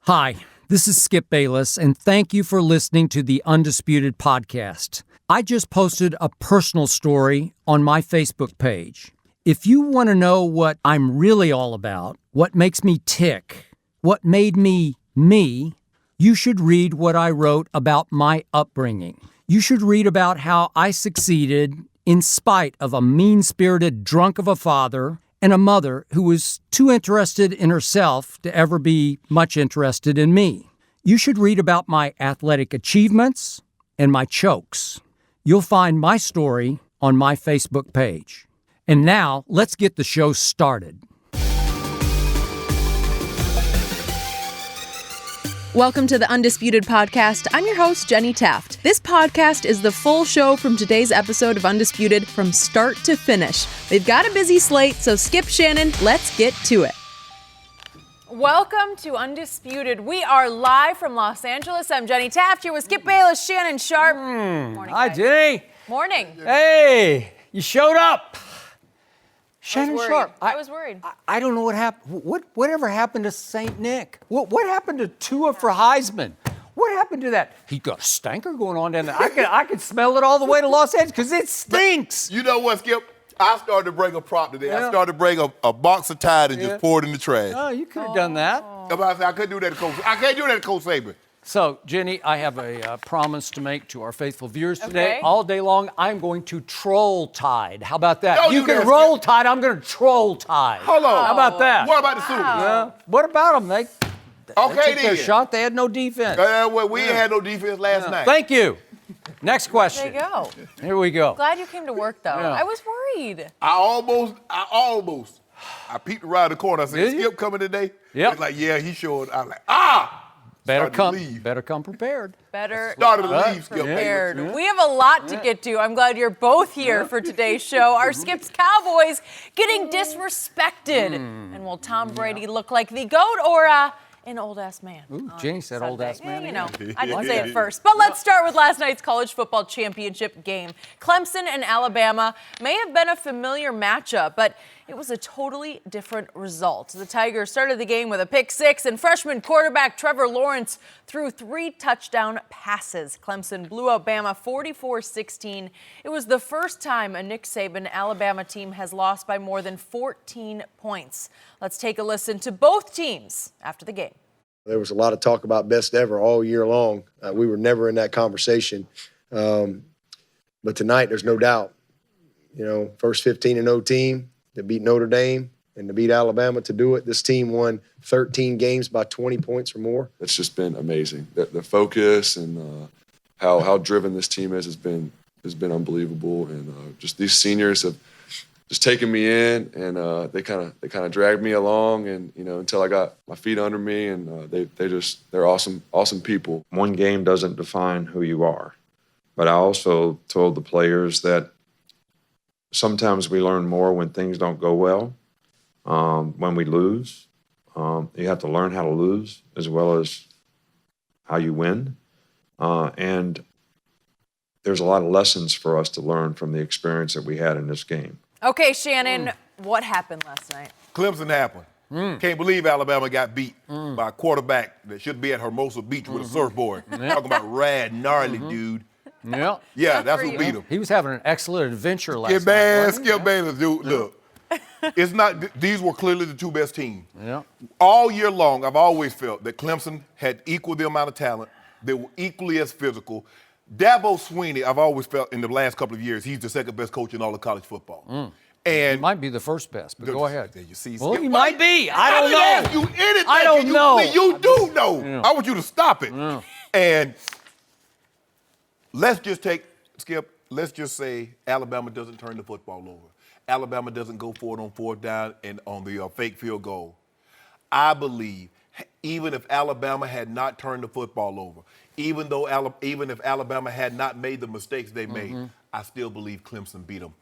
Hi, this is Skip Bayless, and thank you for listening to the Undisputed podcast. I just posted a personal story on my Facebook page. If you want to know what I'm really all about, what makes me tick, what made me me, you should read what I wrote about my upbringing. You should read about how I succeeded in spite of a mean-spirited drunk of a father and a mother who was too interested in herself to ever be much interested in me. You should read about my athletic achievements and my chokes. You'll find my story on my Facebook page. And now, let's get the show started. Welcome to the Undisputed podcast. I'm your host, Jenny Taft. This podcast is the full show from today's episode of Undisputed from start to finish. We've got a busy slate, so skip Shannon, let's get to it. Welcome to Undisputed. We are live from Los Angeles. I'm Jenny Taft here with Skip Bayless, Shannon Sharpe. Morning, Hi, guys. Jenny. Morning. Hey, you showed up. Shannon Sharpe. I was worried. I don't know what happened. Whatever happened to St. Nick? What happened to Tua for Heisman? What happened to that? He got a stanker going on down there. I could smell it all the way to Los Angeles because it stinks. You know what, Skip? I started to bring a prop today. Yeah. I started to bring a box of Tide and just pour it in the trash. Oh, you could have done that. I couldn't do that to Coach. I can't do that to Coach Saban. So, Jenny, I have a promise to make to our faithful viewers today. Okay. All day long, I'm going to troll Tide. How about that? Don't You do can that, roll Skip. Tide. I'm going to troll Tide. Hold on. How about that? What about the Super Bowl? What about them? They Okay, took their then. shot. They had no defense. Well, we ain't had no defense last night. Thank you. Next There question. you go. Here we go. Glad you came to work, though. Yeah. I was worried. I peeked around the corner. I said, Did you? Skip coming today? Yep. He's like, yeah, he showed. I was like, Better Started to leave. come prepared. Better Started to come leave, Skip. prepared. Yeah. We have a lot to get to. I'm glad you're both here for today's show. Our Skip's Cowboys getting disrespected. And will Tom Brady look like the GOAT or an old-ass man? Ooh, Jenny said old-ass Sunday? man Yeah, you know, again. I didn't say it first. But let's start with last night's college football championship game. Clemson and Alabama may have been a familiar matchup, but it was a totally different result. The Tigers started the game with a pick six, and freshman quarterback Trevor Lawrence threw 3 touchdown passes. Clemson blew out Bama 44-16. It was the first time a Nick Saban Alabama team has lost by more than 14 points. Let's take a listen to both teams after the game. There was a lot of talk about best ever all year long. We were never in that conversation. But tonight, there's no doubt. You know, first 15-0 team to beat Notre Dame and to beat Alabama to do it. This team won 13 games by 20 points or more. It's just been amazing. The focus and how driven this team has been unbelievable. And just these seniors have just taken me in, and they kind of dragged me along, and until I got my feet under me, and they're awesome people. One game doesn't define who you are, but I also told the players that sometimes we learn more when things don't go well, when we lose. You have to learn how to lose as well as how you win, and there's a lot of lessons for us to learn from the experience that we had in this game. Okay, Shannon, what happened last night? Clemson happened. Can't believe Alabama got beat by a quarterback that should be at Hermosa Beach with a surfboard. Talking about rad, gnarly dude. Yeah. Yeah, Good that's for who you. beat him. He was having an excellent adventure last Skip night. man, wasn't he? Skip Bayless, dude. Look, it's not. These were clearly the two best teams. Yeah. All year long, I've always felt that Clemson had equal the amount of talent. They were equally as physical. Dabo Swinney, I've always felt in the last couple of years, he's the second best coach in all of college football. He And might be the first best, but go ahead. There you see, Well, Skip. he might be. I don't didn't know. ask you anything. I don't Can you know. please- You do know. Yeah. I want you to stop it. Yeah. And let's just take, Skip, let's just say Alabama doesn't turn the football over. Alabama doesn't go for it on fourth down and on the fake field goal. I believe even if Alabama had not turned the football over, even if Alabama had not made the mistakes they made, I still believe Clemson beat them.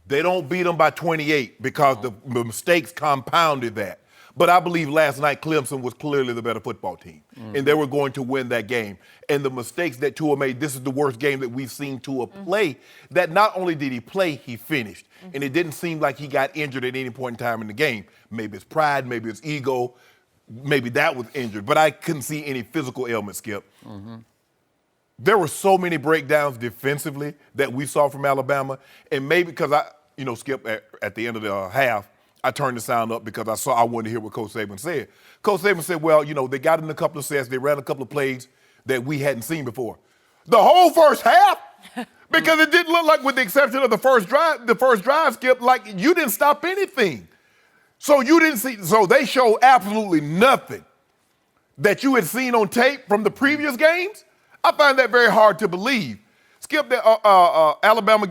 They don't beat them by 28 because the mistakes compounded that. But I believe last night Clemson was clearly the better football team, and they were going to win that game. And the mistakes that Tua made, this is the worst game that we've seen Tua play, that not only did he play, he finished. And it didn't seem like he got injured at any point in time in the game. Maybe it's pride, maybe it's ego. maybe that was injured, but I couldn't see any physical ailment, Skip. There were so many breakdowns defensively that we saw from Alabama, and maybe because Skip, at the end of the half, I turned the sound up because I wanted to hear what Coach Saban said. Coach Saban said, well, they got in a couple of sets, they ran a couple of plays that we hadn't seen before. The whole first half, because it didn't look like, with the exception of the first drive, Skip, like you didn't stop anything. So they showed absolutely nothing that you had seen on tape from the previous games. I find that very hard to believe. Skip, Alabama,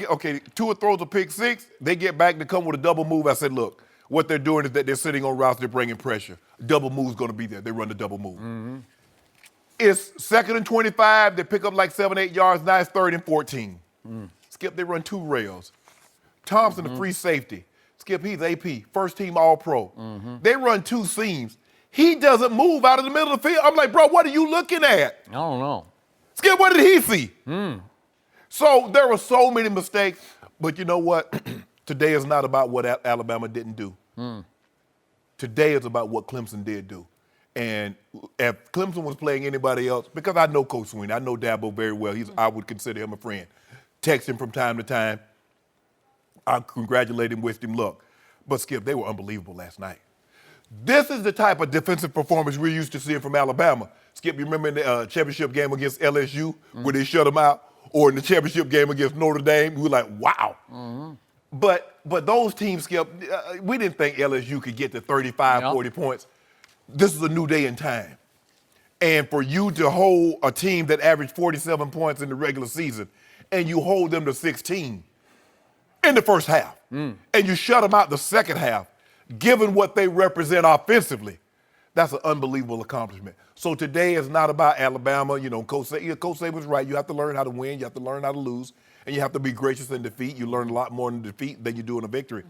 Tua throws a pick six. They get back to come with a double move. I said, look, what they're doing is that they're sitting on routes, they're bringing pressure. Double move's going to be there. They run the double move. It's 2nd and 25. They pick up like 7-8 yards. Now it's 3rd and 14. Skip, they run 2 rails. Thompson, the free safety. Skip, he's AP, first team All-Pro. They run 2 seams. He doesn't move out of the middle of the field. I'm like, bro, what are you looking at? I don't know. Skip, what did he see? So there were so many mistakes, but you know what? Today is not about what Alabama didn't do. Today is about what Clemson did do. And if Clemson was playing anybody else, because I know Coach Sweeney, I know Dabo very well. I would consider him a friend. Text him from time to time. I congratulate him, wish him luck. But Skip, they were unbelievable last night. This is the type of defensive performance we're used to seeing from Alabama. Skip, you remember in the championship game against LSU where they shut them out? Or in the championship game against Notre Dame, we were like, wow. But those teams, Skip, we didn't think LSU could get to 35, 40 points. This is a new day in time. And for you to hold a team that averaged 47 points in the regular season and you hold them to 16 in the first half and you shut them out the second half, given what they represent offensively, that's an unbelievable accomplishment. So today is not about Alabama. Coach Saban's right. You have to learn how to win. You have to learn how to lose. And you have to be gracious in defeat. You learn a lot more in defeat than you do in a victory.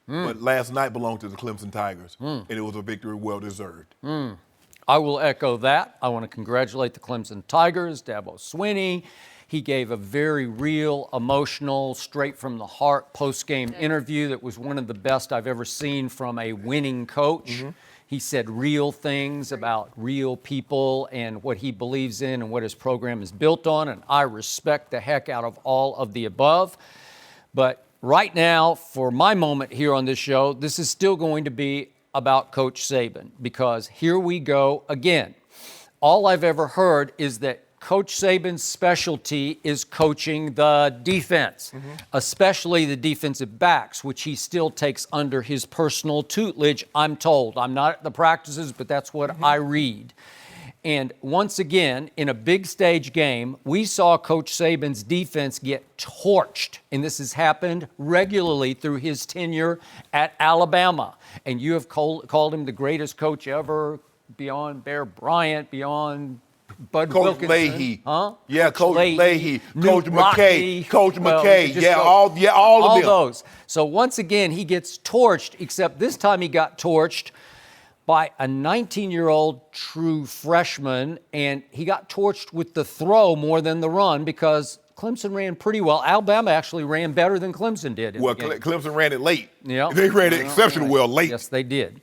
But last night belonged to the Clemson Tigers, and it was a victory well-deserved. I will echo that. I want to congratulate the Clemson Tigers, Dabo Swinney. He gave a very real, emotional, straight-from-the-heart post-game interview that was one of the best I've ever seen from a winning coach. He said real things about real people and what he believes in and what his program is built on, and I respect the heck out of all of the above. But right now, for my moment here on this show, this is still going to be about Coach Saban, because here we go again. All I've ever heard is that Coach Saban's specialty is coaching the defense, especially the defensive backs, which he still takes under his personal tutelage, I'm told. I'm not at the practices, but that's what I read. And once again, in a big stage game, we saw Coach Saban's defense get torched. And this has happened regularly through his tenure at Alabama. And you have called him the greatest coach ever, beyond Bear Bryant, beyond Bud Coach Wilkinson. Leahy. Yeah, Coach Leahy. Coach Newt McKay. Rockne. Coach Well, McKay. just Yeah, go- all of them. those. So once again, he gets torched, except this time he got torched by a 19-year-old true freshman, and he got torched with the throw more than the run because Clemson ran pretty well. Alabama actually ran better than Clemson did. Well, Clemson ran it late. Yeah. They ran it exceptionally well late. Yes, they did.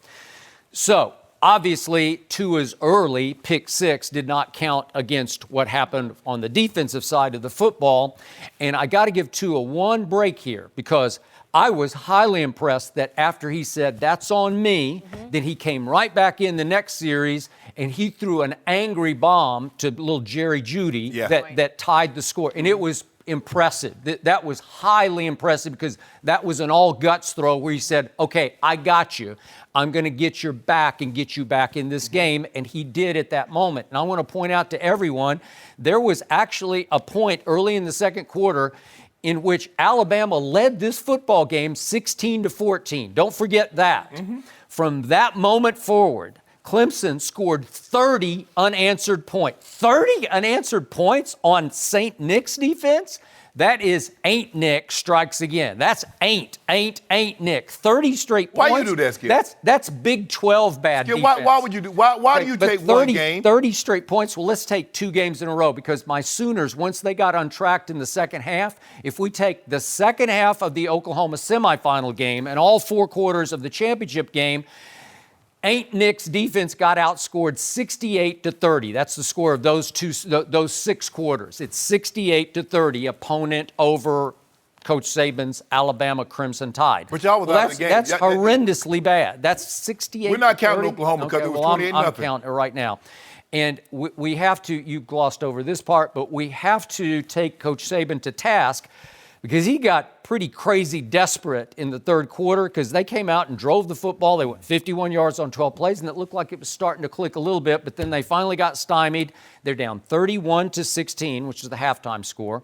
So, obviously, Tua's early pick six did not count against what happened on the defensive side of the football. And I got to give Tua one break here because I was highly impressed that after he said, that's on me, then he came right back in the next series and he threw an angry bomb to little Jerry Jeudy that tied the score. And it was impressive. That was highly impressive because that was an all-guts throw where he said, okay, I got you. I'm going to get your back and get you back in this game, and he did at that moment. And I want to point out to everyone, there was actually a point early in the second quarter in which Alabama led this football game 16-14. Don't forget that. From that moment forward, Clemson scored 30 unanswered points. 30 unanswered points on St. Nick's defense? That is ain't Nick strikes again. That's ain't Nick. 30 straight points. Why you do that, Skip? That's Big 12 bad defense. Why would you do? Why do you take 30, one game? 30 straight points. Well, let's take 2 games in a row because my Sooners, once they got untracked in the second half, if we take the second half of the Oklahoma semifinal game and all 4 quarters of the championship game, Ain't Nick's defense got outscored 68-30. That's the score of those 6 quarters. It's 68-30 opponent over Coach Saban's Alabama Crimson Tide. But y'all was out of the game. That's horrendously bad. That's 68. We're not counting Oklahoma because it was 28-0. I'm counting it right now. And we have to, you glossed over this part, but we have to take Coach Saban to task because he got pretty crazy desperate in the third quarter because they came out and drove the football. They went 51 yards on 12 plays, and it looked like it was starting to click a little bit, but then they finally got stymied. They're down 31-16, which is the halftime score.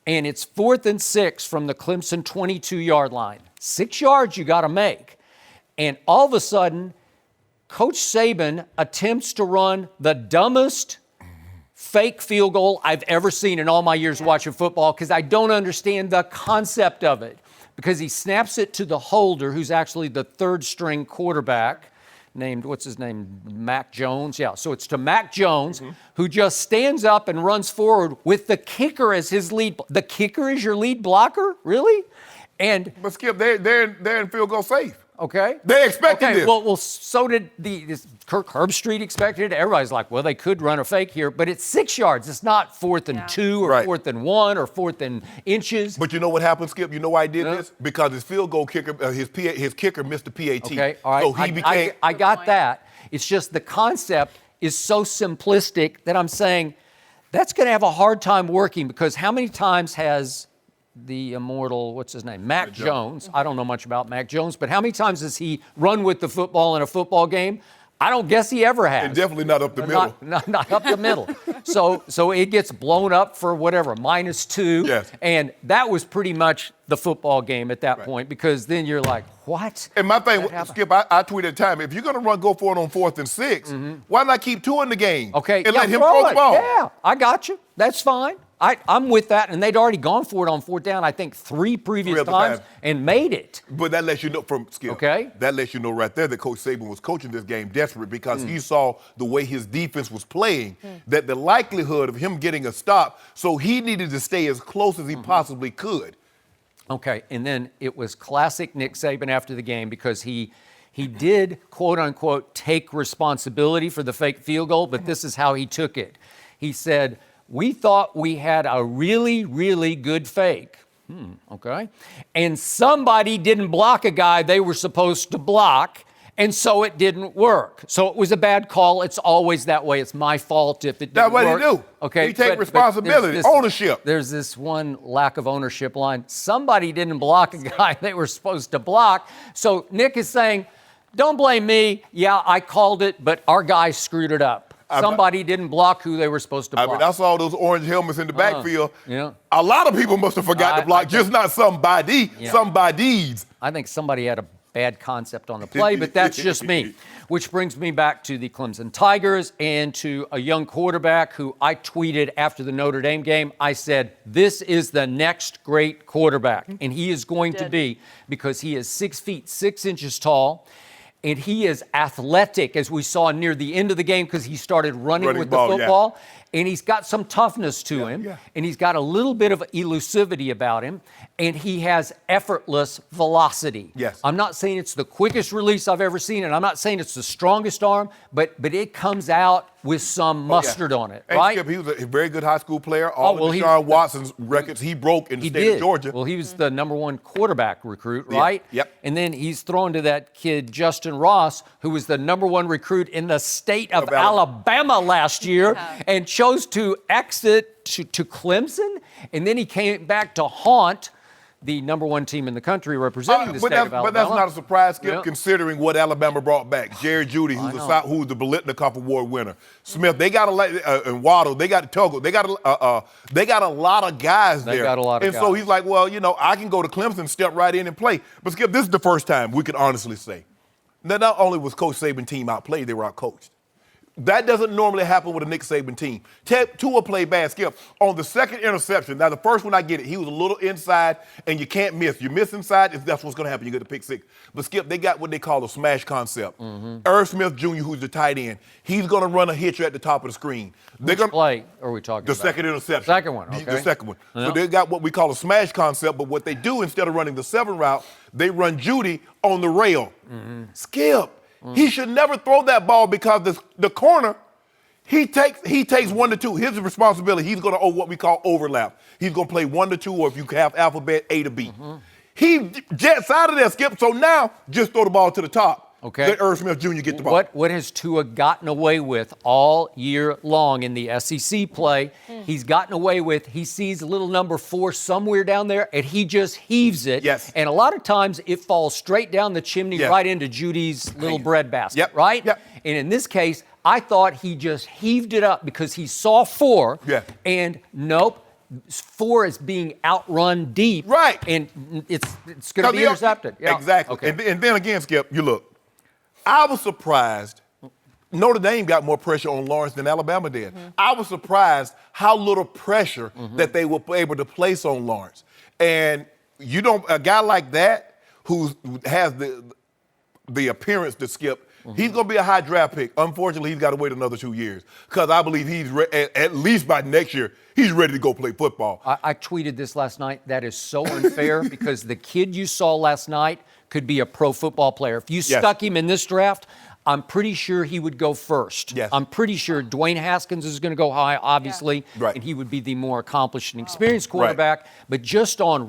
And it's 4th and 6 from the Clemson 22-yard line. 6 yards you got to make. And all of a sudden, Coach Saban attempts to run the dumbest fake field goal I've ever seen in all my years watching football because I don't understand the concept of it. Because he snaps it to the holder, who's actually the third-string quarterback, named, what's his name, Mac Jones? Yeah, so it's to Mac Jones, who just stands up and runs forward with the kicker as his lead. The kicker is your lead blocker? Really? But Skip, they're in field goal safe. Okay. They expected this. Well, so did Kirk Herbstreit expected it. Everybody's like, well, they could run a fake here, but it's 6 yards. It's not 4th and 2 or 4th and 1 or 4th and inches. But you know what happened, Skip? You know why he did this? Because his field goal kicker, his kicker missed the PAT. Okay, all right. So he became. I got that. It's just the concept is so simplistic that I'm saying that's going to have a hard time working because how many times has the immortal, what's his name, Mac Jones. I don't know much about Mac Jones, but how many times has he run with the football in a football game? I don't guess he ever has. And definitely not up the middle. Not up the middle. So it gets blown up for whatever, -2. Yes. And that was pretty much the football game at that point because then you're like, what? And my thing, Skip, I tweeted at the time, if you're going to go for it on 4th and 6, why not keep 2 in the game? Okay. And let him throw the ball. Yeah, I got you. That's fine. I'm with that, and they'd already gone for it on 4th down, I think, 3 previous times and made it. But that lets you know from Skip. Okay. That lets you know right there that Coach Saban was coaching this game desperate because he saw the way his defense was playing, that the likelihood of him getting a stop, so he needed to stay as close as he possibly could. Okay, and then it was classic Nick Saban after the game because he did, quote unquote, take responsibility for the fake field goal, but this is how he took it. He said, we thought we had a really, really good fake. Okay. And somebody didn't block a guy they were supposed to block, and so it didn't work. So it was a bad call. It's always that way. It's my fault if it didn't work. That's what he do. Okay. He take responsibility, ownership. There's this one lack of ownership line. Somebody didn't block a guy they were supposed to block. So Nick is saying, don't blame me. Yeah, I called it, but our guy screwed it up. Somebody didn't block who they were supposed to block. I mean, I saw those orange helmets in the backfield. Yeah. A lot of people must have forgot to block, just not somebody, somebody's. I think somebody had a bad concept on the play, but that's just me. Which brings me back to the Clemson Tigers and to a young quarterback who I tweeted after the Notre Dame game. I said, this is the next great quarterback, and he is going to be because he is 6 feet 6 inches tall. And he is athletic, as we saw near the end of the game, because he started running with the football. And he's got some toughness to him. Yeah. And he's got a little bit of elusivity about him. And he has effortless velocity. Yes. I'm not saying it's the quickest release I've ever seen, and I'm not saying it's the strongest arm, but it comes out with some mustard on it, right? Skip, he was a very good high school player. All of Deshaun Watson's records he broke in the state of Georgia. Well, he was the #1 quarterback recruit, right? Yep. And then he's thrown to that kid, Justin Ross, who was the #1 recruit in the state of Alabama last year and chose to exit to Clemson. And then he came back to haunt the #1 team in the country representing the state of Alabama. But that's not a surprise, Skip, considering what Alabama brought back. Jerry Jeudy, who's the Biletnikoff Award winner. Smith, they got and Waddle, they got Togo, they got a lot of guys there. They got a lot of guys. And so he's like, well, I can go to Clemson, step right in and play. But Skip, this is the first time we can honestly say that not only was Coach Saban's team outplayed, they were outcoached. That doesn't normally happen with a Nick Saban team. Tua played bad, Skip. On the second interception, now the first one I get it, he was a little inside, and you can't miss. You miss inside, that's what's going to happen. You get the pick six. But, Skip, they got what they call a smash concept. Irv Smith Jr., who's the tight end, he's going to run a hitcher at the top of the screen. Which play are we talking about? The second interception. Second one, okay. The second one. Yeah. So they got what we call a smash concept, but what they do, instead of running the 7 route, they run Jeudy on the rail. Skip. He should never throw that ball because the corner, he takes 1 to 2. His responsibility, he's going to what we call overlap. He's going to play 1 to 2, or if you have alphabet, A to B. He jets out of there, Skip, so now just throw the ball to the top. Okay. Let Irv Smith Jr. get the ball. What has Tua gotten away with all year long in the SEC play? He's gotten away with, he sees little number 4 somewhere down there, and he just heaves it. Yes. And a lot of times it falls straight down the chimney right into Judy's little bread basket, right? Yep. And in this case, I thought he just heaved it up because he saw 4. Yeah. And nope. 4 is being outrun deep. Right. And it's going to be intercepted. Yeah. Exactly. Okay. And then again, Skip, you look. I was surprised. Notre Dame got more pressure on Lawrence than Alabama did. I was surprised how little pressure that they were able to place on Lawrence. And a guy like that who has the appearance to Skip, he's going to be a high draft pick. Unfortunately, he's got to wait another 2 years because I believe he's at least by next year, he's ready to go play football. I tweeted this last night. That is so unfair because the kid you saw last night could be a pro football player. If you stuck him in this draft, I'm pretty sure he would go first. Yes. I'm pretty sure Dwayne Haskins is going to go high, obviously, Right. and he would be the more accomplished and experienced quarterback. But just on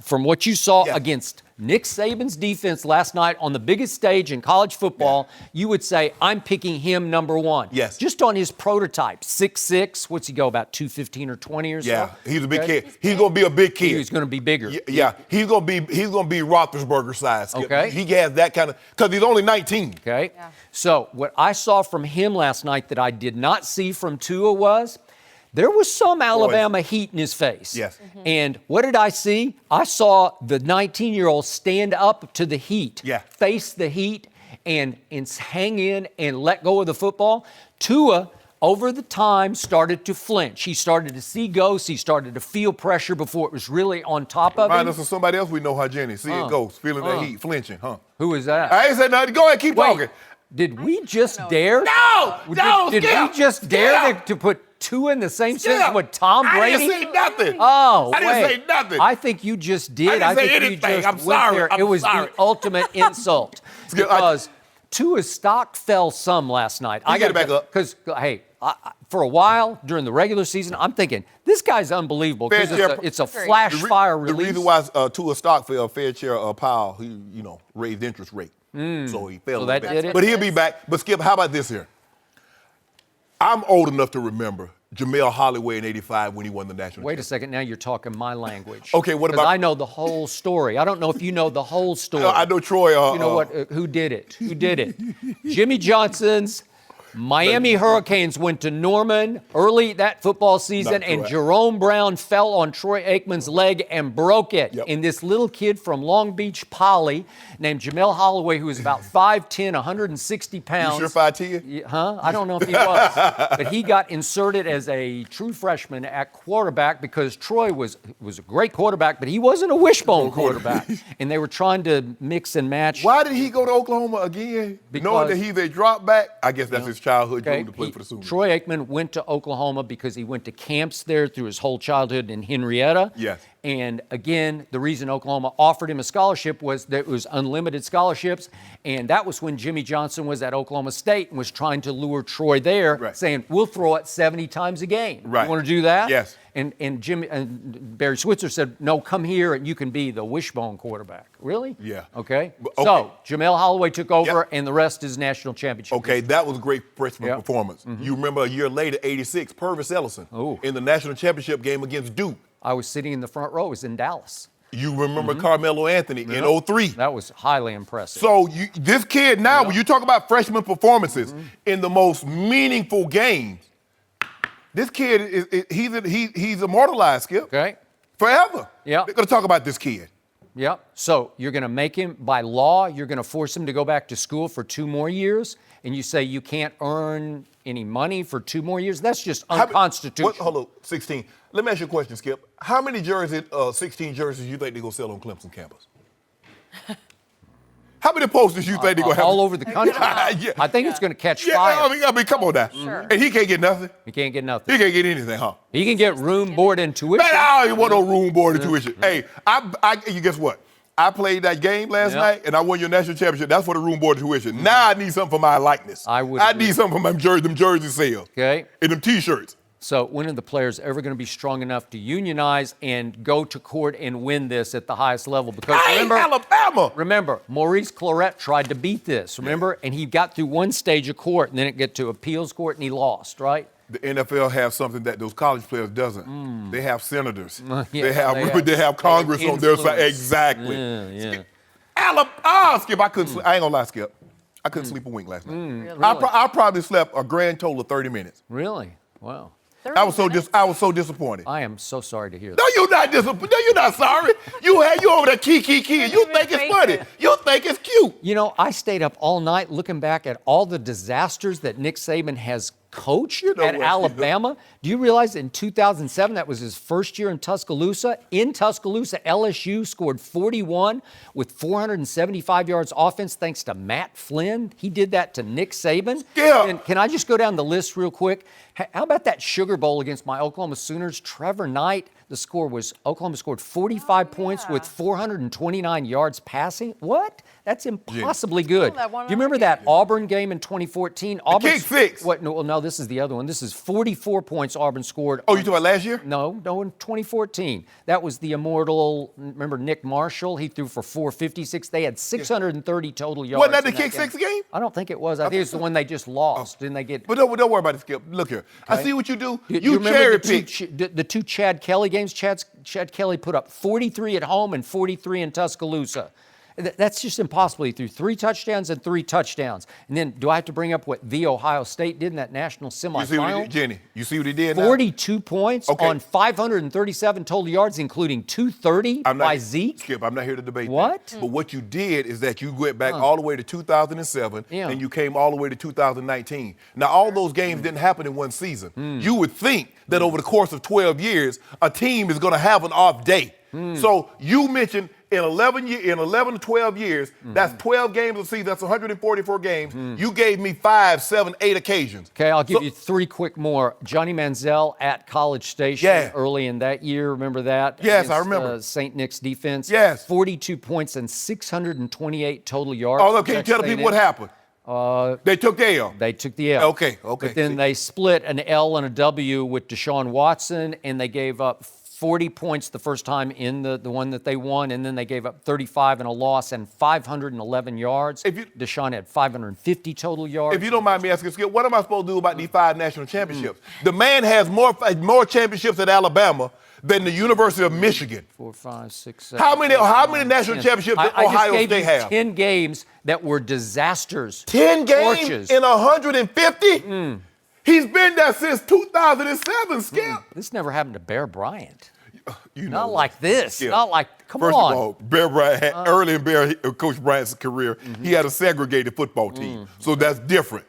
from what you saw against Nick Saban's defense last night on the biggest stage in college football, you would say, I'm picking him number 1. Yes. Just on his prototype, 6'6", what's he go, about 215 or 20 or so? Yeah, he's a big kid. He's going to be a big kid. He's going to be bigger. Yeah, he's going to be Roethlisberger size. Okay. He has that kind of, because he's only 19. Okay. Yeah. So what I saw from him last night that I did not see from Tua was there was some Alabama heat in his face. Yes. And what did I see? I saw the 19-year-old stand up to the heat, face the heat, and hang in and let go of the football. Tua, over the time, started to flinch. He started to see ghosts. He started to feel pressure before it was really on top of him. Remind us of somebody else we know, how Jenny. Seeing ghosts, feeling that heat, flinching, huh? Who is that? I ain't said nothing. Go ahead, keep talking. Did we just dare? No! Did we just dare to put Tua in the same sentence with Tom Brady? I didn't say nothing. Oh, I didn't say nothing. I think you just did. I didn't say think anything. You just I'm went sorry. there. I'm it was sorry. the ultimate insult because Tua's stock fell some last night. I got it back up. Because, hey, for a while during the regular season, I'm thinking, this guy's unbelievable because it's a flash fire release. The reason why Tua's stock fell, fair share of Powell, he, raised interest rate. So he fell a little bit. But he'll be back. But Skip, how about this here? I'm old enough to remember Jamel Holloway in '85 when he won the national championship. Wait a second. Now you're talking my language. Okay, what about? I know the whole story. I don't know if you know the whole story. I know Troy. You know what? Who did it? Who did it? Jimmy Johnson's Miami Hurricanes went to Norman early that football season, and Jerome Brown fell on Troy Aikman's leg and broke it. Yep. And this little kid from Long Beach Poly named Jamel Holloway, who was about 5'10", 160 pounds. You sure 5'10"? Huh? I don't know if he was. But he got inserted as a true freshman at quarterback because Troy was a great quarterback, but he wasn't a wishbone quarterback. And they were trying to mix and match. Why did he go to Oklahoma again? Knowing that he's a drop back? I guess that's his childhood dream to play for the Sooners. Troy Aikman went to Oklahoma because he went to camps there through his whole childhood in Henrietta. Yes. And again, the reason Oklahoma offered him a scholarship was that it was unlimited scholarships. And that was when Jimmy Johnson was at Oklahoma State and was trying to lure Troy there, saying, we'll throw it 70 times a game. Right. You want to do that? Yes. And Jimmy and Barry Switzer said, no, come here and you can be the wishbone quarterback. Really? Yeah. Okay. So Jamel Holloway took over, and the rest is national championship. Okay, that was a great freshman performance. You remember a year later, '86, Purvis Ellison in the national championship game against Duke. I was sitting in the front row. It was in Dallas. You remember Carmelo Anthony in '03. That was highly impressive. So this kid now, when you talk about freshman performances in the most meaningful games, this kid he's immortalized, Skip. Okay. Forever. Yeah. They're going to talk about this kid. Yep. So you're going to make him, by law, you're going to force him to go back to school for 2 more years, and you say you can't earn any money for 2 more years? That's just unconstitutional. Hold on, 16. Let me ask you a question, Skip. How many 16 jerseys you think they're going to sell on Clemson campus? How many posters you think they're going to have? All over the country. I think it's going to catch fire. I mean, come on now. Sure. And he can't get nothing. He can't get nothing. He can't get anything, huh? He can get room, board, and tuition. Man, I don't even want no room, board, and tuition. Hey, you guess what? I played that game last night, and I won your national championship. That's for the room board tuition. Now I need something for my likeness. I need something for them jersey sales. Okay. And them T-shirts. So when are the players ever going to be strong enough to unionize and go to court and win this at the highest level? Because Alabama. Remember, Maurice Clarett tried to beat this, remember? And he got through one stage of court, and then it get to appeals court, and he lost, right? The NFL has something that those college players doesn't. They have senators. Yeah, they have Congress on their side. Exactly. Yeah. Skip, I couldn't sleep. I ain't gonna lie, Skip. I couldn't sleep a wink last night. Really? I probably slept a grand total of 30 minutes. Really? Wow. I was so disappointed. I am so sorry to hear that. No, you're not disappointed. No, you're not sorry. You over there key. You think it's funny. You think it's cute. You know, I stayed up all night looking back at all the disasters that Nick Saban has coached at Alabama. Do you realize in 2007, that was his first year in Tuscaloosa? In Tuscaloosa, LSU scored 41 with 475 yards offense thanks to Matt Flynn. He did that to Nick Saban. Yeah. And can I just go down the list real quick? How about that Sugar Bowl against my Oklahoma Sooners? Trevor Knight, the score was Oklahoma scored 45 points with 429 yards passing. What? That's impossibly good. Do you remember that Auburn game in 2014? Auburn kick six. What? No, this is the other one. This is 44 points Auburn scored. Oh, you talking about last year? No, in 2014. That was the immortal, remember Nick Marshall? He threw for 456. They had 630 total yards. Wasn't that the kick six game? I don't think it was. I think it's the one they just lost. Didn't they get? But don't worry about it, Skip. Look here. Okay. I see what you do. You remember cherry pick. the two Chad Kelly games? Chad Kelly put up 43 at home and 43 in Tuscaloosa. That's just impossible. He threw 3 touchdowns and 3 touchdowns. And then do I have to bring up what the Ohio State did in that national semifinal? You see what he did, Jenny? You see what he did 42 points on 537 total yards, including 230 by Zeke. Skip, I'm not here to debate what? That. But what you did is that you went back all the way to 2007, and you came all the way to 2019. Now, all those games didn't happen in one season. You would think that over the course of 12 years, a team is going to have an off day. So you mentioned in 11 to 12 years, that's 12 games a season, that's 144 games. You gave me 5, 7, 8 occasions. Okay, I'll give you 3 quick more. Johnny Manziel at College Station early in that year, remember that? Yes, I remember. St. Nick's defense. Yes. 42 points and 628 total yards. Oh, look, can you tell the people what happened? They took the L. They took the L. Okay. But then they split an L and a W with Deshaun Watson, and they gave up 40 points the first time in the one that they won, and then they gave up 35 in a loss and 511 yards. Deshaun had 550 total yards. If you don't mind me asking, Skip, what am I supposed to do about these 5 national championships? The man has more championships at Alabama than the University of Michigan. 4, 5, 6, 7. How many national championships did Ohio State have? 10 games that were disasters. 10 games in 150? He's been there since 2007, Skip. This never happened to Bear Bryant. You Not like this. Skip. Not like, come on. First of all, Bear Bryant had, early in Coach Bryant's career, he had a segregated football team. So that's different.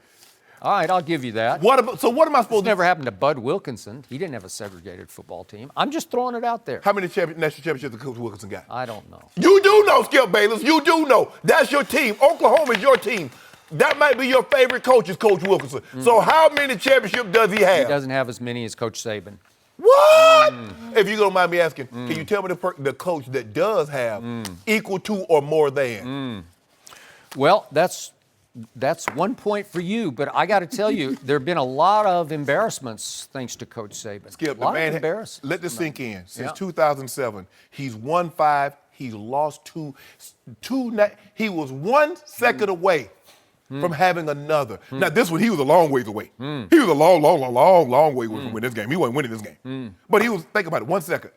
All right, I'll give you that. What am I supposed to do? Never happened to Bud Wilkinson. He didn't have a segregated football team. I'm just throwing it out there. How many national championships did Coach Wilkinson got? I don't know. You do know, Skip Bayless. You do know. That's your team. Oklahoma is your team. That might be your favorite coach is Coach Wilkinson. So how many championships does he have? He doesn't have as many as Coach Saban. What? If you don't mind me asking, can you tell me the coach that does have equal to or more than? Well, that's 1 point for you, but I got to tell you, there have been a lot of embarrassments thanks to Coach Saban. Skip, the man, let this sink in. Since 2007, he's won 5, he's lost 2. He was 1 second away from having another. Now, this one, he was a long ways away. He was a long way away from winning this game. He wasn't winning this game. But he was, think about it, 1 second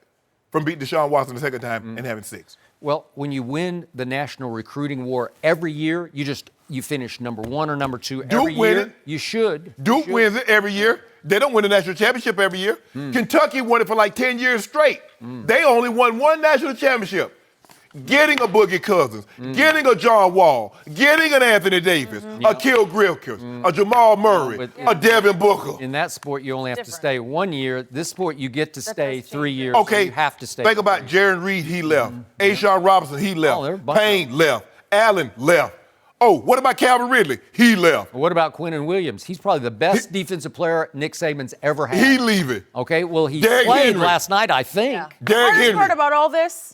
from beating Deshaun Watson the second time and having 6. Well, when you win the national recruiting war every year, you finish number 1 or number 2 every year. Win it. You should. Duke wins it every year. They don't win the national championship every year. Kentucky won it for like 10 years straight. They only won 1 national championship. Getting a Boogie Cousins, getting a John Wall, getting an Anthony Davis, a Kill Grilkins, a Jamal Murray, a Devin Booker. In that sport, you only have to stay 1 year. This sport, you get to stay 3 years. Okay, so you have to stay. Think about Jaron Reed, he left. Ashawn Robinson, he left. Payne left. Allen left. Oh, what about Calvin Ridley? He left. What about Quinnen Williams? He's probably the best defensive player Nick Saban's ever had. He leaving. Okay, well, he played last night, I think. The hardest part about all this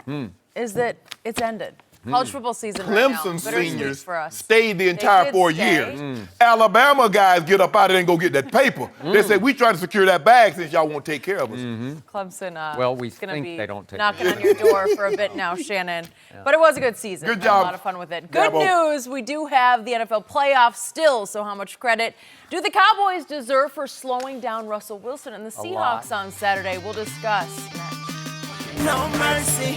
is that it's ended. College football season right now. Clemson Bittersweet seniors for us. stayed the entire did 4 stay. years. Alabama guys get up out of there and go get that paper. They say, we try to secure that bag since y'all won't take care of us. Clemson Well, we is going to think be they don't take knocking on your door for a bit now, Shannon. But it was a good season. Good Had job. a lot of fun with it. Good Bravo. news, we do have the NFL playoffs still, so how much credit do the Cowboys deserve for slowing down Russell Wilson and the Seahawks on Saturday? We'll discuss next. No mercy.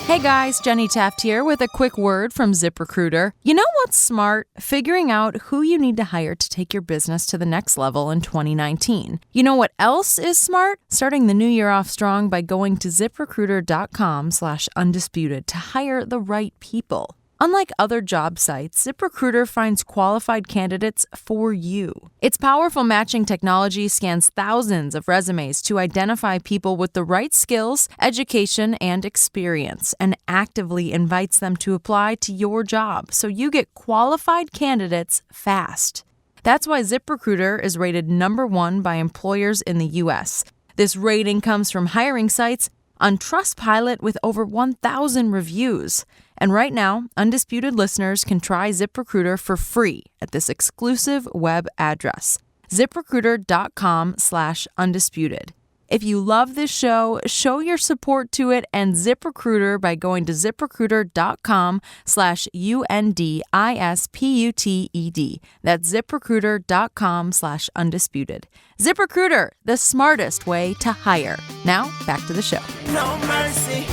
Hey guys, Jenny Taft here with a quick word from ZipRecruiter. You know what's smart? Figuring out who you need to hire to take your business to the next level in 2019. You know what else is smart? Starting the new year off strong by going to ZipRecruiter.com/undisputed to hire the right people. Unlike other job sites, ZipRecruiter finds qualified candidates for you. Its powerful matching technology scans thousands of resumes to identify people with the right skills, education, and experience, and actively invites them to apply to your job so you get qualified candidates fast. That's why ZipRecruiter is rated #1 by employers in the U.S. This rating comes from hiring sites on Trustpilot with over 1,000 reviews. And right now, Undisputed listeners can try ZipRecruiter for free at this exclusive web address, ZipRecruiter.com/undisputed. If you love this show, show your support to it and ZipRecruiter by going to ZipRecruiter.com/UNDISPUTED. That's ZipRecruiter.com/undisputed. ZipRecruiter, the smartest way to hire. Now, back to the show. No mercy.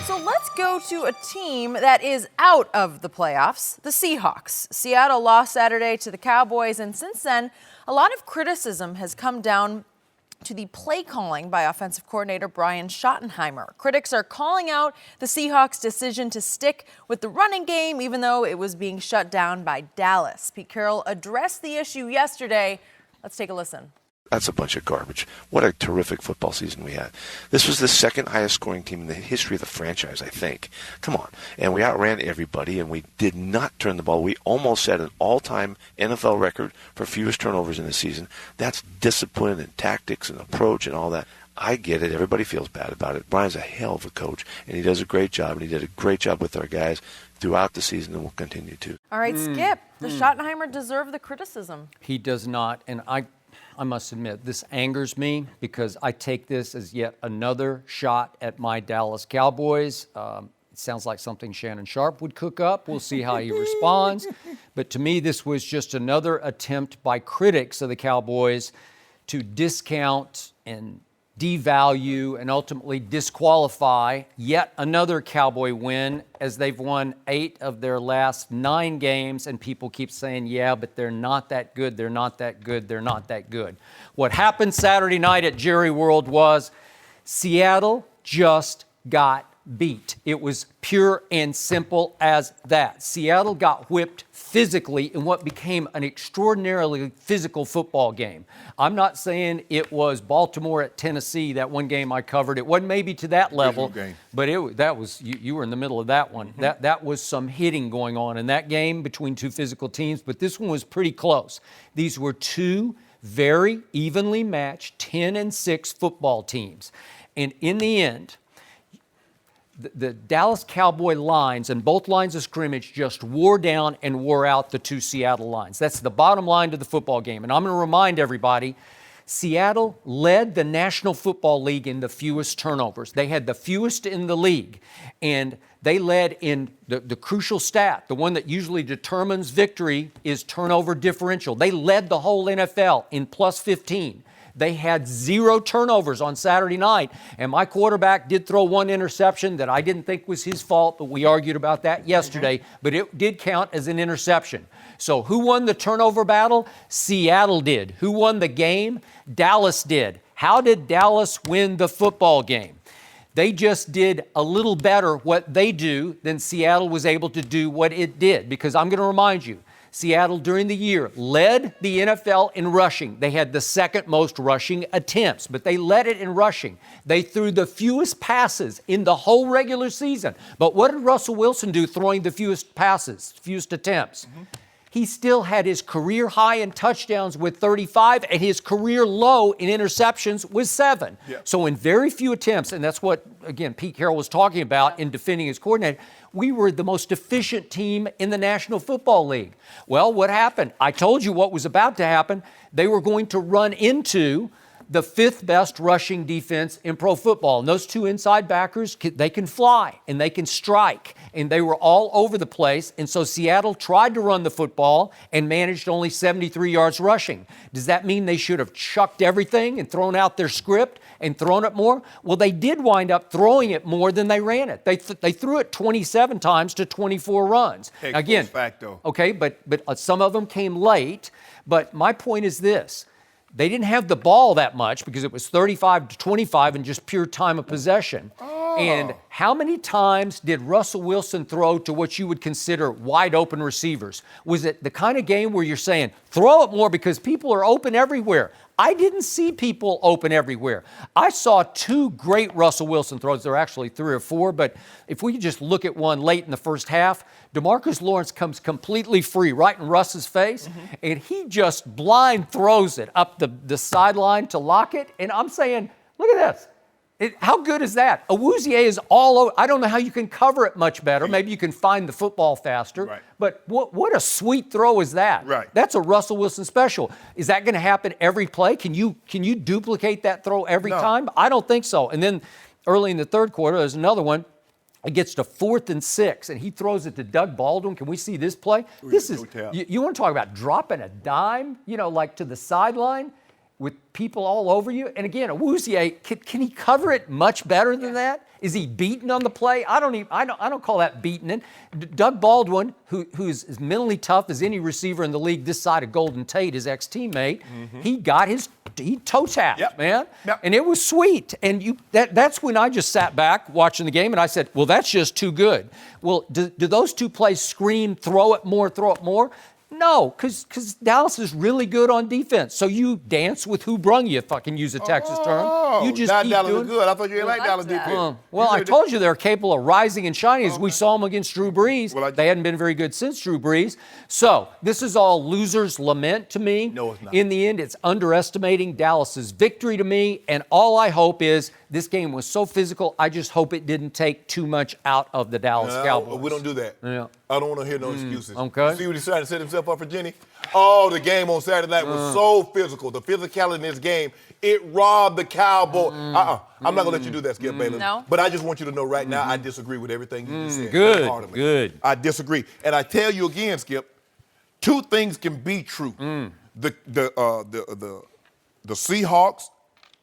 So let's go to a team that is out of the playoffs, the Seahawks. Seattle lost Saturday to the Cowboys, and since then, a lot of criticism has come down to the play calling by offensive coordinator Brian Schottenheimer. Critics are calling out the Seahawks' decision to stick with the running game, even though it was being shut down by Dallas. Pete Carroll addressed the issue yesterday. Let's take a listen. That's a bunch of garbage. What a terrific football season we had. This was the second highest scoring team in the history of the franchise, I think. Come on. And we outran everybody, and we did not turn the ball. We almost set an all-time NFL record for fewest turnovers in the season. That's discipline and tactics and approach and all that. I get it. Everybody feels bad about it. Brian's a hell of a coach, and he does a great job, and he did a great job with our guys throughout the season and will continue to. All right, Skip, does Schottenheimer deserve the criticism? He does not, and I must admit, this angers me because I take this as yet another shot at my Dallas Cowboys. It sounds like something Shannon Sharpe would cook up. We'll see how he responds. But to me, this was just another attempt by critics of the Cowboys to discount and devalue and ultimately disqualify yet another Cowboy win, as they've won 8 of their last 9 games, and people keep saying, yeah, but they're not that good, they're not that good, they're not that good. What happened Saturday night at Jerry World was Seattle just got beat. It was pure and simple as that. Seattle got whipped physically in what became an extraordinarily physical football game. I'm not saying it was Baltimore at Tennessee, that one game I covered. It wasn't maybe to that level, but that was you were in the middle of that one. Mm-hmm. That was some hitting going on in that game between two physical teams, but this one was pretty close. These were two very evenly matched 10-6 football teams. And in the end, the Dallas Cowboy lines and both lines of scrimmage just wore down and wore out the two Seattle lines. That's the bottom line to the football game. And I'm going to remind everybody, Seattle led the National Football League in the fewest turnovers. They had the fewest in the league. And they led in the crucial stat, the one that usually determines victory, is turnover differential. They led the whole NFL in plus 15. They had 0 turnovers on Saturday night, and my quarterback did throw one interception that I didn't think was his fault, but we argued about that yesterday, but it did count as an interception. So who won the turnover battle? Seattle did. Who won the game? Dallas did. How did Dallas win the football game? They just did a little better what they do than Seattle was able to do what it did, because I'm going to remind you, Seattle during the year led the NFL in rushing. They had the second most rushing attempts, but they led it in rushing. They threw the fewest passes in the whole regular season. But what did Russell Wilson do throwing the fewest passes, fewest attempts? Mm-hmm. he still had his career high in touchdowns with 35 and his career low in interceptions with 7. Yeah. So in very few attempts, and that's what, again, Pete Carroll was talking about in defending his coordinator, we were the most efficient team in the National Football League. Well, what happened? I told you what was about to happen. They were going to run into the 5th best rushing defense in pro football. And those 2 inside backers, they can fly and they can strike. And they were all over the place. And so Seattle tried to run the football and managed only 73 yards rushing. Does that mean they should have chucked everything and thrown out their script and thrown it more? Well, they did wind up throwing it more than they ran it. They threw it 27 times to 24 runs. Hey, again, facto. okay, but some of them came late. But my point is this. They didn't have the ball that much because it was 35 to 25 and just pure time of possession. And how many times did Russell Wilson throw to what you would consider wide open receivers? Was it the kind of game where you're saying, throw it more because people are open everywhere? I didn't see people open everywhere. I saw 2 great Russell Wilson throws. There were actually 3 or 4, but if we could just look at one late in the first half, DeMarcus Lawrence comes completely free right in Russ's face, and he just blind throws it up the sideline to Lockett. And I'm saying, look at this. How good is that? Awuzie is all over. I don't know how you can cover it much better. Maybe you can find the football faster. Right. But what a sweet throw is that? Right. That's a Russell Wilson special. Is that going to happen every play? Can you duplicate that throw every time? I don't think so. And then early in the third quarter, there's another one. It gets to 4th and 6, and he throws it to Doug Baldwin. Can we see this play? This is, you want to talk about dropping a dime, like to the sideline with people all over you? And again, Awuzie, can he cover it much better than that? Is he beaten on the play? I don't call that beaten. And Doug Baldwin, who's as mentally tough as any receiver in the league this side of Golden Tate, his ex-teammate, he toe tapped, man. Yep. And it was sweet. And that's when I just sat back watching the game and I said, well, that's just too good. Well, do those 2 plays scream, throw it more? No, because Dallas is really good on defense. So you dance with who brung you, if I can use a Texas term. You just now keep Dallas doing is good. I thought you didn't like Dallas defense. Well, I told you they're capable of rising and shining as we saw them against Drew Brees. Well, they hadn't been very good since Drew Brees. So this is all losers' lament to me. No, it's not. In the end, it's underestimating Dallas's victory to me. And all I hope is this game was so physical, I just hope it didn't take too much out of the Dallas Cowboys. We don't do that. Yeah. I don't want to hear no excuses. Okay. See what he's trying to set himself up for, Jenny? Oh, the game on Saturday night was so physical. The physicality in this game, it robbed the Cowboys. I'm not going to let you do that, Skip Bayless. No. But I just want you to know right now, I disagree with everything you just said. Good, wholeheartedly. good. I disagree. And I tell you again, Skip, 2 things can be true. The Seahawks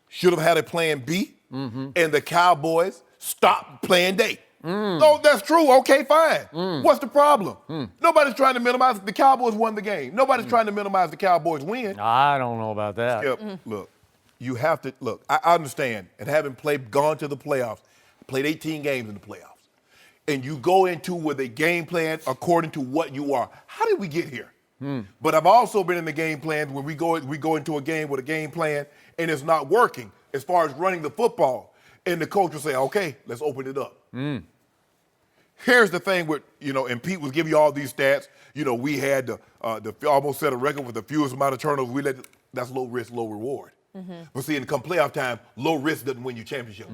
should have had a plan B, and the Cowboys stopped plan A. No, that's true. Okay, fine. What's the problem? Nobody's trying to minimize. The Cowboys won the game. Nobody's trying to minimize the Cowboys' win. I don't know about that. Skip, look, you have to look. I understand, and having gone to the playoffs, played 18 games in the playoffs, and you go into with a game plan according to what you are. How did we get here? But I've also been in the game plan when we go into a game with a game plan and it's not working as far as running the football, and the coach will say, "Okay, let's open it up." Here's the thing with, and Pete was giving you all these stats. We had the almost set a record with the fewest amount of turnovers. That's low risk, low reward. But see, come playoff time, low risk doesn't win you championships.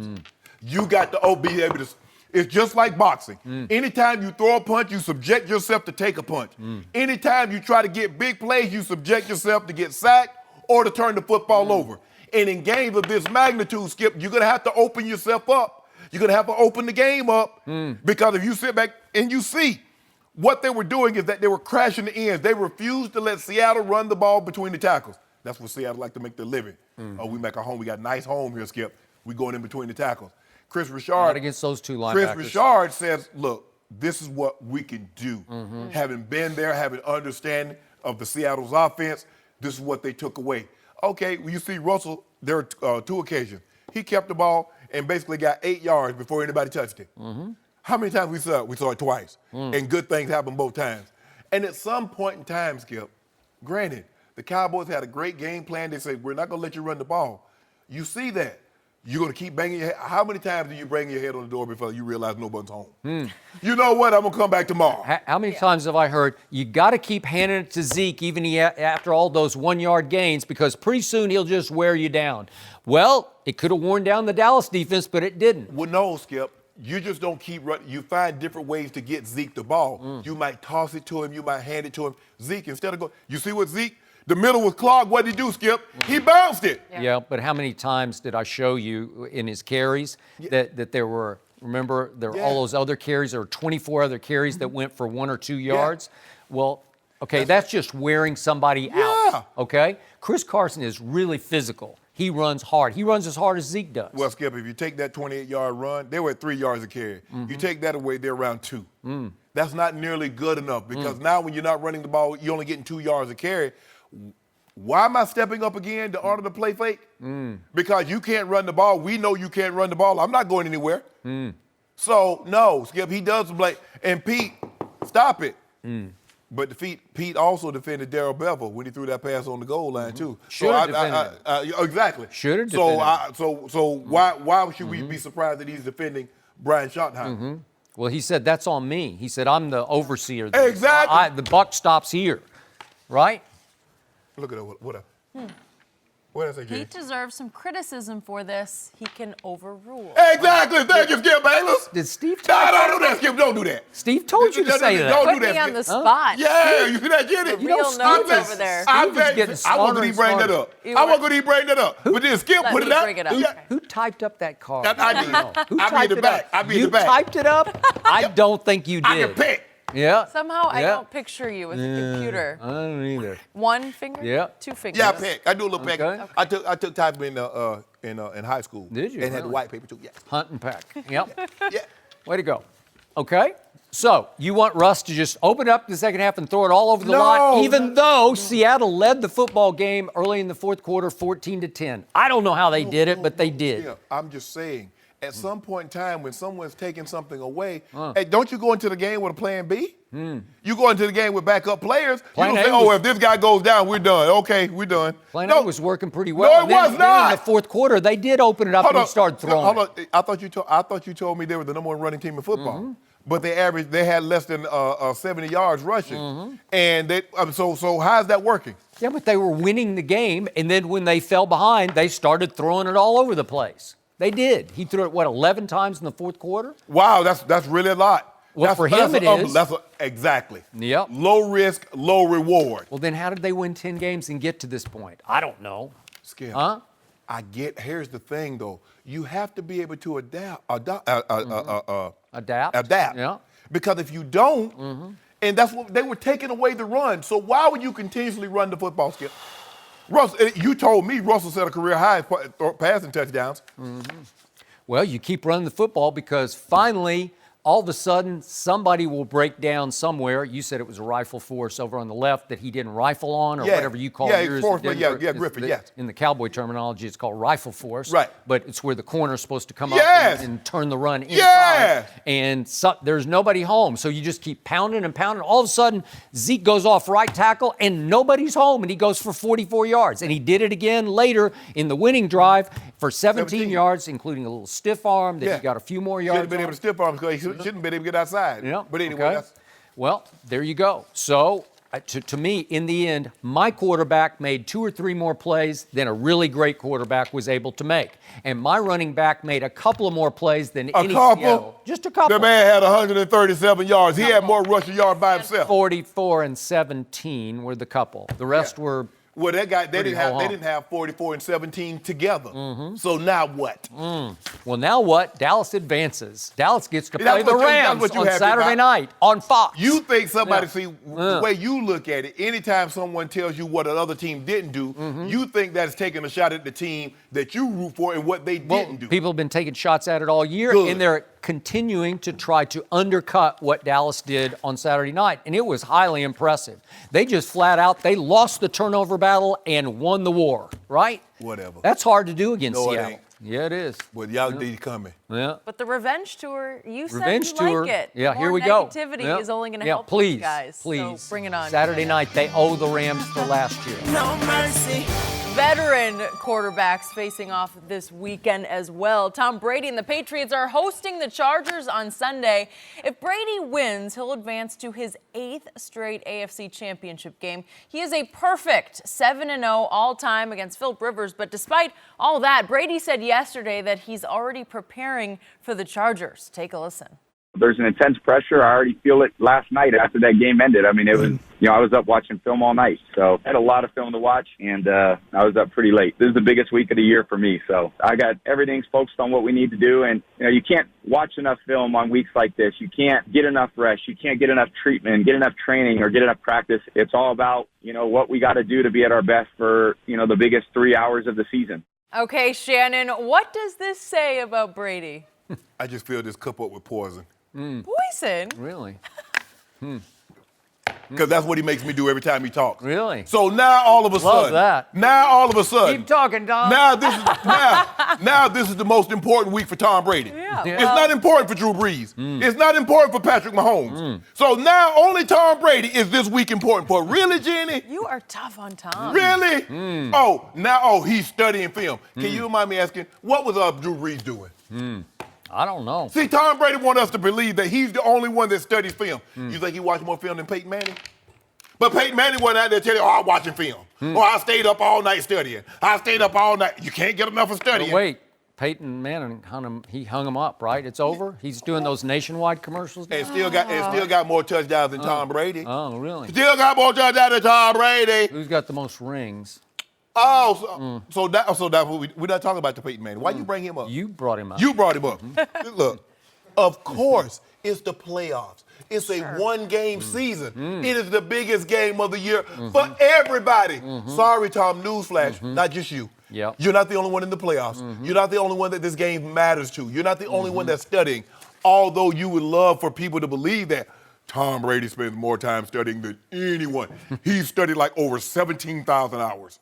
You got to be able to. It's just like boxing. Anytime you throw a punch, you subject yourself to take a punch. Anytime you try to get big plays, you subject yourself to get sacked or to turn the football over. And in games of this magnitude, Skip, you're going to have to open yourself up. You're going to have to open the game up because if you sit back and you see what they were doing is that they were crashing the ends. They refused to let Seattle run the ball between the tackles. That's what Seattle like to make their living. We make our home. We got a nice home here, Skip. We going in between the tackles. Chris Richard. Not against those 2 linebackers. Chris Richard says, look, this is what we can do. Having been there, having understanding of the Seattle's offense, this is what they took away. Okay, well, you see Russell, there are 2 occasions. He kept the ball and basically got 8 yards before anybody touched it. How many times we saw it? We saw it twice. And good things happened both times. And at some point in time, Skip, granted, the Cowboys had a great game plan. They said, we're not going to let you run the ball. You see that. You're going to keep banging your head. How many times do you bang your head on the door before you realize nobody's home? You know what? I'm going to come back tomorrow. How many times have I heard, you got to keep handing it to Zeke even after all those 1-yard gains because pretty soon he'll just wear you down. Well, it could have worn down the Dallas defense, but it didn't. Well, no, Skip. You just don't keep running. You find different ways to get Zeke the ball. You might toss it to him. You might hand it to him. Zeke, instead of going, you see what Zeke? The middle was clogged. What did he do, Skip? He bounced it. Yeah, but how many times did I show you in his carries that there were, remember, there were all those other carries, there were 24 other carries that went for 1 or 2 yards? Well, okay, that's just wearing somebody out, okay? Chris Carson is really physical. He runs hard. He runs as hard as Zeke does. Well, Skip, if you take that 28-yard run, they were at 3 yards a carry. You take that away, they're around 2. That's not nearly good enough because now when you're not running the ball, you're only getting 2 yards a carry. Why am I stepping up again to order the play fake? Because you can't run the ball. We know you can't run the ball. I'm not going anywhere. So, no, Skip, he does play. And Pete, stop it. But Pete also defended Darrell Bevel when he threw that pass on the goal line, too. Should have defended him. Exactly. Should have defended him. So why should we be surprised that he's defending Brian Schottenheimer? Well, he said, that's on me. He said, I'm the overseer. Exactly. The buck stops here, right? Look at that. What did I say, Jay? Pete deserves some criticism for this. He can overrule. Exactly. Thank you, Skip Bayless. Did Steve No, don't do that, Skip. Don't do that. Steve told you to say that. Don't Put do that. me on the spot. Yeah, you see that, Jenny? Real notes over there. I Steve is getting wasn't smarter going to and bring that smarter. up. I wasn't going to bring that up. But then Skip Let put me it out. bring it up. Who typed up that card? I did. Who I typed be in the it back. up? I be in You the back. typed it up? I don't think you did. I can pick. Yeah. Somehow I Yeah. don't picture you with a computer. I don't either. 1 finger? Yeah. 2 fingers? Yeah, I pick. I do a little pick. Okay. I took typing in high school. Did you? And had the Really? white paper too. Yeah. Hunt and peck. Yep. Yeah. Way to go. Okay. So you want Russ to just open up the second half and throw it all over the lot, even though Seattle led the football game early in the fourth quarter, 14-10. I don't know how they did it, but they did. Yeah, I'm just saying. At some point in time, when someone's taking something away, hey, don't you go into the game with a plan B? You go into the game with backup players. Plan you don't A say, was- if this guy goes down, we're done. Okay, we're done. Plan no, A was working pretty well. No, it And then- was then not. in the fourth quarter, they did open it up and started throwing. Hold on. I thought you told me they were the number 1 running team in football. But they had less than 70 yards rushing. And so how's that working? Yeah, but they were winning the game, and then when they fell behind, they started throwing it all over the place. They did. He threw it, 11 times in the fourth quarter? Wow, that's really a lot. Well, for him it is. Exactly. Yep. Low risk, low reward. Well, then how did they win 10 games and get to this point? I don't know. Skip. Huh? Here's the thing, though. You have to be able to adapt. Adapt. Yeah. Because if you don't, and that's what they were taking away the run. So why would you continuously run the football, Skip? Russell, you told me Russell set a career high in passing touchdowns. Well, you keep running the football because finally, all of a sudden, somebody will break down somewhere. You said it was a rifle force over on the left that he didn't rifle on, or whatever you call yours. Griffin, yes. In the Cowboy terminology, it's called rifle force. Right. But it's where the corner's supposed to come up and turn the run inside. Yes. And there's nobody home, so you just keep pounding and pounding. All of a sudden, Zeke goes off right tackle, and nobody's home, and he goes for 44 yards. And he did it again later in the winning drive for 17 yards, including a little stiff arm that he got a few more yards. Should have been able to stiff arm because he shouldn't have been able to get outside. Yeah. But anyway, well, there you go. So, to me, in the end, my quarterback made 2 or 3 more plays than a really great quarterback was able to make. And my running back made a couple of more plays than any Seattle. Just a couple. The man had 137 yards. He had more rushing yards by himself. 44 and 17 were the couple. The rest were. Well, that guy, they didn't have 44 and 17 together. So now what? Well, now what? Dallas advances. Dallas gets to play the Rams on happy Saturday about. night on Fox. You think somebody, the way you look at it, anytime someone tells you what another team didn't do, you think that's taking a shot at the team that you root for and what they didn't do. People have been taking shots at it all year, and they're continuing to try to undercut what Dallas did on Saturday night, and it was highly impressive. They just flat out, they lost the turnover battle and won the war, right? Whatever. That's hard to do against No, it Seattle. ain't. Yeah, it is. But y'all did coming. Yeah. But the revenge tour, you said Revenge you tour. like it. Yeah, More here we go. negativity is only going to help please, these guys. Please. So bring it on. Saturday night, they owe the Rams for last year. No mercy. veteran quarterbacks facing off this weekend as well. Tom Brady and the Patriots are hosting the Chargers on Sunday. If Brady wins, he'll advance to his 8th straight AFC Championship game. He is a perfect 7-0 all-time against Philip Rivers, but despite all that, Brady said yesterday that he's already preparing for the Chargers. Take a listen. There's an intense pressure. I already feel it last night after that game ended. I mean, it was, I was up watching film all night. So I had a lot of film to watch, and I was up pretty late. This is the biggest week of the year for me. So I got everything's focused on what we need to do. And, you can't watch enough film on weeks like this. You can't get enough rest. You can't get enough treatment, get enough training, or get enough practice. It's all about, what we got to do to be at our best for, the biggest 3 hours of the season. Okay, Shannon, what does this say about Brady? I just feel this cup up with poison. Poison? Really? Because that's what he makes me do every time he talks. Really? So now all of a Love sudden. that. Now all of a sudden. Keep talking, Don. Now this is the most important week for Tom Brady. Yeah. It's not important for Drew Brees. It's not important for Patrick Mahomes. So now only Tom Brady is this week important for. Really, Jenny? You are tough on Tom. Really? He's studying film. Can you mind me asking, what was Drew Brees doing? I don't know. See, Tom Brady wants us to believe that he's the only one that studies film. You think he watched more film than Peyton Manning? But Peyton Manning wasn't out there telling you, I'm watching film. Or I stayed up all night studying. I stayed up all night. You can't get enough of studying. But wait, Peyton Manning hung him up, right? It's over? He's doing those nationwide commercials now? And still got more touchdowns than Tom Brady. Oh, really? Still got more touchdowns than Tom Brady. Who's got the most rings? So that's what we're not talking about the Peyton Manning. Why you bring him up? You brought him up. You brought him up. Look, of course, it's the playoffs. It's a one-game season. It is the biggest game of the year for everybody. Sorry, Tom, newsflash, not just you. Yep. You're not the only one in the playoffs. You're not the only one that this game matters to. You're not the only one that's studying, although you would love for people to believe that. Tom Brady spends more time studying than anyone. He's studied like over 17,000 hours.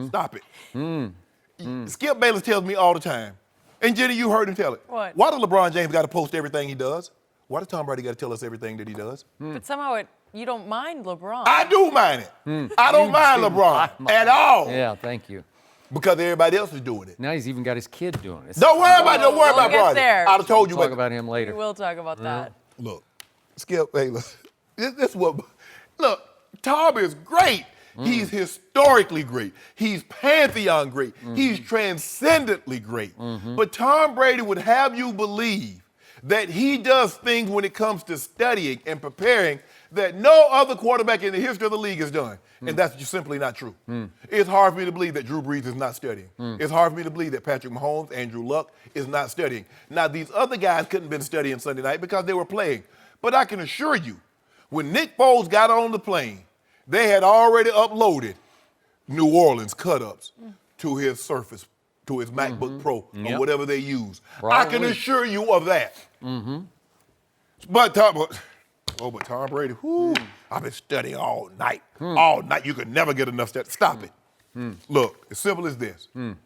Stop it. Skip Bayless tells me all the time, and Jenny, you heard him tell it. What? Why does LeBron James got to post everything he does? Why does Tom Brady got to tell us everything that he does? But somehow you don't mind LeBron. I do mind it. I don't mind LeBron at all. Yeah, thank you. Because everybody else is doing it. Now he's even got his kid doing it. Don't worry about We'll get Bronny. there. I'd have told you We'll about talk about him later. We will talk about that. Look, Skip Bayless. This is what. Look, Tom is great. He's historically great. He's pantheon great. He's transcendently great. But Tom Brady would have you believe that he does things when it comes to studying and preparing that no other quarterback in the history of the league has done. And that's just simply not true. It's hard for me to believe that Drew Brees is not studying. It's hard for me to believe that Patrick Mahomes, Andrew Luck is not studying. Now, these other guys couldn't have been studying Sunday night because they were playing. But I can assure you, when Nick Foles got on the plane, they had already uploaded New Orleans cut-ups to his Surface, to his MacBook Pro, or whatever they use. Probably. I can assure you of that. But Tom Brady, I've been studying all night. All night. You could never get enough study. Stop it. Look, as simple as this. In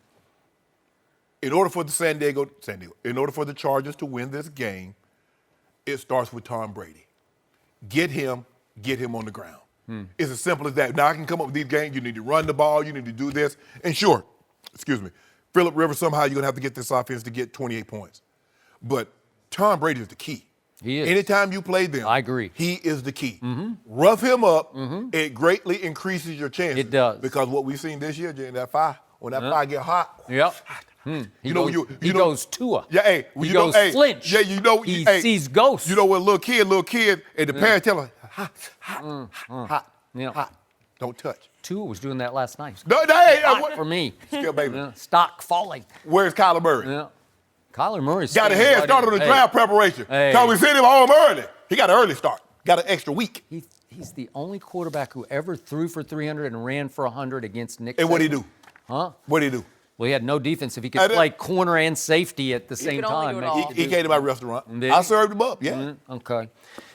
order for in order for the Chargers to win this game, it starts with Tom Brady. Get him on the ground. It's as simple as that. Now, I can come up with these games. You need to run the ball. You need to do this. And sure, Philip Rivers, somehow you're going to have to get this offense to get 28 points. But Tom Brady is the key. He is. Anytime you play them, I agree. He is the key. Rough him up, it greatly increases your chances. It does. when what we've seen this year, Jay, that fire get hot. Yep. He goes Tua. Yeah, hey. He goes flinch. Yeah, he sees ghosts. You know what, little kid, and the parents tell her, hot. Don't touch. Tua was doing that last night. No, hey, Hot for me. Skip, baby. Stock falling. Where's Kyler Murray? Yeah. Kyler Murray's got a head start on the draft preparation. Hey. Because we sent him home early. He got an early start. Got an extra week. He's the only quarterback who ever threw for 300 and ran for 100 against Nick Saban. And what'd he do? Huh? What'd he do? Well, he had no defense. If he could play corner and safety at the same time. He came to my restaurant. I served him up, yeah. Okay.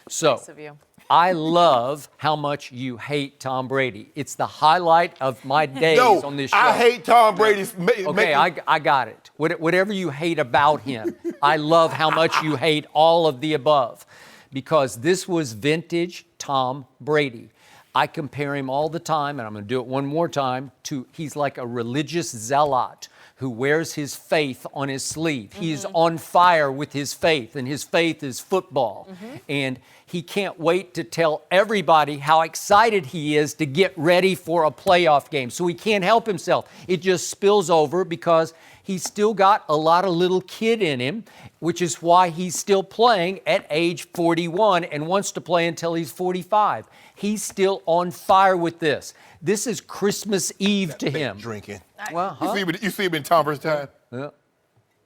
So, Nice of you. I love how much you hate Tom Brady. It's the highlight of my days on this show. I hate Tom Brady's. Okay, I got it. Whatever you hate about him, I love how much you hate all of the above, because this was vintage Tom Brady. I compare him all the time, and I'm going to do it one more time, to he's like a religious zealot who wears his faith on his sleeve. He is on fire with his faith, and his faith is football. And he can't wait to tell everybody how excited he is to get ready for a playoff game. So he can't help himself. It just spills over because he's still got a lot of little kid in him, which is why he's still playing at age 41 and wants to play until he's 45. He's still on fire with this. This is Christmas Eve to him. Drinking. Well, You see him in Tom's time? Yeah.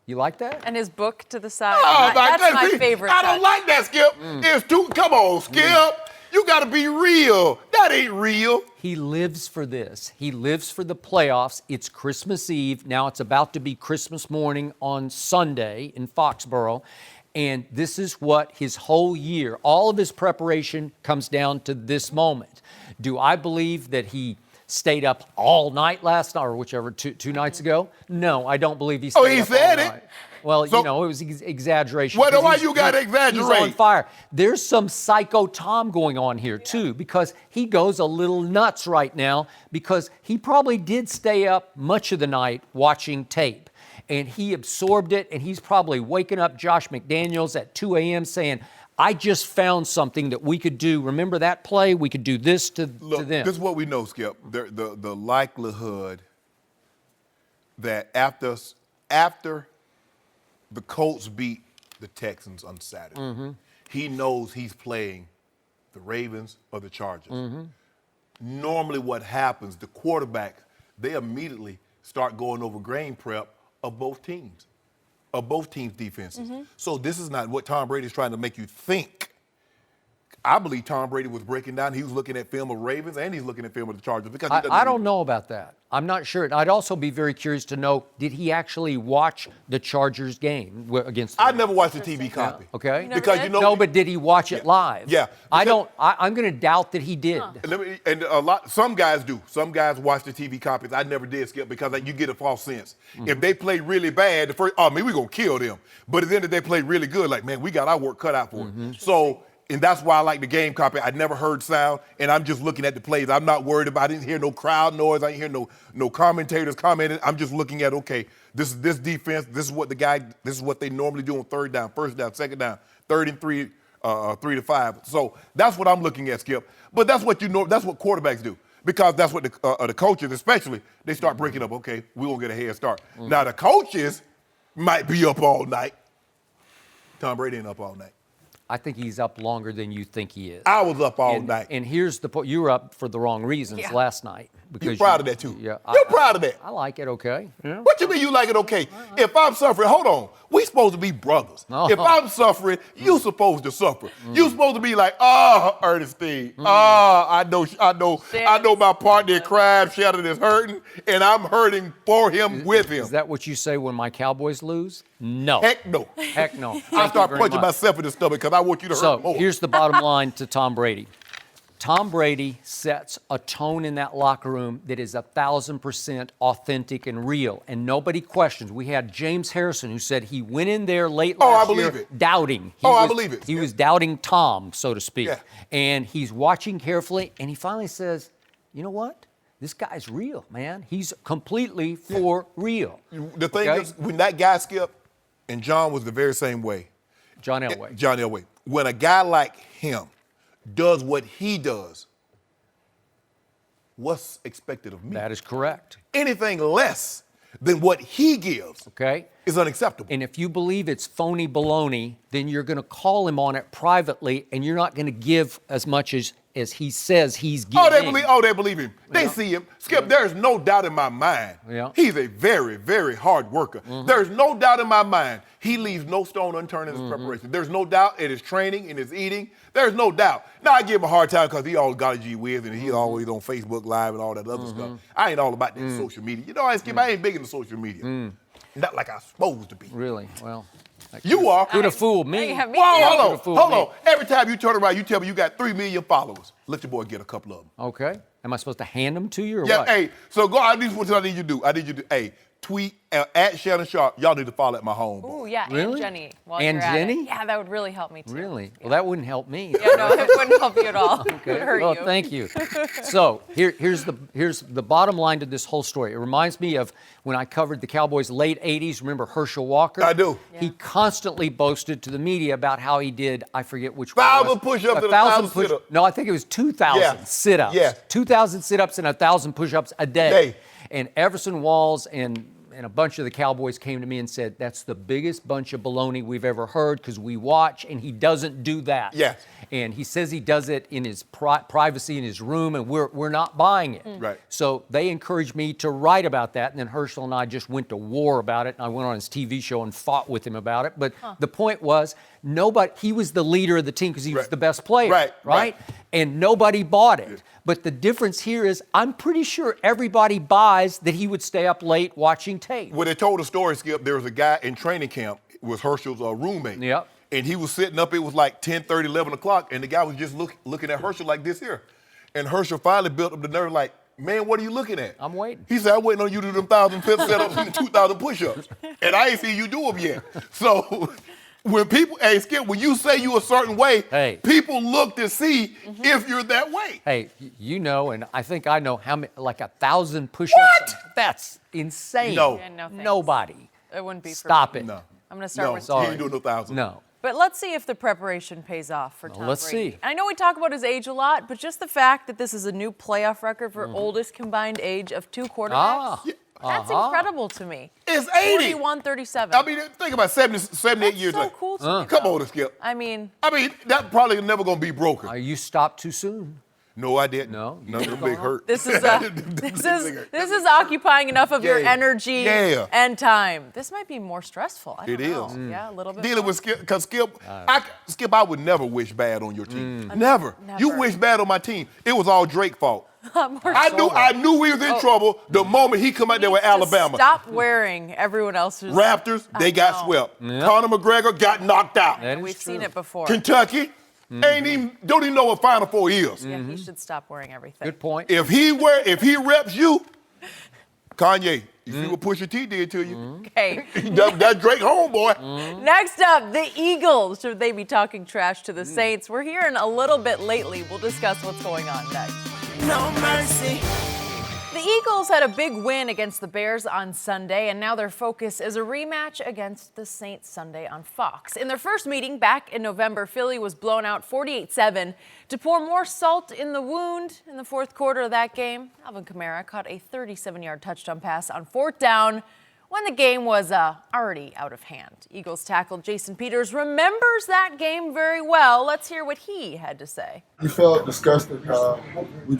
You like that? And his book to the side. Oh, That's my favorite. I don't like that, Skip. It's too. Come on, Skip. You got to be real. That ain't real. He lives for this. He lives for the playoffs. It's Christmas Eve. Now it's about to be Christmas morning on Sunday in Foxborough. And this is what his whole year, all of his preparation comes down to this moment. Do I believe that he stayed up all night last night, or whichever, two nights ago? No, I don't believe he stayed up all night. he said it. Well, So- it was exaggeration. Why 'cause you gotta He's exaggerate? on fire. There's some psycho Tom going on here, too, because he goes a little nuts right now because he probably did stay up much of the night watching tape. And he absorbed it, and he's probably waking up Josh McDaniels at 2 a.m. saying, I just found something that we could do. Remember that play? We could do this to Look, them. this is what we know, Skip. The likelihood that after the Colts beat the Texans on Saturday, he knows he's playing the Ravens or the Chargers. Normally what happens, the quarterback, they immediately start going over grain prep of both teams defenses. So this is not what Tom Brady is trying to make you think. I believe Tom Brady was breaking down. He was looking at film of Ravens and he's looking at film of the Chargers. Because I don't know about that. I'm not sure. I'd also be very curious to know, did he actually watch the Chargers game against the I never watched the TV copy. Okay. You never Because did? you know. No, but did he watch it live? Yeah. I'm going to doubt that he did. Some guys do. Some guys watch the TV copies. I never did, Skip, because you get a false sense. If they play really bad, we're going to kill them. But at the end of the day, they play really good. Like, man, we got our work cut out for it. So, and that's why I like the game copy. I never heard sound, and I'm just looking at the plays. I'm not worried about. I didn't hear no crowd noise. I didn't hear no commentators commenting. I'm just looking at, okay, this defense. This is what they normally do on third down, first down, second down, 3rd and 3, 3 to 5. So that's what I'm looking at, Skip. But that's what that's what quarterbacks do. Because that's what the coaches, especially, they start breaking up. Okay, we won't get a head start. Now the coaches might be up all night. Tom Brady ain't up all night. I think he's up longer than you think he is. I was up all night. And here's the point. You were up for the wrong reasons last night. You're proud of that, too. Yeah, You're proud of that. I like it, okay. Yeah. What you mean you like it okay? If I'm suffering, hold on. We supposed to be brothers. No. If I'm suffering, you supposed to suffer. You supposed to be like, Ernestine. I know my partner in crime, Shannon, is hurting, and I'm hurting for him with him. Is that what you say when my Cowboys lose? No. Heck no. Heck no. I Thank start you very punching much. myself in the stomach because I want you to So hurt more. here's the bottom line to Tom Brady. Tom Brady sets a tone in that locker room that is 1,000% authentic and real, and nobody questions. We had James Harrison who said he went in there late last year doubting. I believe it. He was doubting Tom, so to speak. Yeah. And he's watching carefully, and he finally says, you know what? This guy's real, man. He's completely for real. The thing is, when that guy Skip, and John was the very same way. John Elway. John Elway. When a guy like him does what he does, what's expected of me? That is correct. Anything less than what he gives is unacceptable. And if you believe it's phony baloney, then you're going to call him on it privately, and you're not going to give as much as he says he's giving. They believe him. They see him. Skip, there's no doubt in my mind. He's a very, very hard worker. There's no doubt in my mind. He leaves no stone unturned in his preparation. There's no doubt in his training, in his eating. There's no doubt. Now, I give him a hard time because he always got a G whiz and he's always on Facebook Live and all that other stuff. I ain't all about that social media. You know, Skip, I ain't big into social media. Not like I'm supposed to be. Really? Well, you are. Could have fooled me. Whoa, hold on. Every time you turn around, you tell me you got 3 million followers. Let your boy get a couple of them. Okay. Am I supposed to hand them to you or yeah, what? Hey, so go. This is what I need you to do. I need you to, tweet at Shannon Sharpe. Y'all need to follow at my home. Ooh, yeah, Really? and Jenny. While And you're at Jenny? it. Yeah, that would really help me too. Really? Well, that wouldn't help me. Yeah, no, it wouldn't help you at all. It would hurt Well, you. thank you. So here's the bottom line to this whole story. It reminds me of when I covered the Cowboys late 80s. Remember Herschel Walker? I do. Yeah. He constantly boasted to the media about how he did, I forget which one. 1,000 push-ups and 1,000 sit-ups. No, I think it was 2,000 Yeah. sit-ups. Yeah. 2,000 sit-ups and 1,000 push-ups a day. And Everson Walls and a bunch of the Cowboys came to me and said, that's the biggest bunch of baloney we've ever heard because we watch and he doesn't do that. Yes. And he says he does it in his privacy in his room and we're not buying it. Right. So they encouraged me to write about that, and then Herschel and I just went to war about it, and I went on his TV show and fought with him about it. But the point was, he was the leader of the team because he was the best player, right? And nobody bought it. But the difference here is I'm pretty sure everybody buys that he would stay up late watching tape. When they told the story, Skip, there was a guy in training camp, it was Herschel's roommate. Yep. And he was sitting up, it was like 10:30, 11 o'clock, and the guy was just looking at Herschel like this here. And Herschel finally built up the nerve like, man, what are you looking at? I'm waiting. He said, I'm waiting on you to do them 1,000 sit-ups and 2,000 push-ups. And I ain't seen you do them yet. So when people, hey, Skip, when you say you a certain way, people look to see if you're that way. Hey, you know, and I think I know how many, like 1,000 push-ups. What? That's insane. No. Yeah, no thanks. Nobody. It wouldn't be for Stop me. it. No. I'm going to start No, with he ain't doing no 1,000. No. But let's see if the preparation pays off for Tom let's Brady. see. I know we talk about his age a lot, but just the fact that this is a new playoff record for oldest combined age of two quarterbacks, that's incredible to me. It's 80. 41-37. I mean, think about 78 That's years so later. cool to me, Come though. on, Skip. I mean, that probably never going to be broken. You stopped too soon. No, I didn't. No, you None of kept them big going on. hurt. this is occupying enough of your Yeah. energy Yeah. and time. This might be more stressful. I don't It know. is. Yeah, a little bit. Dealing more. with Skip, because Skip, I would never wish bad on your team. Never. Never. You wish bad on my team. It was all Drake's fault. I knew we was in trouble the moment he come out there with Alabama. Stop wearing everyone else's. Raptors, they got swept. Conor McGregor got knocked out. That is We've true. seen it before. Kentucky don't even know what Final Four is. Yeah, he should stop wearing everything. Good point. If he reps you, Kanye, you see what Pusha T did to you? Okay. That Drake homeboy. Next up, the Eagles. Should they be talking trash to the Saints? We're hearing a little bit lately. We'll discuss what's going on next. No mercy. The Eagles had a big win against the Bears on Sunday, and now their focus is a rematch against the Saints Sunday on Fox. In their first meeting back in November, Philly was blown out 48-7. To pour more salt in the wound in the fourth quarter of that game, Alvin Kamara caught a 37-yard touchdown pass on fourth down when the game was already out of hand. Eagles tackle Jason Peters remembers that game very well. Let's hear what he had to say. We felt disgusted. We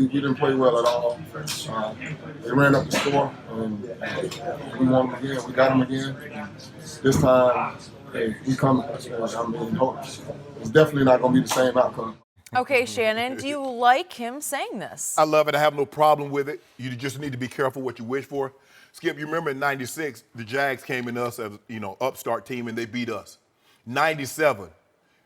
didn't play well at all. They ran up the score, and we won them again. We got them again. This time, we come. It's definitely not going to be the same outcome. Okay, Shannon, do you like him saying this? I love it. I have no problem with it. You just need to be careful what you wish for. Skip, you remember in 96, the Jags came in us as, upstart team, and they beat us. 97,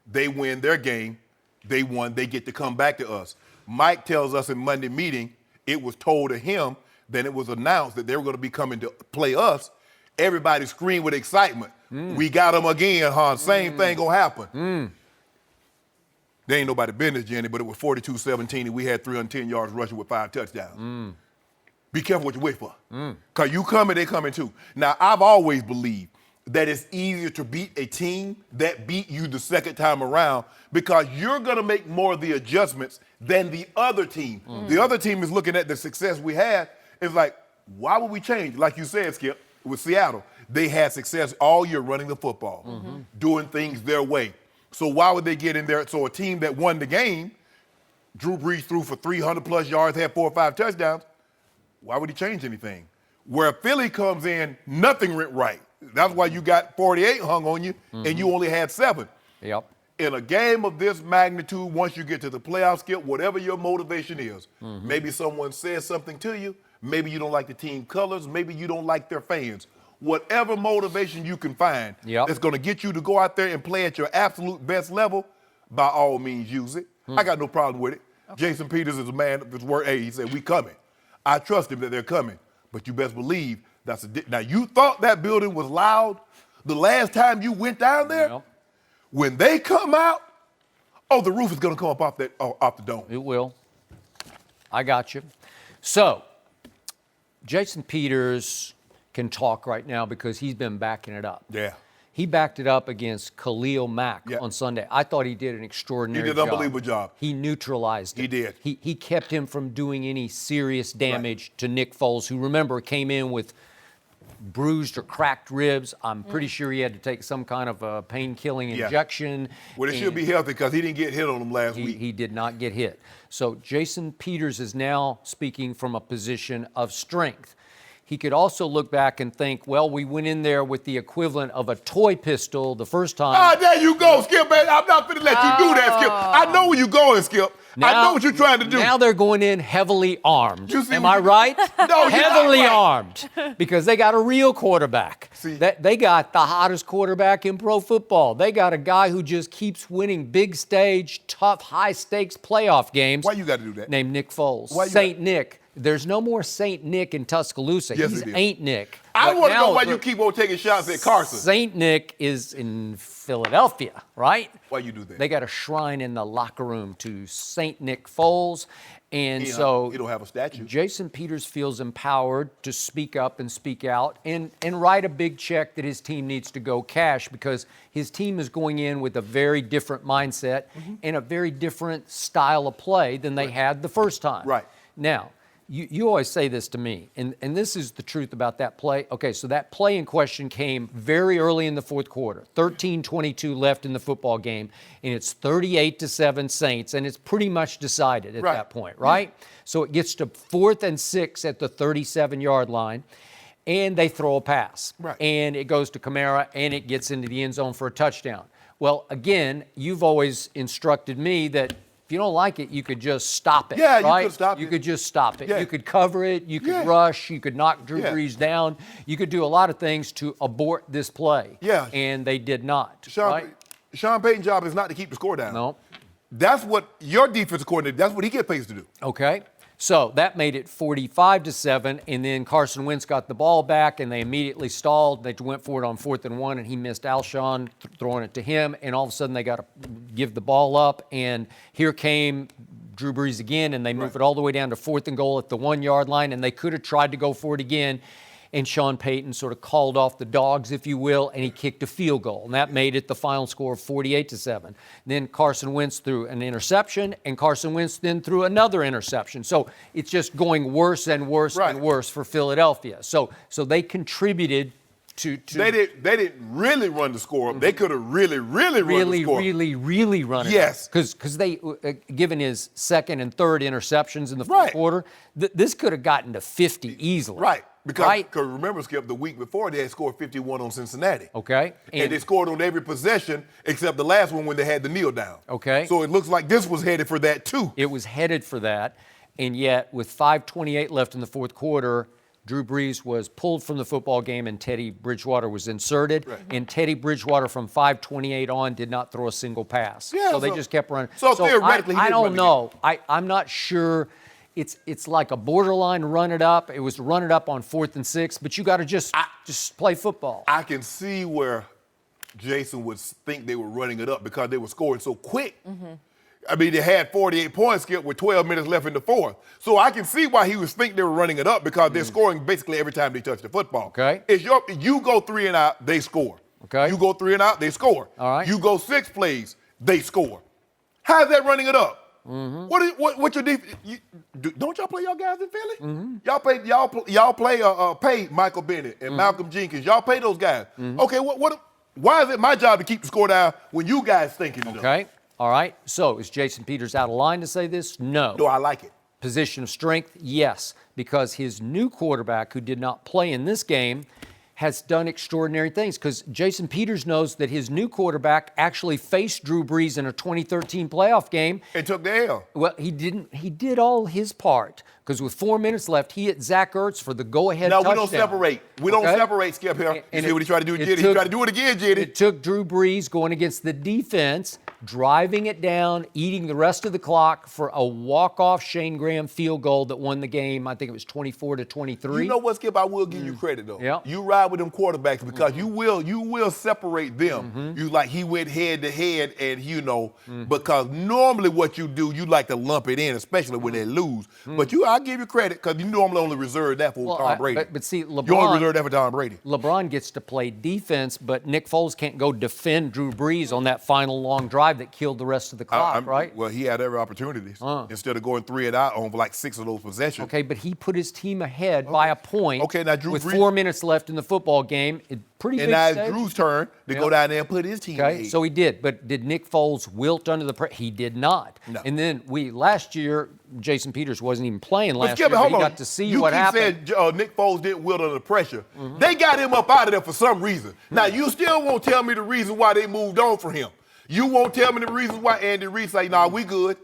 they win their game. They won. They get to come back to us. Mike tells us in Monday meeting, it was told to him, then it was announced that they were going to be coming to play us. Everybody screamed with excitement. We got them again, huh? Same thing going to happen. There ain't nobody business, Jenny, but it was 42-17, and we had 310 yards rushing with 5 touchdowns. Be careful what you wait for. Because you coming, they coming too. Now, I've always believed that it's easier to beat a team that beat you the second time around because you're going to make more of the adjustments than the other team. The other team is looking at the success we had. It's like, why would we change? Like you said, Skip, with Seattle, they had success all year running the football, doing things their way. So why would they get in there? So a team that won the game, Drew Brees threw for 300-plus yards, had 4 or 5 touchdowns, why would he change anything? Where Philly comes in, nothing went right. That's why you got 48 hung on you, and you only had 7. Yep. In a game of this magnitude, once you get to the playoffs, Skip, whatever your motivation is, maybe someone says something to you, maybe you don't like the team colors, maybe you don't like their fans. Whatever motivation you can find that's going to get you to go out there and play at your absolute best level, by all means use it. I got no problem with it. Jason Peters is a man of his word. Hey, he said, we coming. I trust him that they're coming, but you best believe Now, you thought that building was loud the last time you went down there? Yeah. When they come out, the roof is going to come up off the dome. It will. I got you. So, Jason Peters can talk right now because he's been backing it up. Yeah. He backed it up against Khalil Mack on Sunday. I thought he did an extraordinary job. He did an unbelievable job. He neutralized it. He did. He kept him from doing any serious damage to Nick Foles, who, remember, came in with bruised or cracked ribs. I'm pretty sure he had to take some kind of a pain-killing injection. Well, it should be healthy because he didn't get hit on him last week. He did not get hit. So Jason Peters is now speaking from a position of strength. He could also look back and think, well, we went in there with the equivalent of a toy pistol the first time. There you go, Skip. Man. I'm not going to let you do that, Skip. I know where you're going, Skip. I know what you're trying to do. Now they're going in heavily armed. Am I right? No, heavily you're not armed because they got a real quarterback. They got the hottest quarterback in pro football. They got a guy who just keeps winning big stage, tough, high-stakes playoff games. Why you got to do that? Named Nick Foles. Saint Nick. There's no more Saint Nick in Tuscaloosa. Yes, He's Ain't Nick. I want to know why you keep on taking shots at Carson. Saint Nick is in Philadelphia, right? Why you do that? They got a shrine in the locker room to Saint Nick Foles. And he so don't have a statue. Jason Peters feels empowered to speak up and speak out and write a big check that his team needs to go cash because his team is going in with a very different mindset and a very different style of play than they had the first time. Right. Now, you always say this to me, and this is the truth about that play. Okay, so that play in question came very early in the fourth quarter. 13:22 left in the football game, and it's 38-7 Saints, and it's pretty much decided at that point, right? So it gets to 4th and 6 at the 37-yard line, and they throw a pass. Right. And it goes to Kamara, and it gets into the end zone for a touchdown. Well, again, you've always instructed me that if you don't like it, you could just stop it. Yeah, right? you could stop it. You could just stop it. Yeah. You could cover it. You could rush. You could knock Drew Brees down. You could do a lot of things to abort this play. Yeah. And they did not. Sean Payton's job is not to keep the score down. No. That's what your defensive coordinator, that's what he gets paid to do. Okay. So that made it 45-7, and then Carson Wentz got the ball back, and they immediately stalled. They went for it on 4th and 1, and he missed Alshon throwing it to him, and all of a sudden they got to give the ball up, and here came Drew Brees again, and they move it all the way down to 4th and goal at the 1-yard line, and they could have tried to go for it again, and Sean Payton sort of called off the dogs, if you will, and he kicked a field goal, and that made it the final score of 48-7. Then Carson Wentz threw an interception, and Carson Wentz then threw another interception. So it's just going worse and worse and worse for Philadelphia. So they contributed to They didn't really run the score up. They could have really run the score. Really run it. Yes. Because they, given his second and third interceptions in the fourth quarter, this could have gotten to 50 easily. Right. Because remember, Skip, the week before they had scored 51 on Cincinnati. Okay. And they scored on every possession except the last one when they had the kneel down. Okay. So it looks like this was headed for that too. It was headed for that. And yet, with 5:28 left in the fourth quarter, Drew Brees was pulled from the football game and Teddy Bridgewater was inserted. Right. And Teddy Bridgewater from 5:28 on did not throw a single pass. Yeah, so they just kept running. So theoretically, I don't know. I'm not sure. It's like a borderline run it up. It was run it up on 4th and 6, but you got to just play football. I can see where Jason would think they were running it up because they were scoring so quick. I mean, they had 48 points, Skip, with 12 minutes left in the fourth. So I can see why he was thinking they were running it up because they're scoring basically every time they touch the football. Okay. You go 3 and out, they score. Okay. You go 3 and out, they score. All right. You go 6 plays, they score. How's that running it up? What's your defense? Don't y'all play y'all guys in Philly? Y'all pay Michael Bennett and Malcolm Jenkins. Y'all pay those guys. Okay, why is it my job to keep the score down when you guys thinking it up? Okay. All right. So is Jason Peters out of line to say this? No. No, I like it. Position of strength? Yes. Because his new quarterback, who did not play in this game, has done extraordinary things because Jason Peters knows that his new quarterback actually faced Drew Brees in a 2013 playoff game. And took the L. Well, he didn't. He did all his part because with 4 minutes left, he hit Zach Ertz for the go-ahead touchdown. No, we don't separate. We don't separate, Skip, here. You see what he tried to do, Jitty? He tried to do it again, Jitty. It took Drew Brees going against the defense driving it down, eating the rest of the clock for a walk-off Shane Graham field goal that won the game. I think it was 24-23. You know what, Skip? I will give you credit, though. Yeah. You ride with them quarterbacks because you will separate them. You like he went head-to-head and, because normally what you do, you like to lump it in, especially when they lose. But I'll give you credit because you normally only reserve that for Tom Brady. But see, LeBron, you only reserve that for Tom Brady. LeBron gets to play defense, but Nick Foles can't go defend Drew Brees on that final long drive that killed the rest of the clock, right? Well, he had every opportunity instead of going 3 and out on like 6 of those possessions. Okay, but he put his team ahead by a point. Okay, now Drew with Brees, 4 minutes left in the football game. Pretty and big now stage. it's Drew's turn to go down there and put his team ahead. So he did, but did Nick Foles wilt under the pressure? He did not. No. And then last year, Jason Peters wasn't even playing last year, but but he got to see what happened. You keep saying Nick Foles didn't wilt under the pressure. They got him up out of there for some reason. Now, you still won't tell me the reason why they moved on from him. You won't tell me the reason why Andy Reid say, nah, we good.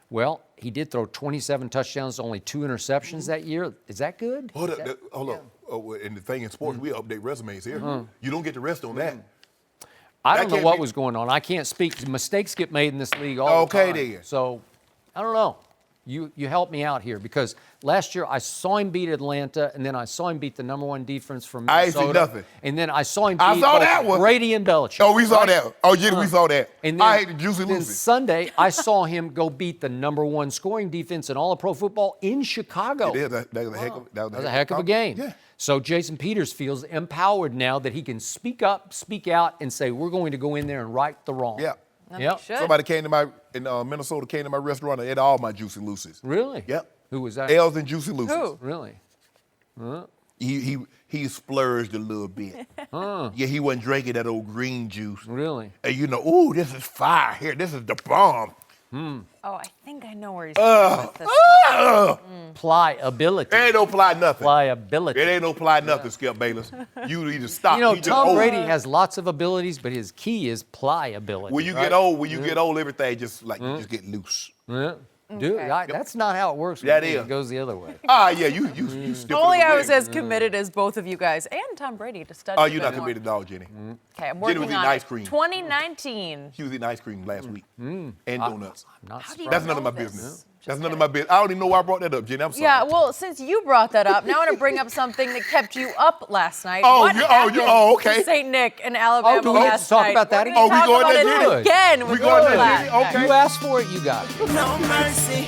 Well, he did throw 27 touchdowns, only 2 interceptions that year. Is that good? Hold up. Oh, and the thing in sports, we update resumes here. You don't get to rest on that. I don't know what was going on. I can't speak. Mistakes get made in this league all the time. Okay, then. So, I don't know. You help me out here because last year I saw him beat Atlanta, and then I saw him beat the number 1 defense from Minnesota. I ain't see nothing. And then I saw him beat both Brady and Belichick. Oh, we saw that. Oh, yeah, we saw that. And then, I hate the juicy then Lucy. Sunday, I saw him go beat the number 1 scoring defense in all of pro football in Chicago. That was a heck of a game. Yeah. So Jason Peters feels empowered now that he can speak up, speak out, and say, we're going to go in there and right the wrong. Yeah. Yep. Somebody came to Minnesota came to my restaurant and ate all my Juicy Lucy's. Really? Yep. Who was that? L's and Juicy Lucy's. Who? Really? Huh? He splurged a little bit. Yeah, he wasn't drinking that old green juice. Really? And ooh, this is fire here. This is the bomb. Oh, I think I know where he's going with this one. Pliability. It ain't no ply nothing. Pliability. It ain't no ply nothing, Skip Bayless. You need to stop. Tom Brady has lots of abilities, but his key is pliability. When you get old, everything just get loose. Yeah. Dude, Okay. that's not how it works. That It is. goes the other way. Yeah, you still. Only I was as committed as both of you guys and Tom Brady to study. Oh, you're not committed at all, Jenny. Okay, I'm Jenny working was eating on ice it. cream. 2019. She was eating ice cream last week and donuts. I'm not How do you surprised. That's none of my know this? business. Just That's none of kidding. my business. I don't even know why I brought that up, Jenny. I'm sorry. Yeah, well, since you brought that up, now I want to bring up something that kept you up last night. Oh, What happened okay. to St. Nick and Alabama do we have to last talk night? about that We're again? gonna Oh, we talk going about there, it Jenny? again. We with going there, Black. Jenny? Okay. You asked for it, you got it. No mercy.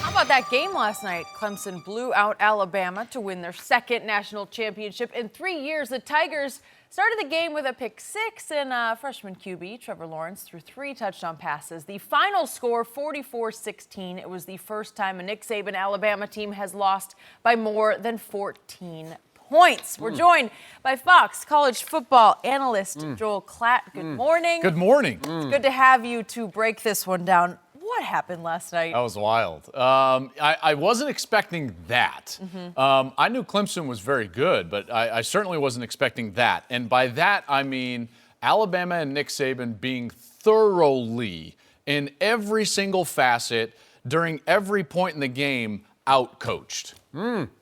How about that game last night? Clemson blew out Alabama to win their 2nd national championship in 3 years. The Tigers started the game with a pick 6 and freshman QB Trevor Lawrence threw 3 touchdown passes. The final score, 44-16. It was the first time a Nick Saban Alabama team has lost by more than 14 points. We're joined by Fox college football analyst Joel Klatt. Good morning. Good morning. It's good to have you to break this one down. What happened last night? That was wild. I wasn't expecting that. I knew Clemson was very good, but I certainly wasn't expecting that. And by that, I mean Alabama and Nick Saban being thoroughly, in every single facet, during every point in the game, outcoached.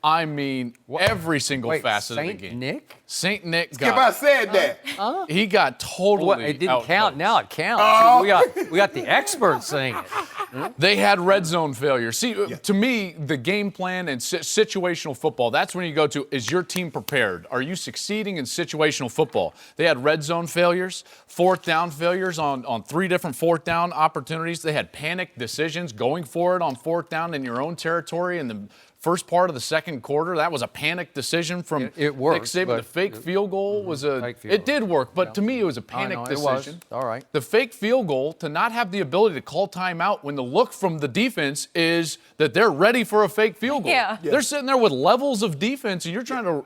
I mean, every single facet of the game. Saint Nick Skip, I said that. He got totally Well, it didn't count. outcoached. Now it counts. We got the experts saying it. They had red zone failure. See, to me, the game plan and situational football, that's when you go to, is your team prepared? Are you succeeding in situational football? They had red zone failures, 4th down failures on 3 different 4th down opportunities. They had panic decisions going for it on 4th down in your own territory in the first part of the second quarter. That was a panic decision from It worked, Nick Saban. but The fake field goal was fake field it did work, but to me it was a panic it was. decision. All right. The fake field goal, to not have the ability to call timeout when the look from the defense is that they're ready for a fake field goal. Yeah. They're sitting there with levels of defense and you're trying to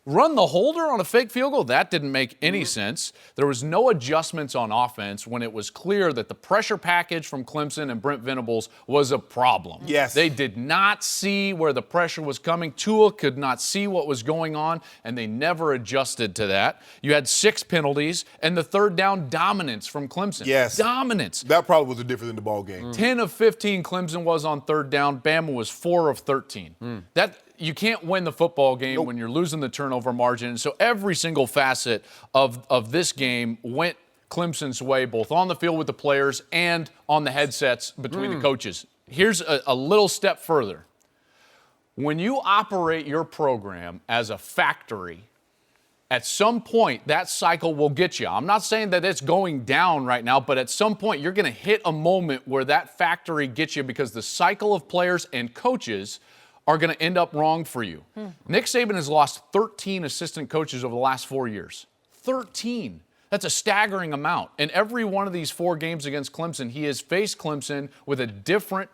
run the holder on a fake field goal? That didn't make any sense. There was no adjustments on offense when it was clear that the pressure package from Clemson and Brent Venables was a problem. Yes. They did not see where the pressure was coming. Tua could not see what was going on, and they never adjusted to that. You had 6 penalties, and the 3rd down dominance from Clemson. Yes. Dominance. That probably was the difference in the ball game. 10 of 15 Clemson was on 3rd down. Bama was 4 of 13. That you can't win the football game when you're losing the turnover margin. So every single facet of this game went Clemson's way, both on the field with the players and on the headsets between the coaches. Here's a little step further. When you operate your program as a factory, at some point, that cycle will get you. I'm not saying that it's going down right now, but at some point, you're going to hit a moment where that factory gets you because the cycle of players and coaches are going to end up wrong for you. Nick Saban has lost 13 assistant coaches over the last 4 years. 13. That's a staggering amount. In every one of these 4 games against Clemson, he has faced Clemson with a different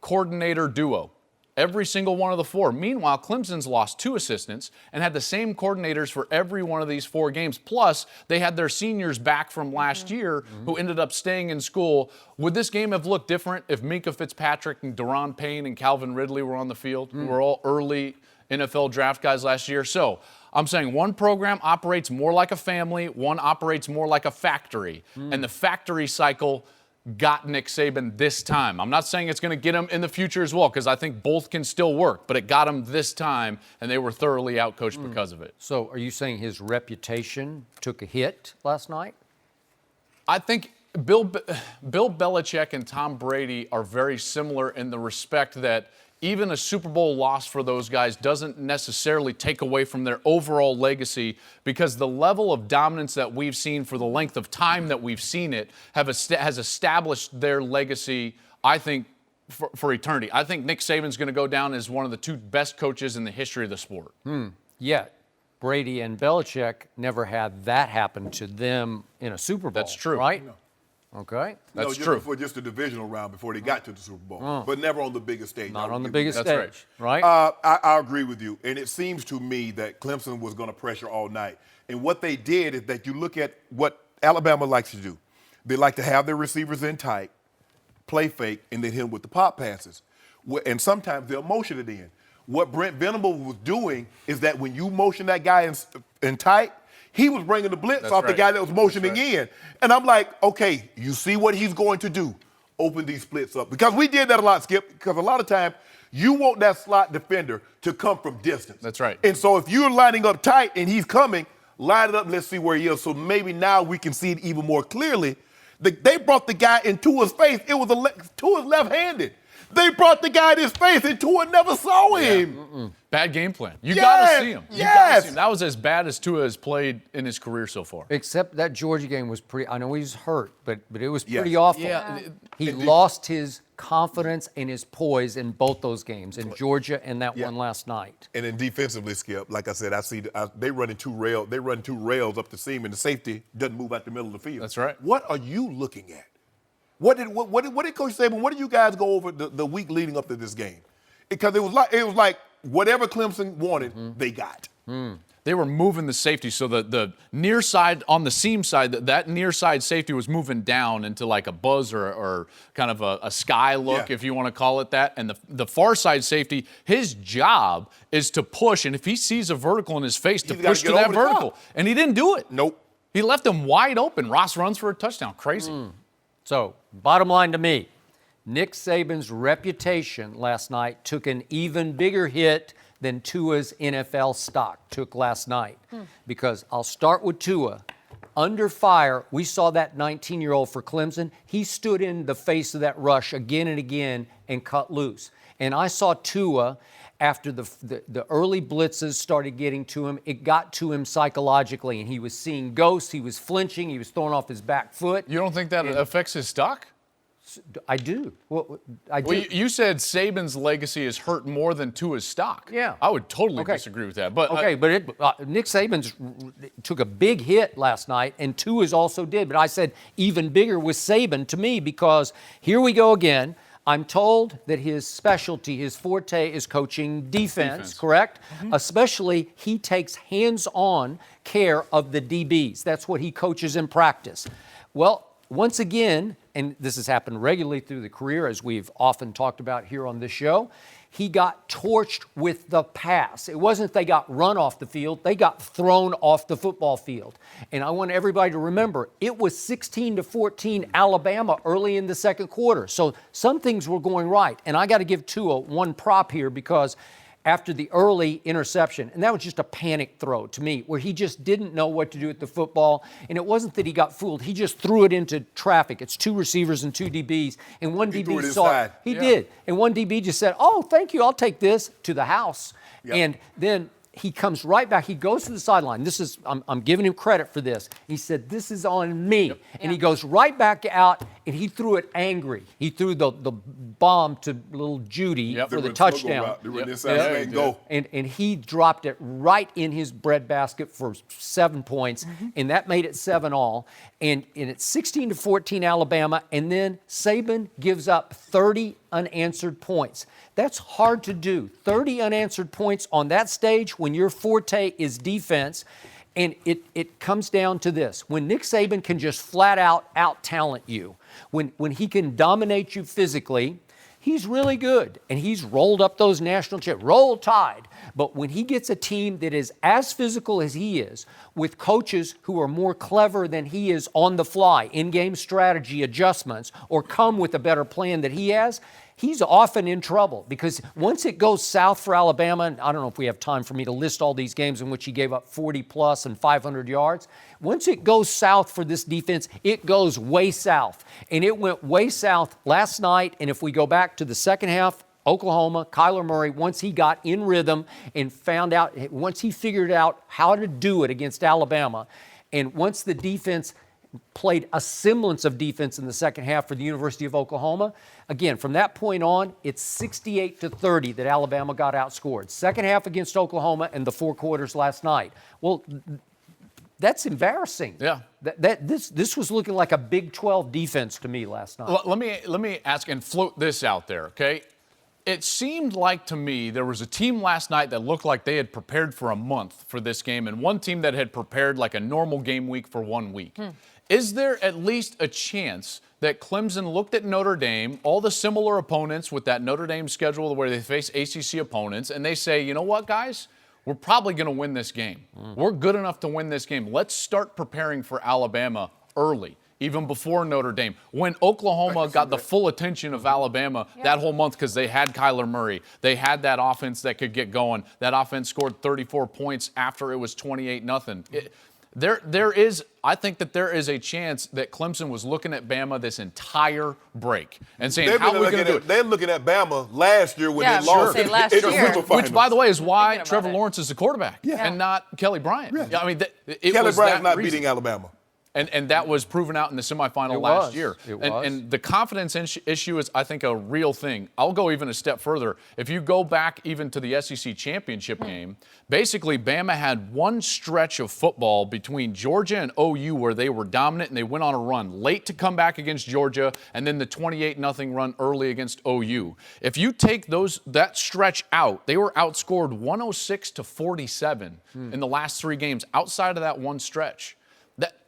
coordinator duo. Every single one of the 4. Meanwhile, Clemson's lost 2 assistants and had the same coordinators for every one of these 4 games. Plus, they had their seniors back from last year who ended up staying in school. Would this game have looked different if Minka Fitzpatrick and Daron Payne and Calvin Ridley were on the field, who were all early NFL draft guys last year? So I'm saying one program operates more like a family, one operates more like a factory. And the factory cycle got Nick Saban this time. I'm not saying it's going to get him in the future as well, because I think both can still work, but it got him this time, and they were thoroughly outcoached because of it. So are you saying his reputation took a hit last night? I think Bill Belichick and Tom Brady are very similar in the respect that even a Super Bowl loss for those guys doesn't necessarily take away from their overall legacy, because the level of dominance that we've seen for the length of time that we've seen it has established their legacy, I think, for eternity. I think Nick Saban's going to go down as one of the 2 best coaches in the history of the sport. Yet, Brady and Belichick never had that happen to them in a Super Bowl. That's true. Right? Okay. That's just true. Before just the divisional round before they got to the Super Bowl, but never on the biggest stage. Not on the biggest That's stage, right? I agree with you, and it seems to me that Clemson was going to pressure all night. And what they did is that you look at what Alabama likes to do. They like to have their receivers in tight, play fake, and then hit them with the pop passes. And sometimes they'll motion it in. What Brent Venable was doing is that when you motion that guy in tight, he was bringing the blitz off the guy that was motioning in. And I'm like, okay, you see what he's going to do. Open these splits up. Because we did that a lot, Skip, because a lot of times you want that slot defender to come from distance. That's right. And so if you're lining up tight and he's coming, line it up and let's see where he is. So maybe now we can see it even more clearly. They brought the guy in Tua's face. It was Tua's left-handed. They brought the guy in his face, and Tua never saw him. Bad game plan. You got to see him. You gotta Yes. see him. That was as bad as Tua has played in his career so far. Except that Georgia game was pretty, I know he's hurt, but it was pretty Yes. awful. Yeah. He lost his confidence and his poise in both those games, in Georgia and that one last night. And then defensively, Skip, like I said, they run 2 rails. They run 2 rails up the seam, and the safety doesn't move out the middle of the field. That's right. What are you looking at? What did Coach Saban? What did you guys go over the week leading up to this game? Because it was like whatever Clemson wanted, they got. They were moving the safety, so the near side on the seam side, that near side safety was moving down into like a buzz or kind of a sky look, if you want to call it that. And the far side safety, his job is to push, and if he sees a vertical in his face, to push to that vertical. And he didn't do it. Nope. He left him wide open. Ross runs for a touchdown. Crazy. So, bottom line to me, Nick Saban's reputation last night took an even bigger hit than Tua's NFL stock took last night. Because I'll start with Tua. Under fire, we saw that 19-year-old for Clemson. He stood in the face of that rush again and again and cut loose. And I saw Tua, after the early blitzes started getting to him, it got to him psychologically, and he was seeing ghosts, he was flinching, he was throwing off his back foot. You don't think that affects his stock? I do. I do. Well, you said Saban's legacy is hurt more than Tua's stock. Yeah. I would totally disagree with that. But Nick Saban's took a big hit last night, and Tua's also did. But I said even bigger was Saban to me, because here we go again. I'm told that his specialty, his forte, is coaching defense. Correct? Especially, he takes hands-on care of the DBs. That's what he coaches in practice. Well, once again, and this has happened regularly through the career, as we've often talked about here on this show, he got torched with the pass. It wasn't they got run off the field, they got thrown off the football field. And I want everybody to remember, it was 16-14 Alabama early in the second quarter. So some things were going right. And I got to give Tua one prop here, because after the early interception, and that was just a panic throw to me, where he just didn't know what to do with the football, and it wasn't that he got fooled. He just threw it into traffic. It's 2 receivers and 2 DBs, and one DB saw it. He did, and one DB just said, "Oh, thank you, I'll take this," to the house. Yep. And then he comes right back. He goes to the sideline. I'm giving him credit for this. He said, "This is on me." Yep. And he goes right back out, and he threw it angry. He threw the bomb to little Judy for the touchdown. And he dropped it right in his breadbasket for 7 points, and that made it 7-all. And it's 16-14 Alabama, and then Saban gives up 30 unanswered points. That's hard to do. 30 unanswered points on that stage when your forte is defense. And it comes down to this. When Nick Saban can just flat out talent you, when he can dominate you physically, he's really good. And he's rolled up those national championships. Roll Tide. But when he gets a team that is as physical as he is, with coaches who are more clever than he is on the fly, in-game strategy adjustments, or come with a better plan that he has, he's often in trouble, because once it goes south for Alabama, and I don't know if we have time for me to list all these games in which he gave up 40-plus and 500 yards. Once it goes south for this defense, it goes way south. And it went way south last night, and if we go back to the second half, Oklahoma, Kyler Murray, once he got in rhythm and once he figured out how to do it against Alabama, and once the defense played a semblance of defense in the second half for the University of Oklahoma, again, from that point on, it's 68-30 that Alabama got outscored. Second half against Oklahoma and the 4 quarters last night. Well, that's embarrassing. Yeah. This was looking like a Big 12 defense to me last night. Let me ask and float this out there, okay? It seemed like to me there was a team last night that looked like they had prepared for a month for this game, and one team that had prepared like a normal game week for 1 week. Is there at least a chance that Clemson looked at Notre Dame, all the similar opponents with that Notre Dame schedule where they face ACC opponents, and they say, you know what, guys? We're probably going to win this game. We're good enough to win this game. Let's start preparing for Alabama early, even before Notre Dame. When Oklahoma got the full attention of Alabama that whole month because they had Kyler Murray, they had that offense that could get going. That offense scored 34 points after it was 28-0. I think that there is a chance that Clemson was looking at Bama this entire break and saying, how are we going to do it? They're looking at Bama last year when they lost in the quarterfinals. Which, by the way, is why Trevor Lawrence is the quarterback and not Kelly Bryant. Yeah. I mean, Kelly Bryant's not beating Alabama. And that was proven out in the semifinal last year. And the confidence issue is, I think, a real thing. I'll go even a step further. If you go back even to the SEC championship game, basically Bama had one stretch of football between Georgia and OU where they were dominant and they went on a run late to come back against Georgia, and then the 28-0 run early against OU. If you take that stretch out, they were outscored 106-47 in the last 3 games outside of that one stretch.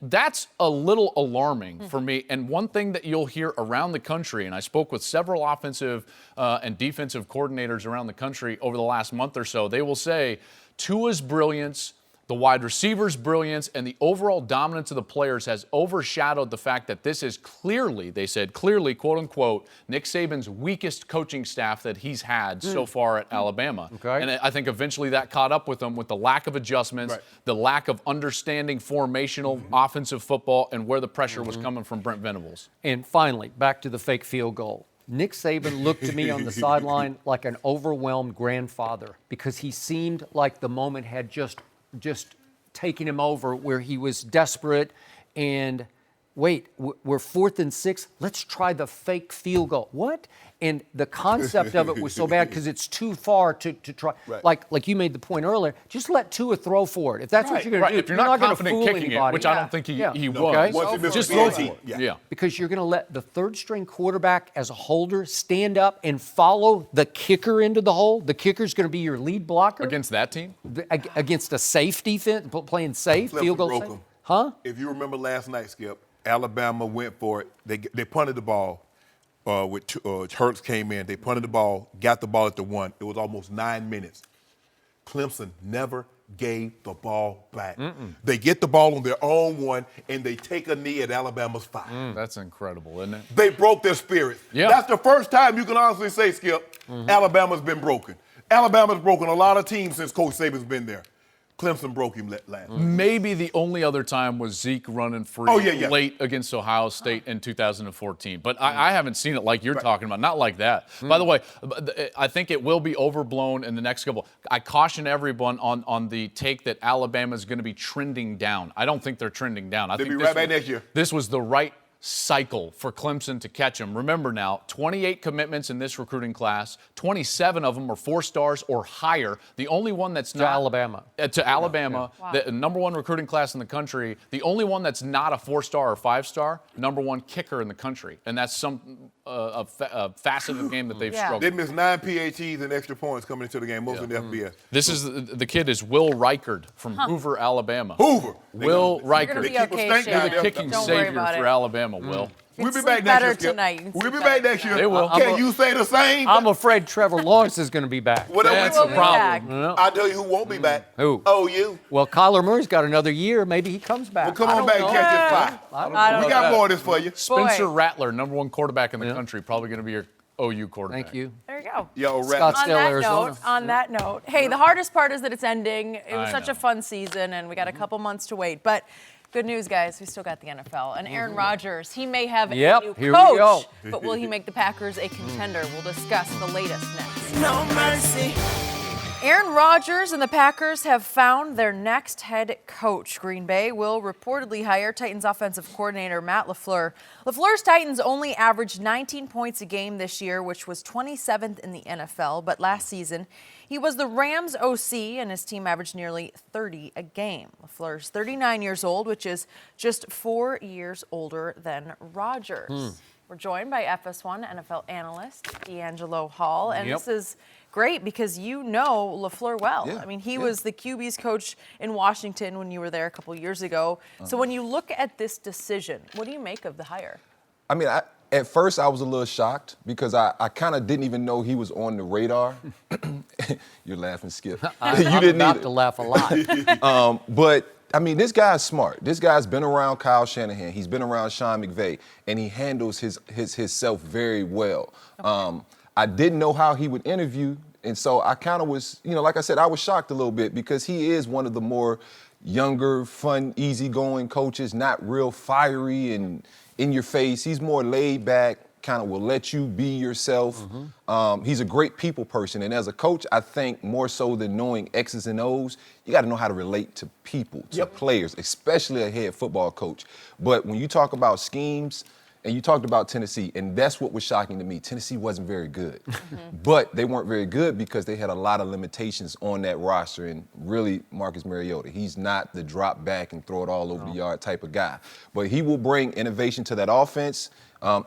That's a little alarming for me. And one thing that you'll hear around the country, and I spoke with several offensive and defensive coordinators around the country over the last month or so, they will say Tua's brilliance, the wide receivers' brilliance, and the overall dominance of the players has overshadowed the fact that this is clearly, they said, clearly, quote unquote, Nick Saban's weakest coaching staff that he's had so far at Alabama. Okay. And I think eventually that caught up with him with the lack of adjustments, the lack of understanding formational offensive football, and where the pressure was coming from Brent Venables. And finally, back to the fake field goal. Nick Saban looked to me on the sideline like an overwhelmed grandfather, because he seemed like the moment had just taking him over, where he was desperate and, wait, we're 4th and 6, let's try the fake field goal. What? And the concept of it was so bad because it's too far to try. Right. Like you made the point earlier, just let Tua throw for it. If that's what you're going to do, if you're not confident fool kicking anybody. it, which I don't think he was. Okay? Just throw for it. Yeah. Because you're going to let the third-string quarterback as a holder stand up and follow the kicker into the hole. The kicker's going to be your lead blocker. Against that team? Against a safe defense, playing safe, field goal safe. Huh? If you remember last night, Skip, Alabama went for it. They punted the ball. Hurts came in. They punted the ball, got the ball at the 1. It was almost 9 minutes. Clemson never gave the ball back. They get the ball on their own 1, and they take a knee at Alabama's 5. That's incredible, isn't it? They broke their spirit. Yeah. That's the first time you can honestly say, Skip, Alabama's been broken. Alabama's broken a lot of teams since Coach Saban's been there. Clemson broke him last. Maybe the only other time was Zeke running free late against Ohio State in 2014. But I haven't seen it like you're talking about, not like that. By the way, I think it will be overblown in the next couple. I caution everyone on the take that Alabama is going to be trending down. I don't think they're trending down. They'll be right back next year. This was the right cycle for Clemson to catch them. Remember now, 28 commitments in this recruiting class. 27 of them are 4 stars or higher. The only one that's not Alabama. To Alabama, Yeah. the number 1 recruiting class in the country. The only one that's not a 4-star or 5-star, number 1 kicker in the country, and that's a facet of the game that they've struggled. They missed 9 PATs and extra points coming into the game, most in the FBS. This is the kid is Will Reichard from Hoover, Alabama. Hoover. Will Reichard. You're the kicking savior for Alabama. Will. We'll be Sleep back better next year. tonight. You can We'll be sleep back better next year. They will. Can you say the same? I'm afraid Trevor Lawrence is going to be back. That's a problem. I'll tell you who won't be back. Who? OU. Well, Kyler Murray's got another year. Maybe he comes back. Well, come on back and catch this fly. We got more of this for you. Spencer Rattler, number 1 quarterback in the country, probably going to be your OU quarterback. Thank you. There you go. Yo, Rattler. On that note, hey, the hardest part is that it's ending. It was such a fun season, and we got a couple months to wait. But good news, guys, we still got the NFL. And Aaron Rodgers, he may have a new here coach, we go. but will he make the Packers a contender? We'll discuss the latest next. No mercy. Aaron Rodgers and the Packers have found their next head coach. Green Bay will reportedly hire Titans offensive coordinator Matt LaFleur. LaFleur's Titans only averaged 19 points a game this year, which was 27th in the NFL. But last season, he was the Rams OC, and his team averaged nearly 30 a game. LaFleur's 39 years old, which is just 4 years older than Rodgers. We're joined by FS1 NFL analyst D'Angelo Hall, and this is great because you know LaFleur well. I mean, he was the QB's coach in Washington when you were there a couple years ago. So when you look at this decision, what do you make of the hire? I mean, at first I was a little shocked because I kind of didn't even know he was on the radar. You're laughing, Skip. I'm about to laugh a lot. But I mean, this guy's smart. This guy's been around Kyle Shanahan. He's been around Sean McVay, and he handles himself very well. I didn't know how he would interview, and so I kind of was, like I said, I was shocked a little bit because he is one of the more younger, fun, easygoing coaches, not real fiery and in your face. He's more laid back, kind of will let you be yourself. He's a great people person, and as a coach, I think more so than knowing X's and O's, you got to know how to relate to people, to players, especially a head football coach. But when you talk about schemes, and you talked about Tennessee, and that's what was shocking to me. Tennessee wasn't very good. But they weren't very good because they had a lot of limitations on that roster. And really, Marcus Mariota, he's not the drop back and throw it all over the yard type of guy. But he will bring innovation to that offense.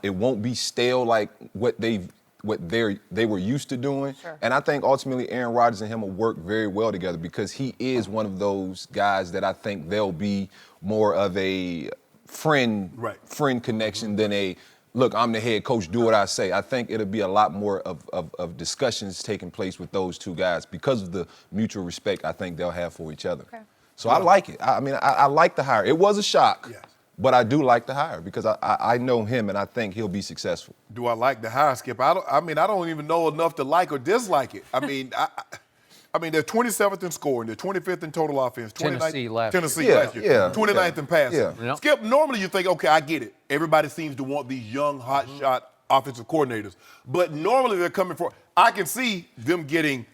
It won't be stale like what they were used to doing. And I think ultimately Aaron Rodgers and him will work very well together because he is one of those guys that I think they'll be more of a friend connection than a, look, I'm the head coach, do what I say. I think it'll be a lot more of discussions taking place with those two guys because of the mutual respect I think they'll have for each other. So I like it. I mean, I like the hire. It was a shock, but I do like the hire because I know him and I think he'll be successful. Do I like the hire, Skip? I don't even know enough to like or dislike it. I mean, they're 27th in scoring. They're 25th in total offense. Tennessee last year. 29th in passing. Skip, normally you think, okay, I get it. Everybody seems to want these young, hot shot offensive coordinators. But normally they're coming for, I can see them getting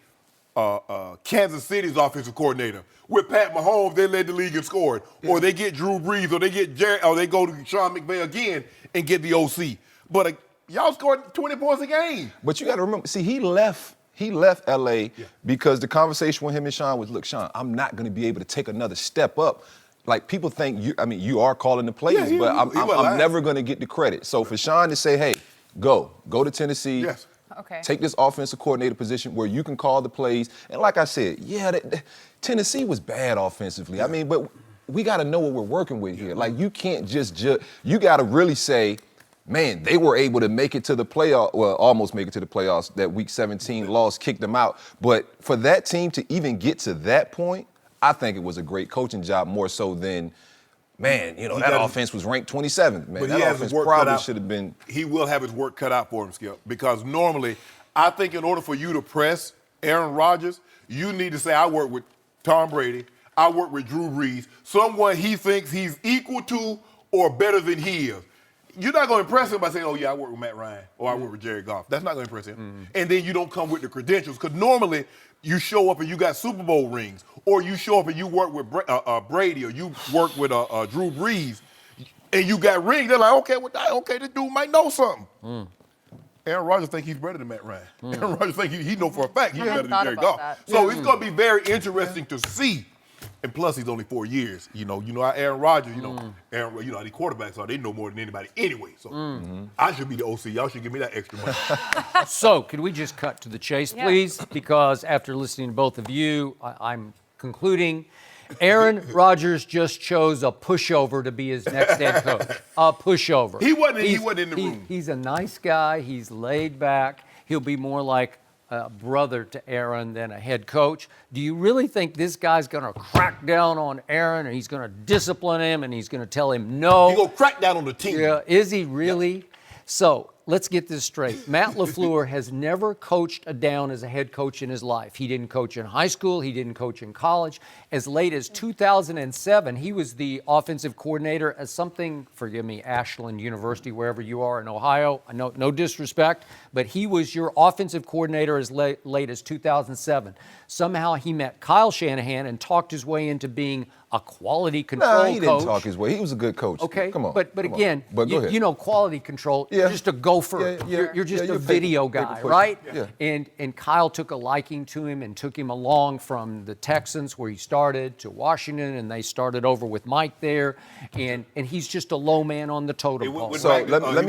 Kansas City's offensive coordinator. With Pat Mahomes, they led the league in scoring. Or they get Drew Brees, or they get Jerry, or they go to Sean McVay again and get the OC. But y'all scored 20 points a game. But you got to remember, see, he left L.A. because the conversation with him and Sean was, look, Sean, I'm not going to be able to take another step up. Like, people think, you are calling the plays, but I'm never going to get the credit. So for Sean to say, hey, go to Tennessee, take this offensive coordinator position where you can call the plays. And like I said, Tennessee was bad offensively. I mean, but we got to know what we're working with here. Like, you can't just judge. You got to really say, man, they were able to make it to the playoffs, well, almost make it to the playoffs. That Week 17 loss kicked them out. But for that team to even get to that point, I think it was a great coaching job more so than, man, that offense was ranked 27th. Man, but that offense probably should have been. He will have his work cut out for him, Skip, because normally I think in order for you to press Aaron Rodgers, you need to say, I work with Tom Brady, I work with Drew Brees, someone he thinks he's equal to or better than he is. You're not going to impress him by saying, oh, yeah, I work with Matt Ryan or I work with Jared Goff. That's not going to impress him. And then you don't come with the credentials because normally you show up and you got Super Bowl rings, or you show up and you work with Brady, or you work with Drew Brees, and you got rings. They're like, okay, this dude might know something. Aaron Rodgers think he's better than Matt Ryan. Aaron Rodgers think he know for a fact he's better than Jared Goff. So it's going to be very interesting to see. And plus, he's only 4 years. You know how Aaron Rodgers, Aaron, how these quarterbacks are. They know more than anybody anyway. So I should be the OC. Y'all should give me that extra money. So, could we just cut to the chase, please? Because after listening to both of you, I'm concluding Aaron Rodgers just chose a pushover to be his next head coach. A pushover. He wasn't in the room. He's a nice guy. He's laid back. He'll be more like a brother to Aaron than a head coach. Do you really think this guy's going to crack down on Aaron, and he's going to discipline him, and he's going to tell him no? He's going to crack down on the team. Yeah, is he really? Yeah. So let's get this straight. Matt LaFleur has never coached a down as a head coach in his life. He didn't coach in high school. He didn't coach in college. As late as 2007, he was the offensive coordinator at something, forgive me, Ashland University, wherever you are in Ohio. No disrespect, but he was your offensive coordinator as late as 2007. Somehow he met Kyle Shanahan and talked his way into being a quality control coach. He didn't talk his way. He was a good coach. Okay, come on. But again, quality control. Yeah. You're just a gopher. You're just a video guy, right? Yeah. And Kyle took a liking to him and took him along from the Texans, where he started, to Washington, and they started over with Mike there. And he's just a low man on the totem pole. So let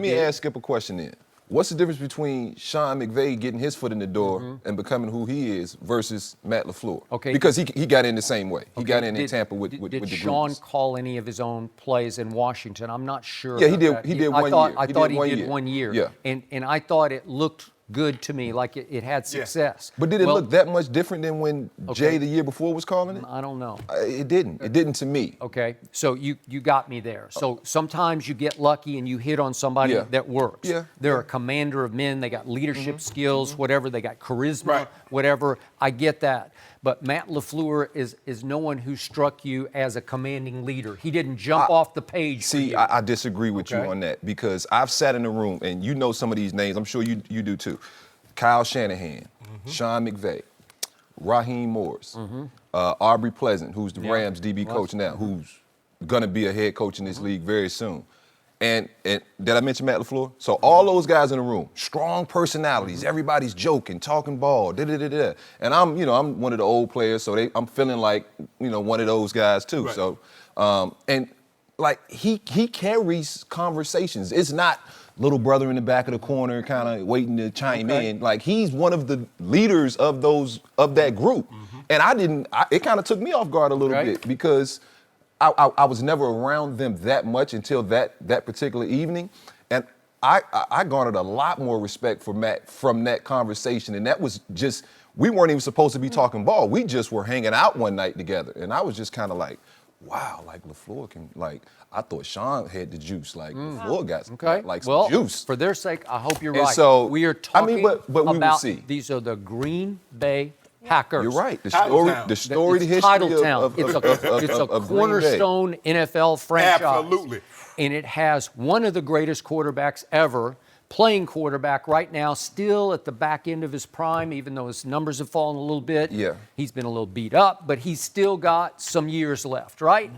me ask Skip a question then. What's the difference between Sean McVay getting his foot in the door and becoming who he is versus Matt LaFleur? Okay. Because he got in the same way. He got in Tampa with the Did Sean call any of his own plays in Washington? I'm not sure. Yeah, he did. He did 1 year. I thought he did 1 year. Yeah. And I thought it looked good to me, like it had success. But did it look that much different than when Jay the year before was calling it? I don't know. It didn't. It didn't to me. Okay, so you got me there. So sometimes you get lucky and you hit on somebody that works. Yeah. They're a commander of men. They got leadership skills, whatever. They got charisma, whatever. I get that. But Matt LaFleur is no one who struck you as a commanding leader. He didn't jump off the page. See, I disagree with you on that, because I've sat in the room, and you know some of these names. I'm sure you do too. Kyle Shanahan, Sean McVay, Raheem Morris, Aubrey Pleasant, who's the Rams DB coach now, who's going to be a head coach in this league very soon. And did I mention Matt LaFleur? So all those guys in the room, strong personalities, everybody's joking, talking ball, da-da-da-da. And I'm one of the old players, so I'm feeling like, one of those guys too. Right. So, and like he carries conversations. It's not little brother in the back of the corner kind of waiting to chime in. Like, he's one of the leaders of that group. And it kind of took me off guard a little bit, because I was never around them that much until that particular evening. And I garnered a lot more respect for Matt from that conversation. And that was just, we weren't even supposed to be talking ball. We just were hanging out one night together. And I was just kind of like, wow, like LaFleur can, like, I thought Sean had the juice. Like, LaFleur got some juice. For their sake, I hope you're and right. So, we are talking but we about, will see. These are the Green Bay Packers. You're right. The story, the history Titletown. It's a cornerstone NFL franchise. Absolutely. And it has one of the greatest quarterbacks ever, playing quarterback right now, still at the back end of his prime, even though his numbers have fallen a little bit. Yeah. He's been a little beat up, but he's still got some years left, right?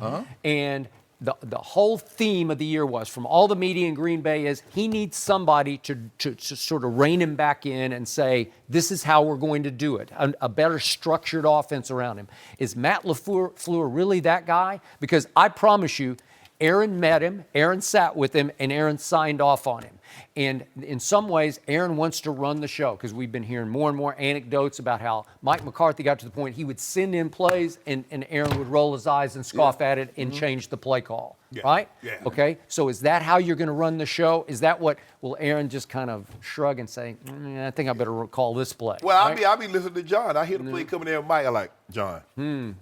And the whole theme of the year was, from all the media in Green Bay, is he needs somebody to sort of rein him back in and say, this is how we're going to do it, a better structured offense around him. Is Matt LaFleur really that guy? Because I promise you, Aaron met him, Aaron sat with him, and Aaron signed off on him. And in some ways, Aaron wants to run the show, because we've been hearing more and more anecdotes about how Mike McCarthy got to the point he would send in plays and Aaron would roll his eyes and scoff at it and change the play call, right? Yeah. Okay, so is that how you're going to run the show? Is that what, will Aaron just kind of shrug and say, I think I better call this play? Well, right? I'll be listening to John. I hear the play coming in, Mike. I'm like, John, I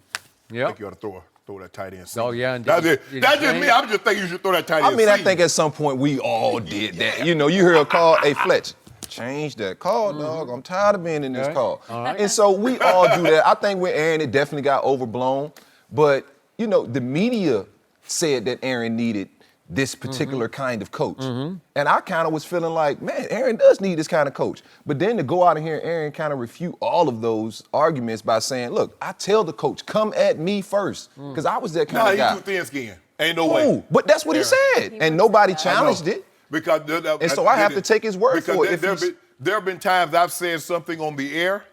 think you ought to throw that tight end. Oh, yeah. That's just me. I'm just thinking you should throw that tight end. I think at some point we all did that. You hear a call, hey, Fletch, change that call, dog. I'm tired of being in this call. All right. And so we all do that. I think with Aaron, it definitely got overblown. But, the media said that Aaron needed this particular kind of coach. And I kind of was feeling like, man, Aaron does need this kind of coach. But then to go out and hear Aaron kind of refute all of those arguments by saying, look, I tell the coach, come at me first. Because I was that kind of guy. Nah, he's too thin-skinned. Ain't no way. But that's what he said. And nobody challenged it. Because and so I have to take his word for it. There have been times I've said something on the air,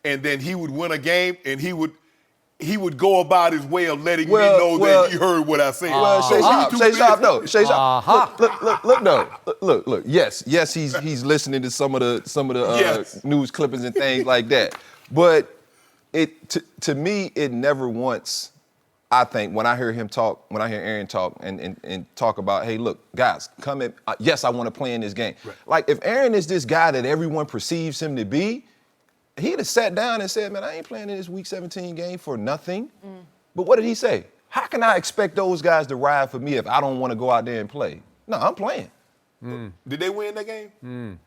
and then he would win a game, and he would go about his way of letting me know that he heard what I said. Well, Shay Sharpe, no. Shay Sharpe. Look. Yes, he's listening to some of the news clippings and things like that. But to me, it never once. I think when I hear Aaron talk and talk about, hey, look, guys, come at, yes, I want to play in this game. Right. Like, if Aaron is this guy that everyone perceives him to be, he'd have sat down and said, man, I ain't playing in this Week 17 game for nothing. But what did he say? How can I expect those guys to ride for me if I don't want to go out there and play? No, I'm playing. Did they win that game?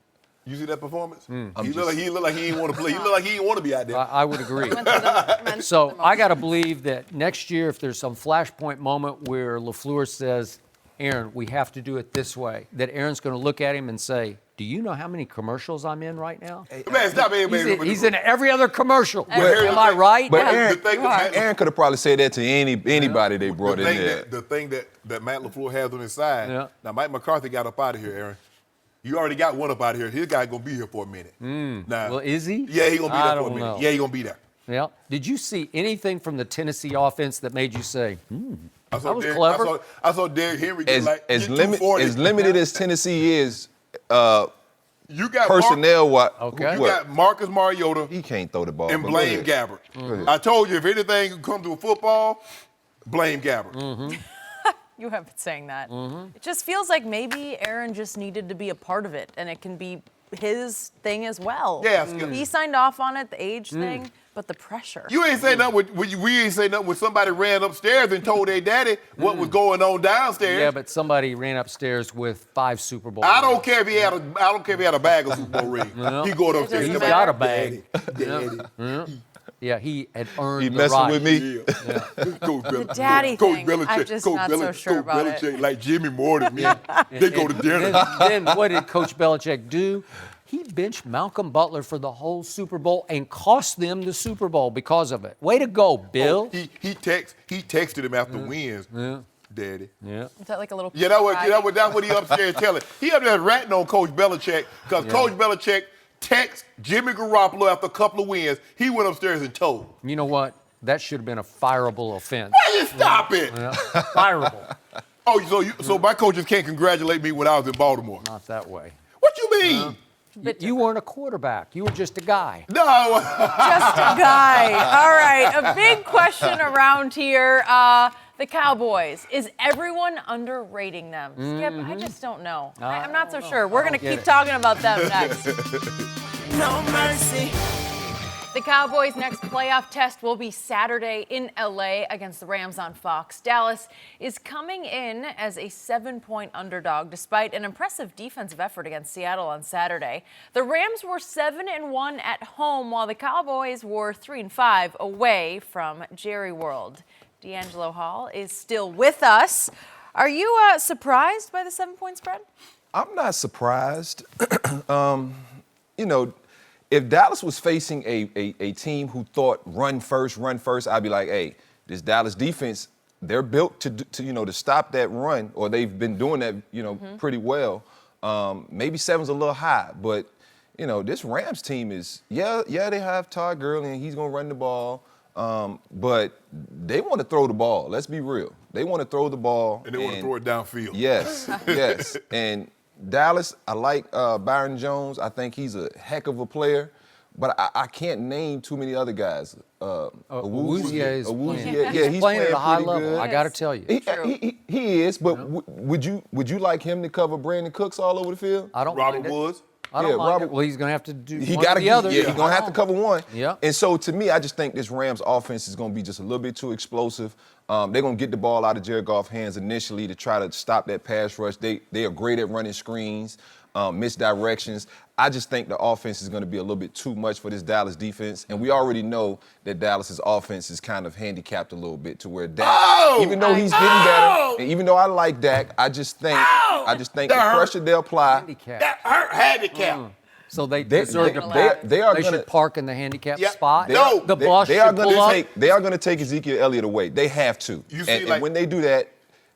You see that performance? He looked like he didn't want to play. He looked like he didn't want to be out there. I would agree. So I got to believe that next year, if there's some flashpoint moment where LaFleur says, Aaron, we have to do it this way, that Aaron's going to look at him and say, do you know how many commercials I'm in right now? Man, stop. He's in every other commercial. Am I right? But Aaron could have probably said that to anybody they brought in there. The thing that Matt LaFleur has on his side, now Mike McCarthy got up out of here, Aaron. You already got one up out of here. His guy going to be here for a minute. Now, well, is he? Yeah, he going to be there for a minute. Yeah, he going to be there. Yeah. Did you see anything from the Tennessee offense that made you say, that was clever? I saw Derrick Henry as limited as Tennessee is, you got personnel-wise. Okay. You got Marcus Mariota. He can't throw the ball. And Blaine Gabbert. I told you, if anything comes to football, blame Gabbert. You have been saying that. It just feels like maybe Aaron just needed to be a part of it, and it can be his thing as well. Yeah. He signed off on it, the age thing, but the pressure. You ain't say nothing we ain't say nothing when somebody ran upstairs and told their daddy what was going on downstairs. Yeah, but somebody ran upstairs with 5 Super Bowl I don't care if he had a bag of Super Bowl rings. He going upstairs. He's got a bag. Daddy. Yeah, he had earned he the messing right. with me. The daddy thing, I'm just not so sure about it. Like Jimmy Moore to me. They go to dinner. Then what did Coach Belichick do? He benched Malcolm Butler for the whole Super Bowl and cost them the Super Bowl because of it. Way to go, Bill. He texted him after wins. Daddy. Yeah. Is that like a little? Yeah, that's what he upstairs telling. He up there ratting on Coach Belichick because Coach Belichick text Jimmy Garoppolo after a couple of wins. He went upstairs and told. You know what? That should have been a fireable offense. Why you stop it? Yeah. Fireable. So my coaches can't congratulate me when I was in Baltimore. Not that way. What you mean? You weren't a quarterback. You were just a guy. No. Just a guy. All right. A big question around here. The Cowboys. Is everyone underrating them? Skip, I just don't know. I'm not so sure. We're going to keep talking about them next. No mercy. The Cowboys' next playoff test will be Saturday in LA against the Rams on Fox. Dallas is coming in as a 7-point underdog despite an impressive defensive effort against Seattle on Saturday. The Rams were 7-1 at home while the Cowboys were 3-5 away from Jerry World. D'Angelo Hall is still with us. Are you surprised by the 7-point spread? I'm not surprised. If Dallas was facing a team who thought run first, I'd be like, hey, this Dallas defense, they're built to stop that run, or they've been doing that, pretty well. Maybe 7's a little high, but this Rams team is, they have Todd Gurley and he's gonna run the ball. But they want to throw the ball. Let's be real. They want to throw the ball. And they want to throw it downfield. Yes, yes. And Dallas, I like Byron Jones. I think he's a heck of a player. But I can't name too many other guys. Awuzie is he's playing at a high level. good. I got to tell you. He is, but would you like him to cover Brandon Cooks all over the field? I don't Robert mind it. Woods. I don't mind Robert. it. Well, he's going to have to do He one got or the other. Yeah, he's going to have to cover one. Yeah. And so, to me, I just think this Rams offense is going to be just a little bit too explosive. They're going to get the ball out of Jared Goff's hands initially to try to stop that pass rush. They are great at running screens. misdirections. I just think the offense is going to be a little bit too much for this Dallas defense, and we already know that Dallas's offense is kind of handicapped a little bit to where Dak, even though he's getting better, and even though I like Dak, I just think the pressure they'll apply. That hurt handicap. So they deserve to they should park in the handicap spot. They are going to take Ezekiel Elliott away. They have to. And when they do that,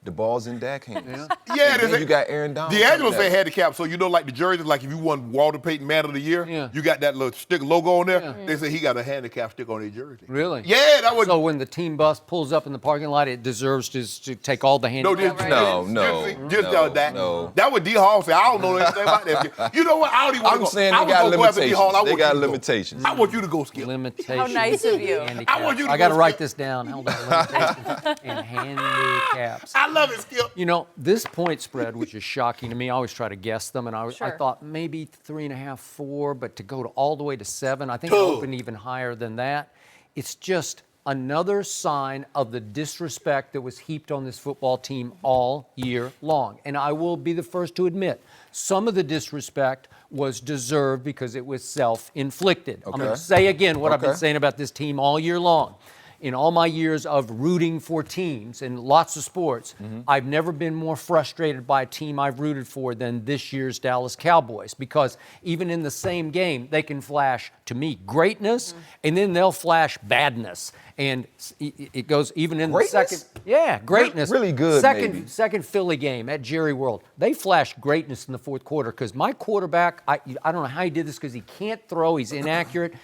the ball's in Dak hands. Yeah, you got Aaron Donald. D'Angelo say handicap, so you know, like the jersey, like if you won Walter Payton Man of the Year, you got that little stick logo on there. Yeah. They say he got a handicap stick on his jersey. Really? Yeah, that was. So when the team bus pulls up in the parking lot, it deserves to take all the handicap. No. That would D Hall say. I don't know anything about that. You know what? I don't even want to go. I'm saying they got limitations. They got limitations. I want you to go, Skip. Limitations. How nice of you. I want you to I got to write this down. Hold on. Limitations and handicaps. I love it, Skip. You know, this point spread, which is shocking to me, I always try to guess them, and I thought maybe 3.5, 4, but to go all the way to 7, I think it opened even higher than that. It's just another sign of the disrespect that was heaped on this football team all year long. And I will be the first to admit, some of the disrespect was deserved because it was self-inflicted. Okay. I'm going to say again what I've been saying about this team all year long. In all my years of rooting for teams in lots of sports, I've never been more frustrated by a team I've rooted for than this year's Dallas Cowboys, because even in the same game, they can flash, to me, greatness, and then they'll flash badness. And it goes even in greatness? the second. Yeah, greatness. Really good, Second Philly game at Jerry World. They flashed greatness in the fourth quarter because my quarterback, I don't know how he did this because he can't throw, he's inaccurate.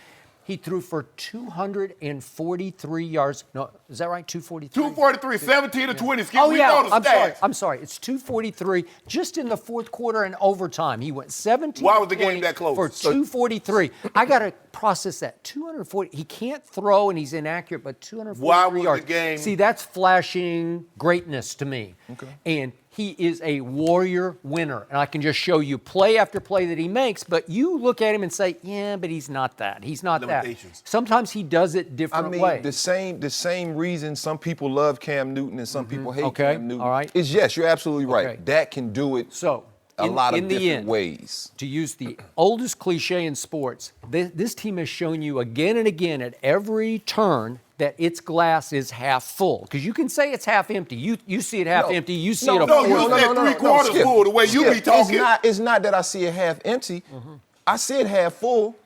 He threw for 243 yards. No, is that right? 243? 243, 17 to 20. Oh, yeah. I'm sorry. It's 243 just in the fourth quarter and overtime. He went 17 Why was the game that close? For 243. I got to process that. 240. He can't throw and he's inaccurate, but 243 Why was yards. the game? See, that's flashing greatness to me. Okay. And he is a warrior winner. And I can just show you play after play that he makes, but you look at him and say, yeah, but he's not that. He's not that. Sometimes he does it different ways. The same reason some people love Cam Newton and some people hate Cam Newton. All right. Is yes, you're absolutely right. Dak can do it a lot of different ways. To use the oldest cliche in sports, this team has shown you again and again at every turn that its glass is half full. Because you can say it's half empty. You see it half empty. You see it a full. You said 3/4 full the way you be talking. It's not that I see it half empty. I see it half full.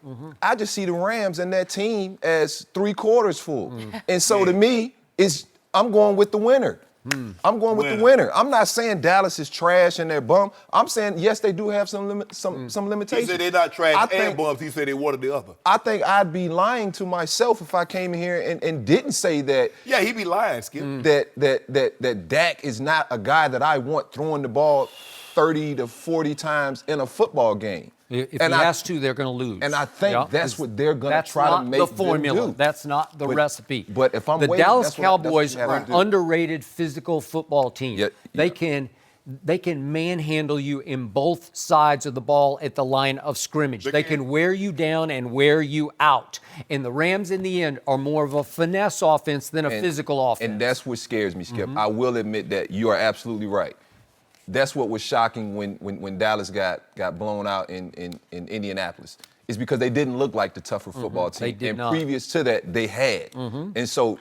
I just see the Rams and that team as 3/4 full. And so to me, I'm going with the winner. I'm going with the winner. I'm not saying Dallas is trash and they're bum. I'm saying, yes, they do have some limitations. He said they're not trash and bums. He said they one or the other. I think I'd be lying to myself if I came in here and didn't say that. Yeah, he'd be lying, Skip. That Dak is not a guy that I want throwing the ball 30 to 40 times in a football game. If he has to, they're going to lose. And I think that's what they're going to try to make the formula. them do. That's not the recipe. But if I'm the waiting, Dallas Cowboys are an underrated physical football team. They can manhandle you in both sides of the ball at the line of scrimmage. They can wear you down and wear you out. And the Rams, in the end, are more of a finesse offense than a physical offense. And that's what scares me, Skip. I will admit that you are absolutely right. That's what was shocking when Dallas got blown out in Indianapolis. It's because they didn't look like the tougher football team. They did not. Previous to that, they had. And so,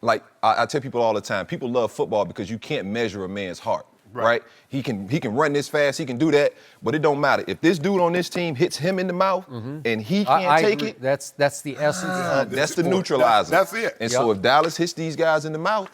like I tell people all the time, people love football because you can't measure a man's heart, right? He can run this fast, he can do that, but it don't matter. If this dude on this team hits him in the mouth and he can't take it, that's the essence. That's the neutralizer. That's it. And so if Dallas hits these guys in the mouth,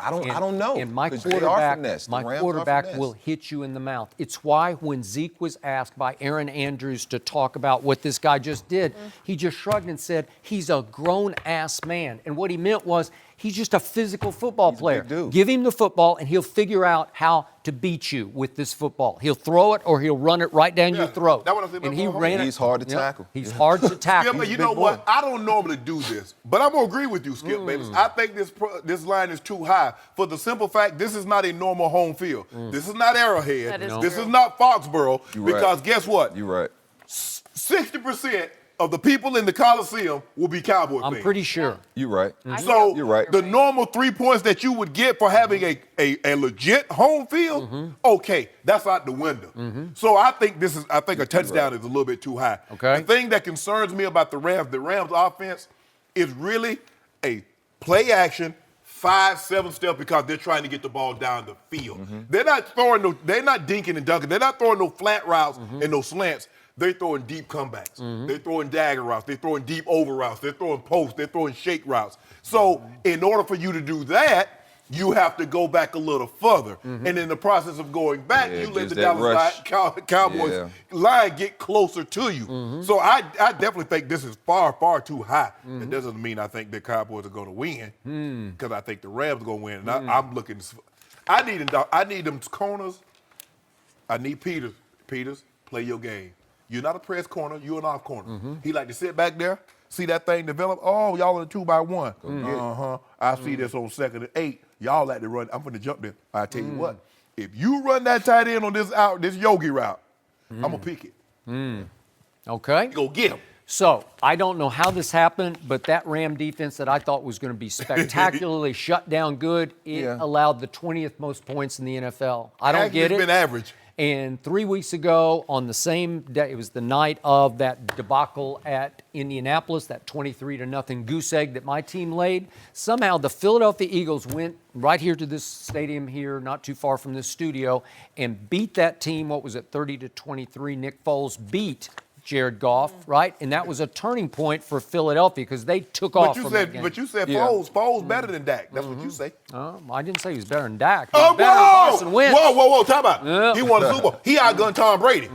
I don't know. And my quarterback will hit you in the mouth. It's why when Zeke was asked by Aaron Andrews to talk about what this guy just did, he just shrugged and said, he's a grown-ass man. And what he meant was, he's just a physical football player. Give him the football, and he'll figure out how to beat you with this football. He'll throw it, or he'll run it right down your throat. And he ran it. He's hard to tackle. He's hard to tackle. Yeah, but you know what? I don't normally do this, but I'm gonna agree with you, Skip Bayless. I think this line is too high for the simple fact this is not a normal home field. This is not Arrowhead. This is not Foxborough. Because guess what? You're right. 60% of the people in the Coliseum will be Cowboy fans. I'm pretty sure. You're right. So You're right. the normal 3 points that you would get for having a legit home field, okay, that's out the window. So I think a touchdown is a little bit too high. Okay. The thing that concerns me about the Rams offense is really a play action 5-7 step because they're trying to get the ball down the field. They're not dinking and dunking. They're not throwing no flat routes and no slants. They're throwing deep comebacks. They're throwing dagger routes. They're throwing deep over routes. They're throwing posts. They're throwing shake routes. So in order for you to do that, you have to go back a little further. And in the process of going back, you let the Dallas Cowboys line get closer to you. So I definitely think this is far, far too high. It doesn't mean I think the Cowboys are going to win because I think the Rams are going to win. And I'm looking – I need them corners. I need Peters. Peters, play your game. You're not a press corner. You're an off corner. He like to sit back there, see that thing develop. Oh, y'all in a 2-by-1. I see this on 2nd and 8. Y'all like to run. I'm going to jump there. I tell you what, if you run that tight end on this Yogi route, I'm going to pick it. Okay. Go get him. So I don't know how this happened, but that Ram defense that I thought was going to be spectacularly shut down good, it allowed the 20th most points in the NFL. I don't get it. It's been average. And 3 weeks ago, on the same day, it was the night of that debacle at Indianapolis, that 23-0 goose egg that my team laid. Somehow the Philadelphia Eagles went right here to this stadium here, not too far from this studio, and beat that team. What was it, 30-23? Nick Foles beat Jared Goff, right? And that was a turning point for Philadelphia because they took off from that game. But you said Foles better than Dak. That's what you say. I didn't say he was better than Dak. He was better than Carson Wentz. Whoa, time out. He won a Super Bowl. He outgunned Tom Brady.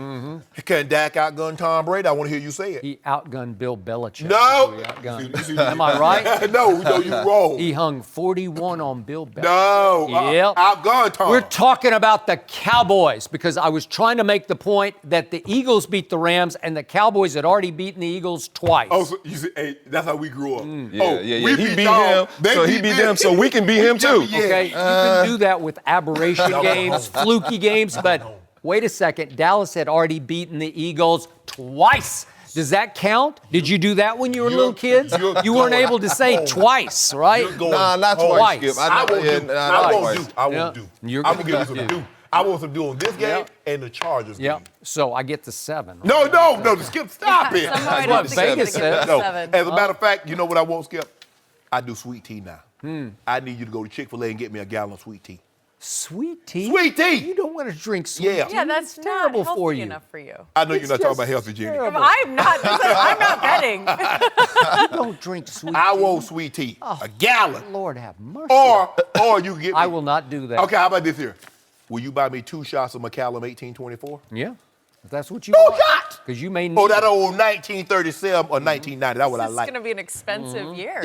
Can Dak outgun Tom Brady? I want to hear you say it. He outgunned Bill Belichick. No. Am I right? No, you're wrong. He hung 41 on Bill Belichick. No. Yep. Outgunned Tom. We're talking about the Cowboys because I was trying to make the point that the Eagles beat the Rams and the Cowboys had already beaten the Eagles twice. Oh, so you see, hey, that's how we grew up. He beat him, so he beat them, so we can beat him too. Okay, you can do that with aberration games, fluky games, but wait a second. Dallas had already beaten the Eagles twice. Does that count? Did you do that when you were little kids? You weren't able to say twice, right? Nah, not twice, Skip. I won't do. I'm going to give you some do. I want some do on this game and the Chargers game. So I get the 7. Right? No, Skip, stop it. That's what Vegas said. No. As a matter of fact, you know what I want, Skip? I do sweet tea now. I need you to go to Chick-fil-A and get me a gallon of sweet tea. Sweet tea? Sweet tea! You don't want to drink sweet tea. Yeah, that's terrible not for healthy you. enough for you. I know you're not talking about healthy, Jenny. I'm not betting. You don't drink sweet tea. I want sweet tea. A gallon. Lord have mercy. Or you can get me. I will not do that. Okay, how about this here? Will you buy me 2 shots of Macallan 1824? Yeah. If that's what you 2 want. shots! Because you may need that old 1937 or 1990. That's what I like. This is going to be an expensive year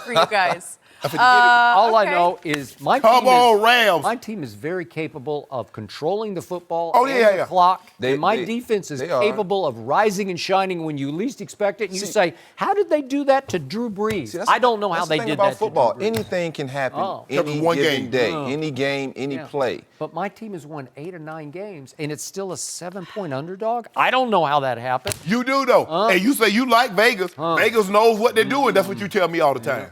for you guys. All I know is my Rams. My team is very capable of controlling the football and the clock. My defense is capable of rising and shining when you least expect it. And you say, how did they do that to Drew Brees? I don't know how they did that about football. to Drew Brees. Anything can happen any given day, any game, any play. But my team has won 8 or 9 games, and it's still a 7-point underdog. I don't know how that happened. You do, though. And you say you like Vegas. Vegas knows what they're doing. That's what you tell me all the time.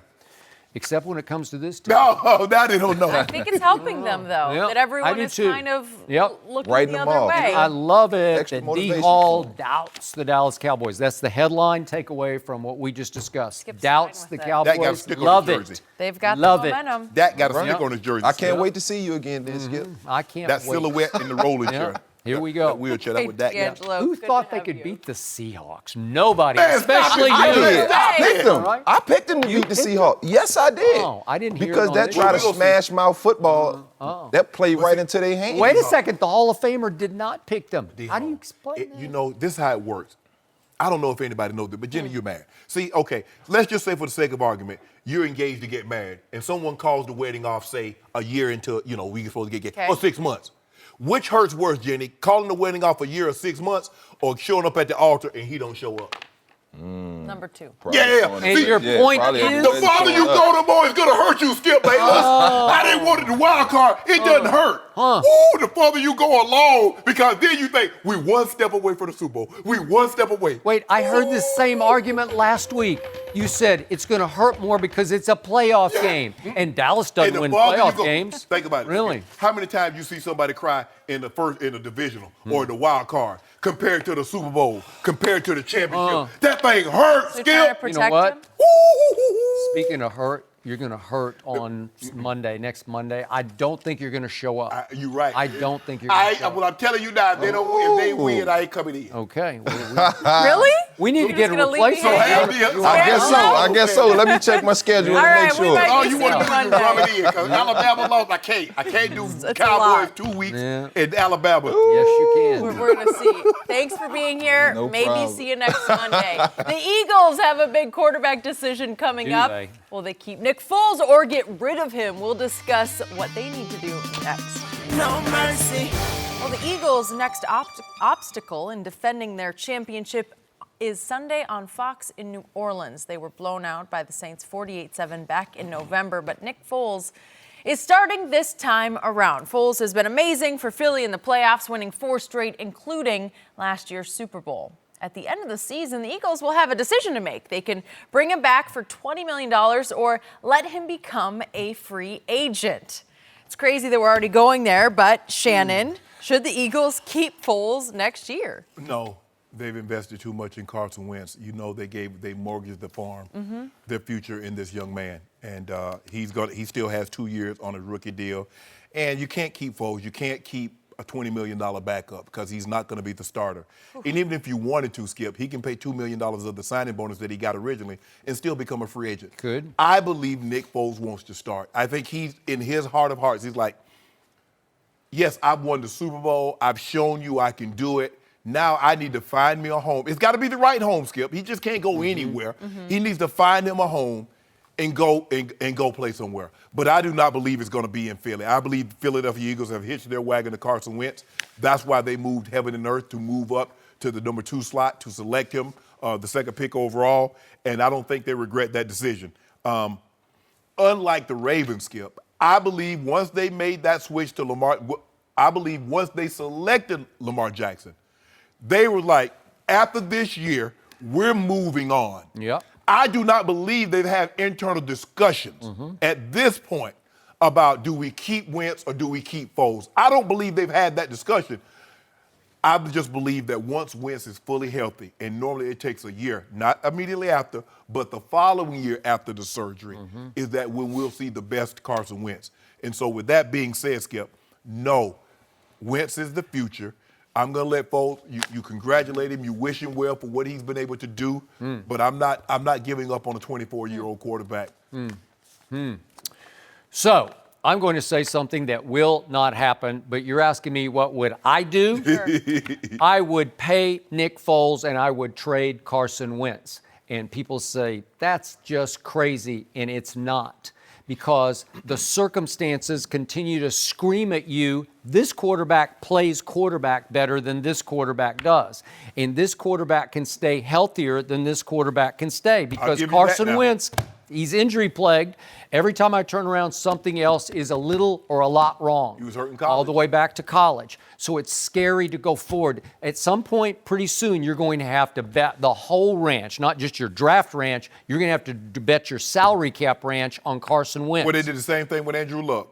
Except when it comes to this team. No, that they don't know. I think it's helping them, though, that everyone is kind of looking the other way. I love it Extra that D. motivation Hall doubts the Dallas Cowboys. That's the headline takeaway from what we just discussed. Skip's Doubts the fine with it. Cowboys. That got a stick on Love his it. jersey. They've got Love the it. momentum. That got a stick on his jersey. I can't wait to see you again, then, Skip. I can't That wait. silhouette in the rolling chair. Here we go. That wheelchair, that with that guy. D'Angelo, Who good thought to they have could you. beat the Seahawks? Nobody, Man, especially stop it. you. I picked them. Right? I picked them to beat the Seahawks. Yes, I did. Oh, I didn't hear because it on that this try to show. smash mouth football, that played right into their hands. Wait a second. The Hall of Famer did not pick them. How do you explain that? You know, this is how it works. I don't know if anybody knows this, but Jenny, you're married. See, okay, let's just say for the sake of argument, you're engaged to get married, and someone calls the wedding off, say, a year into, we're supposed to get engaged, or 6 months. Which hurts worse, Jenny, calling the wedding off a year or 6 months, or showing up at the altar and he don't show up? Number 2. Yeah. And your point is? The farther you go, the more it's going to hurt you, Skip Bayless. I didn't want it the wild card. It doesn't hurt. Ooh, the further you go along, because then you think, we one step away from the Super Bowl. We one step away. Wait, I heard this same argument last week. You said it's going to hurt more because it's a playoff game. And Dallas doesn't win playoff games. Think about it. Really? How many times you see somebody cry in the divisional or the wild card compared to the Super Bowl, compared to the championship? That thing hurts, Skip. You know what? Speaking of hurt, you're going to hurt on next Monday. I don't think you're going to show up. You're right. I don't think you're going to show up. Well, I'm telling you now, if they don't win, if they win, I ain't coming in. Okay. Really? We need to get a replacement. I guess so. Let me check my schedule and make sure. Oh, you want to drum it in, because Alabama lost. I can't do Cowboys 2 weeks in Alabama. Yes, you can. We're going to see. Thanks for being here. No Maybe problem. see you next Monday. The Eagles have a big quarterback decision coming up. They? Will they keep Nick Foles or get rid of him? We'll discuss what they need to do next. No mercy. Well, the Eagles' next obstacle in defending their championship is Sunday on Fox in New Orleans. They were blown out by the Saints 48-7 back in November, but Nick Foles is starting this time around. Foles has been amazing for Philly in the playoffs, winning 4 straight, including last year's Super Bowl. At the end of the season, the Eagles will have a decision to make. They can bring him back for $20 million or let him become a free agent. It's crazy that we're already going there, but Shannon, should the Eagles keep Foles next year? No. They've invested too much in Carson Wentz. You know, they mortgaged the farm, their future in this young man, and he still has 2 years on a rookie deal, and you can't keep Foles. You can't keep a $20 million backup because he's not going to be the starter. And even if you wanted to, Skip, he can pay $2 million of the signing bonus that he got originally and still become a free agent. Could. I believe Nick Foles wants to start. I think he's in his heart of hearts. He's like, yes, I've won the Super Bowl. I've shown you I can do it. Now I need to find me a home. It's got to be the right home, Skip. He just can't go anywhere. He needs to find him a home and go play somewhere. But I do not believe it's going to be in Philly. I believe Philadelphia Eagles have hitched their wagon to Carson Wentz. That's why they moved heaven and earth to move up to the number 2 slot to select him, the second pick overall. And I don't think they regret that decision. Unlike the Ravens, Skip, I believe once they made that switch to Lamar, I believe once they selected Lamar Jackson, they were like, after this year, we're moving on. Yep. I do not believe they've had internal discussions at this point about do we keep Wentz or do we keep Foles. I don't believe they've had that discussion. I just believe that once Wentz is fully healthy, and normally it takes a year, not immediately after, but the following year after the surgery, is that when we'll see the best Carson Wentz. And so with that being said, Skip, no, Wentz is the future. I'm going to let Foles, you congratulate him, you wish him well for what he's been able to do, but I'm not giving up on a 24-year-old quarterback. So I'm going to say something that will not happen, but you're asking me what would I do? Sure. I would pay Nick Foles and I would trade Carson Wentz. And people say, that's just crazy, and it's not. Because the circumstances continue to scream at you, this quarterback plays quarterback better than this quarterback does. And this quarterback can stay healthier than this quarterback can stay. Because Carson Wentz, he's injury plagued. Every time I turn around, something else is a little or a lot wrong. He was hurt in college. All the way back to college. So it's scary to go forward. At some point, pretty soon, you're going to have to bet the whole ranch, not just your draft ranch. You're going to have to bet your salary cap ranch on Carson Wentz. Well, they did the same thing with Andrew Luck,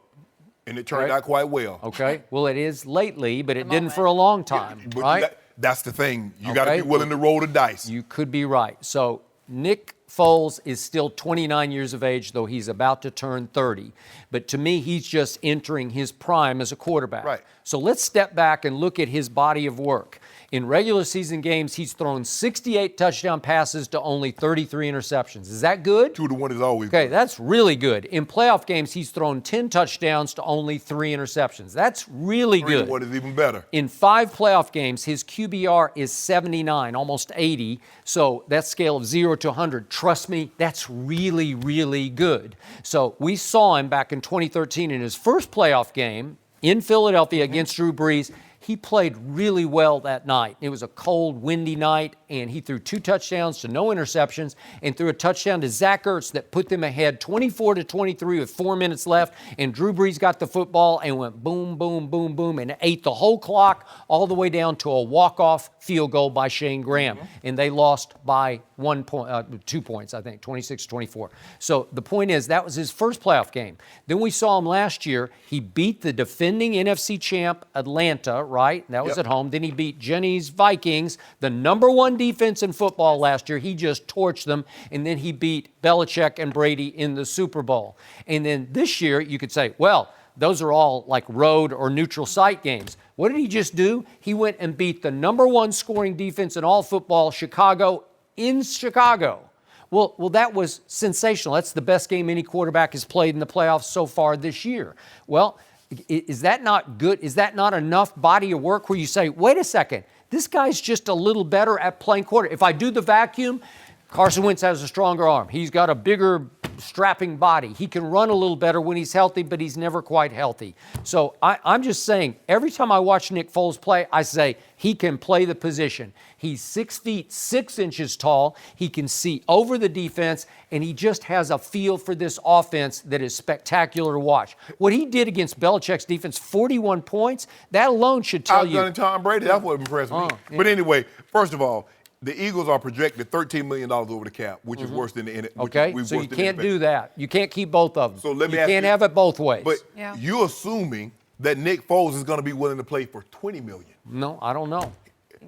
and it turned out quite well. Okay. Well, it is lately, but it didn't for a long time, right? That's the thing. You got to be willing to roll the dice. You could be right. So Nick Foles is still 29 years of age, though he's about to turn 30. But to me, he's just entering his prime as a quarterback. Right. So let's step back and look at his body of work. In regular season games, he's thrown 68 touchdown passes to only 33 interceptions. Is that good? 2-1 is always good. Okay, good. that's really good. In playoff games, he's thrown 10 touchdowns to only 3 interceptions. That's really good. 3-1 is even better. In 5 playoff games, his QBR is 79, almost 80. So that scale of 0 to 100, trust me, that's really, really good. So we saw him back in 2013 in his first playoff game in Philadelphia against Drew Brees. He played really well that night. It was a cold, windy night, and he threw 2 touchdowns to no interceptions and threw a touchdown to Zach Ertz that put them ahead 24-23 with 4 minutes left, and Drew Brees got the football and went boom, boom, boom, boom, and ate the whole clock all the way down to a walk-off field goal by Shane Graham, and they lost by 2 points, I think, 26-24. So the point is, that was his first playoff game. Then we saw him last year. He beat the defending NFC champ Atlanta, right? That was at home. Then he beat Jenny's Vikings, the number 1 defense in football last year. He just torched them. And then he beat Belichick and Brady in the Super Bowl. And then this year, you could say, well, those are all like road or neutral site games. What did he just do? He went and beat the number 1 scoring defense in all football, Chicago, in Chicago. Well, that was sensational. That's the best game any quarterback has played in the playoffs so far this year. Well, is that not good? Is that not enough body of work where you say, wait a second, this guy's just a little better at playing quarter. If I do the vacuum, Carson Wentz has a stronger arm. He's got a bigger strapping body. He can run a little better when he's healthy, but he's never quite healthy. So I'm just saying, every time I watch Nick Foles play, I say he can play the position. He's 6 feet 6 inches tall. He can see over the defense, and he just has a feel for this offense that is spectacular to watch. What he did against Belichick's defense, 41 points, that alone should tell you. Outgunning Tom Brady, that's what impressed me. Yeah. But anyway, first of all, the Eagles are projected $13 million over the cap, which is worse than the NFL. Okay, so you can't do that. You can't keep both of them. So let me you ask can't have it both ways. But you're assuming that Nick Foles is going to be willing to play for $20 million. No, I don't know.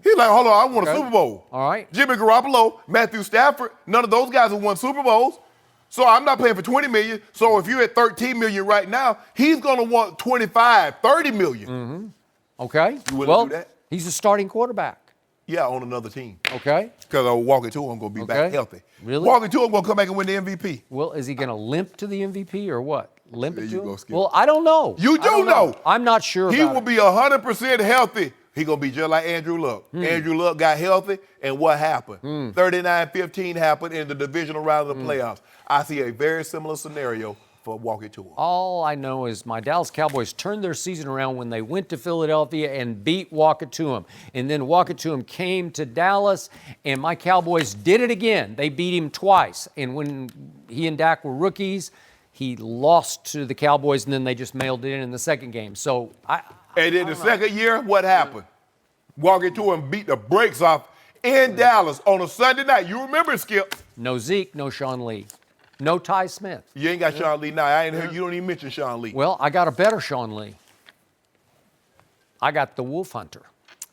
He's like, hold on, I want a Super Bowl. All right. Jimmy Garoppolo, Matthew Stafford, none of those guys have won Super Bowls. So I'm not paying for $20 million. So if you're at $13 million right now, he's going to want $25, $30 million. Okay. You willing to do that? He's a starting quarterback. Yeah, on another team. Okay. Because Walker Tua, I'm going to be back healthy. Really? Walker Tua, I'm going to come back and win the MVP. Well, is he going to limp to the MVP or what? Limp There it you to go, him? Skip. Well, I don't know. You do know. I'm not sure He about will it. be 100% healthy. He's going to be just like Andrew Luck. Andrew Luck got healthy, and what happened? 39-15 happened in the divisional round of the playoffs. I see a very similar scenario for Walker Tua. All I know is my Dallas Cowboys turned their season around when they went to Philadelphia and beat Waukatuam. And then Waukatuam came to Dallas, and my Cowboys did it again. They beat him twice. And when he and Dak were rookies, he lost to the Cowboys, and then they just mailed it in the second game. So And then the second year, what happened? Walker Tua beat the brakes off in Dallas on a Sunday night. You remember, Skip? no Zeke, no Sean Lee, no Ty Smith. You ain't got Sean Lee now. I ain't heard you don't even mention Sean Lee. Well, I got a better Sean Lee. I got the Wolf Hunter.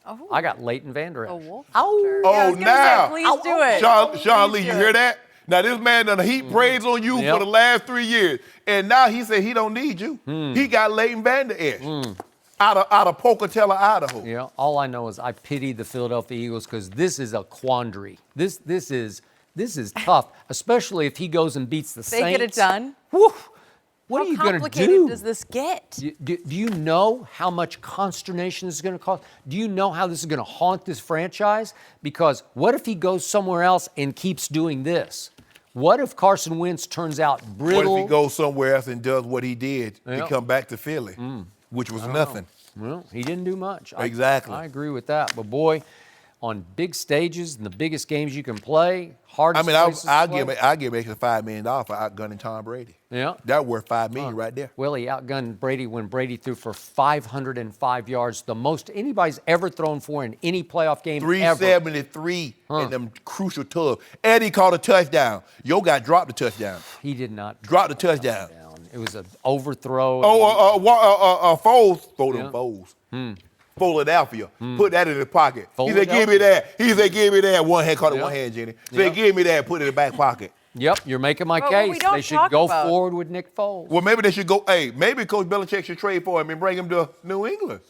Oh. I got Leighton Vander Esch. A wolf. Oh, Yeah, I was gonna now. say, please do it. Sean Please Lee, you do hear it. that? Now, this man done heap praise on you Yep. for the last 3 years. And now he said he don't need you. He got Leighton Vander Esch out of Pocatello, Idaho. Yeah, all I know is I pity the Philadelphia Eagles because this is a quandary. This is tough, especially if he goes and beats the They Saints. get it done. Woo! What How are you going to complicated do? does this get? Do you know how much consternation this is going to cause? Do you know how this is going to haunt this franchise? Because what if he goes somewhere else and keeps doing this? What if Carson Wentz turns out brittle? What if he goes somewhere else and does what he did Yeah. and come back to Philly, which was nothing? Well, he didn't do much. Exactly. I agree with that. But boy, on big stages and the biggest games you can play, hardest places to play. I'll give extra $5 million for outgunning Tom Brady. Yeah. That worth $5 million right there. Well, he outgunned Brady when Brady threw for 505 yards, the most anybody's ever thrown for in any playoff game ever. 373 in them crucial tubs. And he caught a touchdown. Yo guy dropped the touchdown. He did not Drop the touchdown. It was an overthrow. Foles. Throw them Foles. Philadelphia. Put that in the pocket. He said, give me that. He said, give me that. One hand, caught it one hand, Jenny. He said, give me that. Put it in the back pocket. Yep, you're making my But what we case. don't They should talk go about- forward with Nick Foles. Well, maybe they should go, maybe Coach Belichick should trade for him and bring him to New England.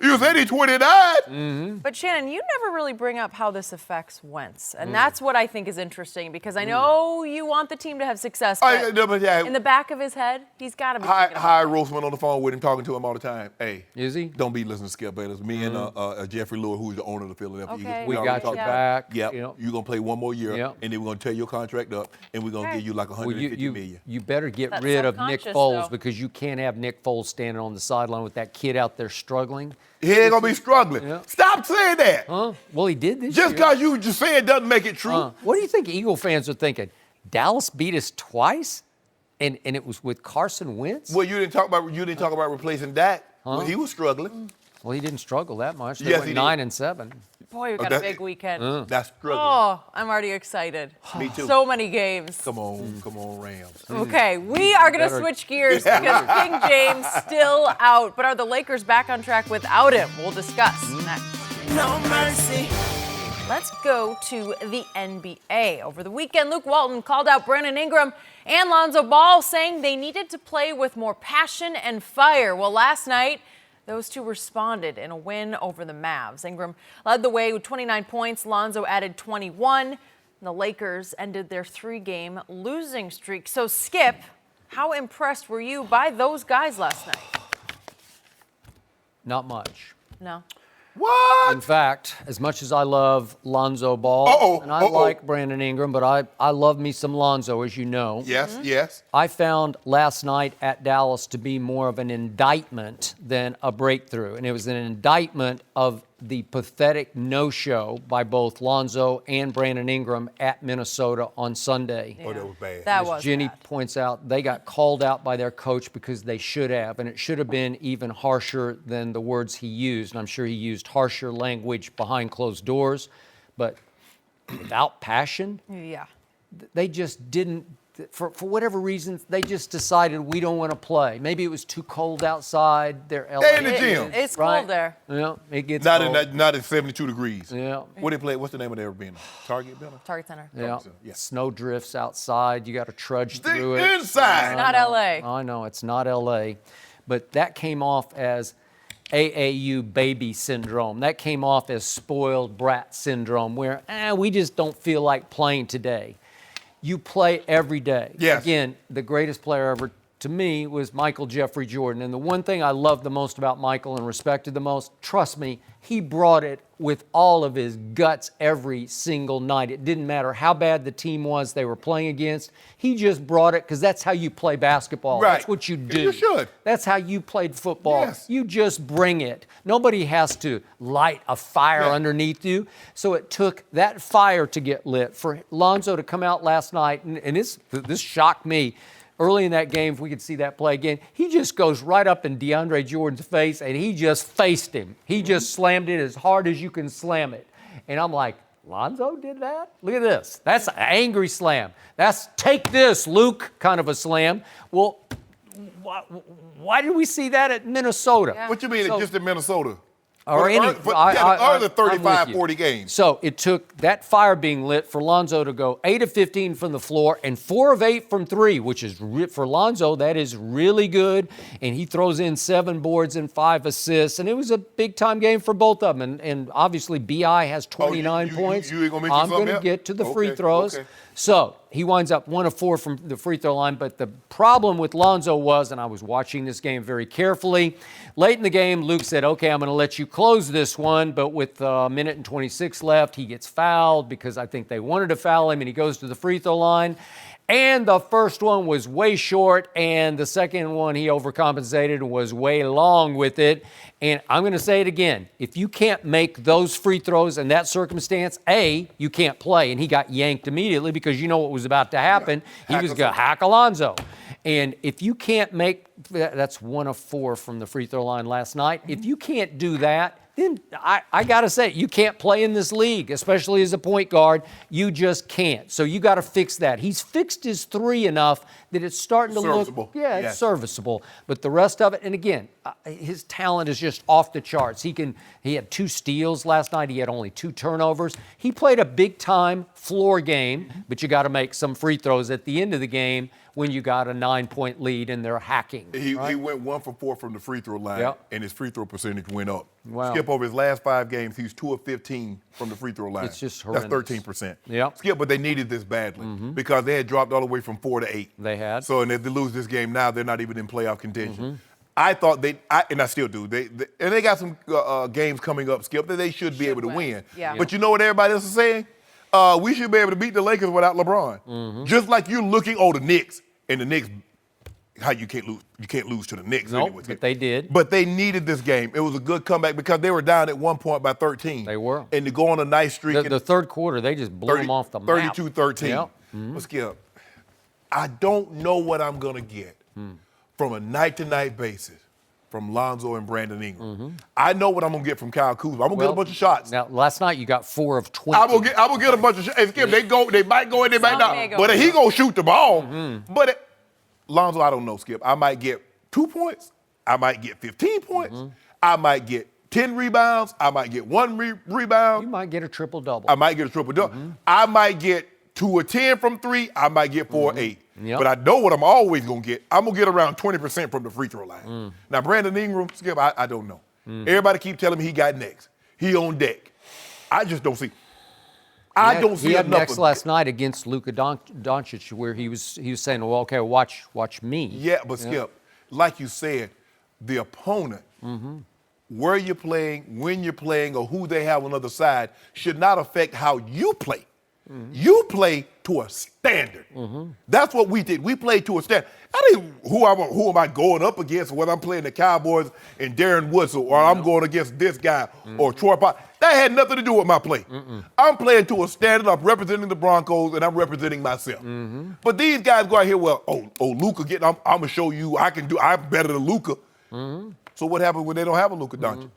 You said he 29. Mm-hmm. But Shannon, you never really bring up how this affects Wentz, and that's what I think is interesting because I know you want the team to have success. But in the back of his head, he's got to be. Hi, Roseman on the phone with him, talking to him all the time. Hey, is he? Don't be listening to Skip Bayless. Me and Jeffrey Lewis, who's the owner of the Philadelphia Eagles. We got your back. Yep. You know. You're gonna play one more year, Yep. and then we're gonna tear your contract up, and we're gonna give you like $150 million. You better get That's rid of Nick subconscious, Foles though. because you can't have Nick Foles standing on the sideline with that kid out there struggling. He ain't gonna be struggling. Yeah. Stop saying that. Huh? Well, he did this Just year. because you just say it doesn't make it true. What do you think Eagle fans are thinking? Dallas beat us twice, and it was with Carson Wentz? Well, you didn't talk about replacing Dak when he was struggling. Well, he didn't struggle that much. They Yes, went he did. 9-7. Boy, we've got a big weekend. That's struggling. Oh, I'm already excited. Me too. So many games. Come on, Rams. Okay, we are going to switch gears because King James still out. But are the Lakers back on track without him? We'll discuss next. No mercy. Let's go to the NBA. Over the weekend, Luke Walton called out Brandon Ingram and Lonzo Ball, saying they needed to play with more passion and fire. Well, last night, those two responded in a win over the Mavs. Ingram led the way with 29 points. Lonzo added 21. And the Lakers ended their 3-game losing streak. So, Skip, how impressed were you by those guys last night? Not much. No. What? In fact, as much as I love Lonzo Ball, and I like Brandon Ingram, but I love me some Lonzo, as you know. Yes, yes. I found last night at Dallas to be more of an indictment than a breakthrough. And it was an indictment of the pathetic no-show by both Lonzo and Brandon Ingram at Minnesota on Sunday. Yeah. Oh, that was bad. That As was Jenny bad. points out, they got called out by their coach because they should have, and it should have been even harsher than the words he used. And I'm sure he used harsher language behind closed doors, but without passion, Yeah. they just didn't, for whatever reason, they just decided we don't want to play. Maybe it was too cold outside. They're Stay in the gym. It's right? cold there. Yeah, it gets Not cold. not at 72 degrees. Yeah. What they play? What's the name of their arena? Target Center? Target Center. Yeah. Yeah. Snow drifts outside. You got to trudge through The it. inside. Not LA. I know, it's not LA. But that came off as AAU baby syndrome. That came off as spoiled brat syndrome, where we just don't feel like playing today. You play every day. Yes. Again, the greatest player ever to me was Michael Jeffrey Jordan. And the one thing I loved the most about Michael and respected the most, trust me, he brought it with all of his guts every single night. It didn't matter how bad the team was they were playing against. He just brought it because that's how you play basketball. Right. That's what you do. You should. That's how you played football. Yes. You just bring it. Nobody has to light a fire underneath you. So it took that fire to get lit. For Lonzo to come out last night, and this shocked me. Early in that game, if we could see that play again, he just goes right up in DeAndre Jordan's face, and he just faced him. He just slammed it as hard as you can slam it. And I'm like, Lonzo did that? Look at this. That's an angry slam. That's take this, Luke, kind of a slam. Well, why did we see that at Minnesota? What you mean just in Minnesota? Or any, the 35, I'm with you. 40 games. So it took that fire being lit for Lonzo to go 8 of 15 from the floor and 4 of 8 from 3, which is, for Lonzo, that is really good. And he throws in 7 boards and 5 assists. And it was a big-time game for both of them. And obviously, B.I. has 29 points. You ain't gonna mention I'm going something to else? get to the free Okay, throws. okay. So he winds up 1 of 4 from the free throw line. But the problem with Lonzo was, and I was watching this game very carefully, late in the game, Luke said, okay, I'm going to let you close this one. But with a minute and 26 left, he gets fouled because I think they wanted to foul him, and he goes to the free throw line. And the first one was way short, and the second one he overcompensated and was way long with it. And I'm going to say it again. If you can't make those free throws in that circumstance, A, you can't play. And he got yanked immediately because you know what was about to happen. He was going to hack Alonzo. And if you can't make, that's 1 of 4 from the free throw line last night. If you can't do that, then I got to say, you can't play in this league, especially as a point guard. You just can't. So you got to fix that. He's fixed his 3 enough that it's starting to Serviceable. look, it's Yes. serviceable. But the rest of it, and again, his talent is just off the charts. He had 2 steals last night. He had only 2 turnovers. He played a big-time floor game, but you got to make some free throws at the end of the game when you got a 9-point lead and they're hacking. He right? went 1 for 4 from the free throw line, and his free throw percentage went up. Wow. Skip, over his last 5 games, he's 2 of 15 from the free throw line. It's just horrendous. That's 13%. Yeah. Skip, but they needed this badly because they had dropped all the way from 4 to 8. They had. So, and if they lose this game now, they're not even in playoff contention. I thought and I still do. They got some games coming up, Skip, that they should be able to win. Yeah. But you know what everybody else is saying? We should be able to beat the Lakers without LeBron. Just like you're looking, the Knicks, and the Knicks, how you can't lose? You can't lose to the Knicks. No, anyway. but they did. But they needed this game. It was a good comeback because they were down at one point by 13. They were. And to go on a nice streak. The third quarter, they just blew them off the map. 32-13. Yep. But Skip, I don't know what I'm going to get from a night-to-night basis from Lonzo and Brandon Ingram. I know what I'm going to get from Kyle Kuzma. I'm going to get a bunch of shots. Now, last night you got 4 of 20. I'm gonna get a bunch of shots. Hey, Skip, they might go in, they might not. But he going to shoot the ball. But Lonzo, I don't know, Skip. I might get 2 points. I might get 15 points. I might get 10 rebounds. I might get 1 rebound. You might get a triple-double. I might get a triple-double. I might get 2 of 10 from 3. I might get 4 of 8. Yep. But I know what I'm always going to get. I'm going to get around 20% from the free throw line. Now, Brandon Ingram, Skip, I don't know. Everybody keep telling me he got next. He on deck. I just don't see. I don't see he had enough next of last night against Luka Doncic, where he was saying, "Well, okay, watch me." Yeah, but Skip, like you said, the opponent, where you're playing, when you're playing, or who they have on the other side should not affect how you play. You play to a standard. That's what we did. We played to a standard. I didn't who am I going up against, whether I'm playing the Cowboys and Darren Woodson, or I'm going against this guy or Troy Potts. That had nothing to do with my play. I'm playing to a standard. I'm representing the Broncos, and I'm representing myself. But these guys go out here, Luka getting, I'm going to show you I'm better than Luka. So what happened when they don't have a Luka Doncic?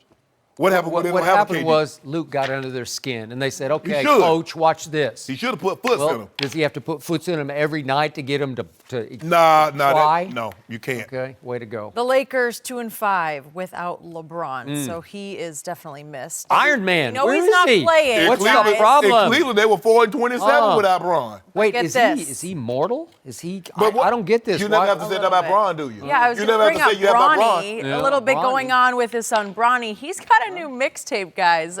What happened when they don't have a KD? What happened was Luke got under their skin, and they said, okay, coach, watch this. He should have put foots in him. Does he have to put foots in him every night to get him to no, you can't. Okay, way to go. The Lakers 2-5 without LeBron, so he is definitely missed. Iron Man, no, where he's is not he? playing. What's the problem? In Cleveland, they were 4-27 without Bron. Wait, Get is this. he mortal? Is he? I don't get this. You never have to say that about Bron, do you? Yeah, I was you going to bring up Bronny. Yeah, A little bit Bronny. going on with his son Bronny. He's got a new mixtape, guys.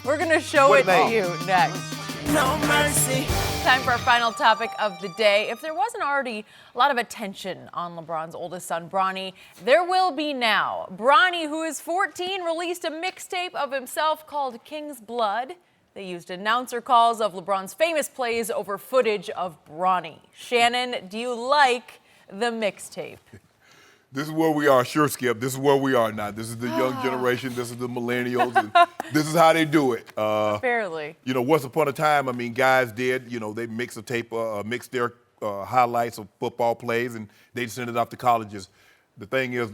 We're going to show it to you next. No mercy. Time for our final topic of the day. If there wasn't already a lot of attention on LeBron's oldest son, Bronny, there will be now. Bronny, who is 14, released a mixtape of himself called King's Blood. They used announcer calls of LeBron's famous plays over footage of Bronny. Shannon, do you like the mixtape? This is where we are, sure, Skip. This is where we are now. This is the young generation. This is the millennials. And this is how they do it. Barely. You know, once upon a time, guys did, they mix a tape, mix their highlights of football plays, and they'd send it off to colleges. The thing is,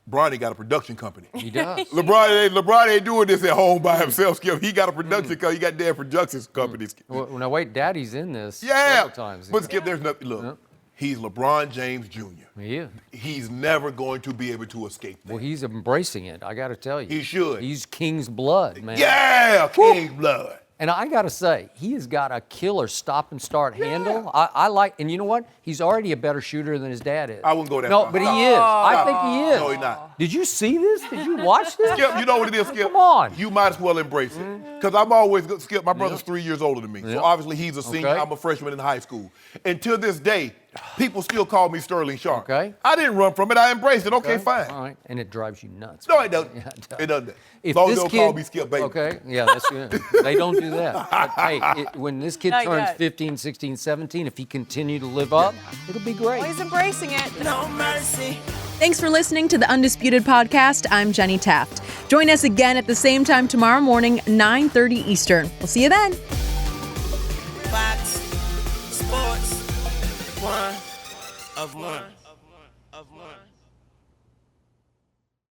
Bronny got a production company. He does. LeBron ain't doing this at home by himself, Skip. He got a production company. He got damn production companies. Well, now wait, Daddy's in this. Yeah. Several times. But Skip, there's nothing. Look, he's LeBron James Jr. Yeah. He's never going to be able to escape that. Well, he's embracing it. I got to tell you. He should. He's King's Blood, man. Yeah, King's Blood. And I got to say, he has got a killer stop and start handle. I like, and you know what? He's already a better shooter than his dad is. I wouldn't go that No, far. but he is. I think he is. No, he's not. Did you see this? Did you watch this? Skip, you know what it is, Skip? Come on. You might as well embrace it. Because I'm always, Skip, my brother's 3 years older than me. So obviously he's a senior. Okay. I'm a freshman in high school. And to this day, people still call me Sterling Sharpe. Okay. I didn't run from it. I embraced it. Okay, fine. All right. And it drives you nuts. No, it doesn't. Yeah, It doesn't. If Long this as they kid, don't call me Skip Bayless. Okay, yeah, that's good. They don't do that. But, hey, when this kid Not turns yet. 15, 16, 17, if he continue to live up, it'll be great. Well, he's embracing it. No mercy. Thanks for listening to the Undisputed Podcast. I'm Jenny Taft. Join us again at the same time tomorrow morning, 9:30 Eastern. We'll see you then. Fox Sports. One of one.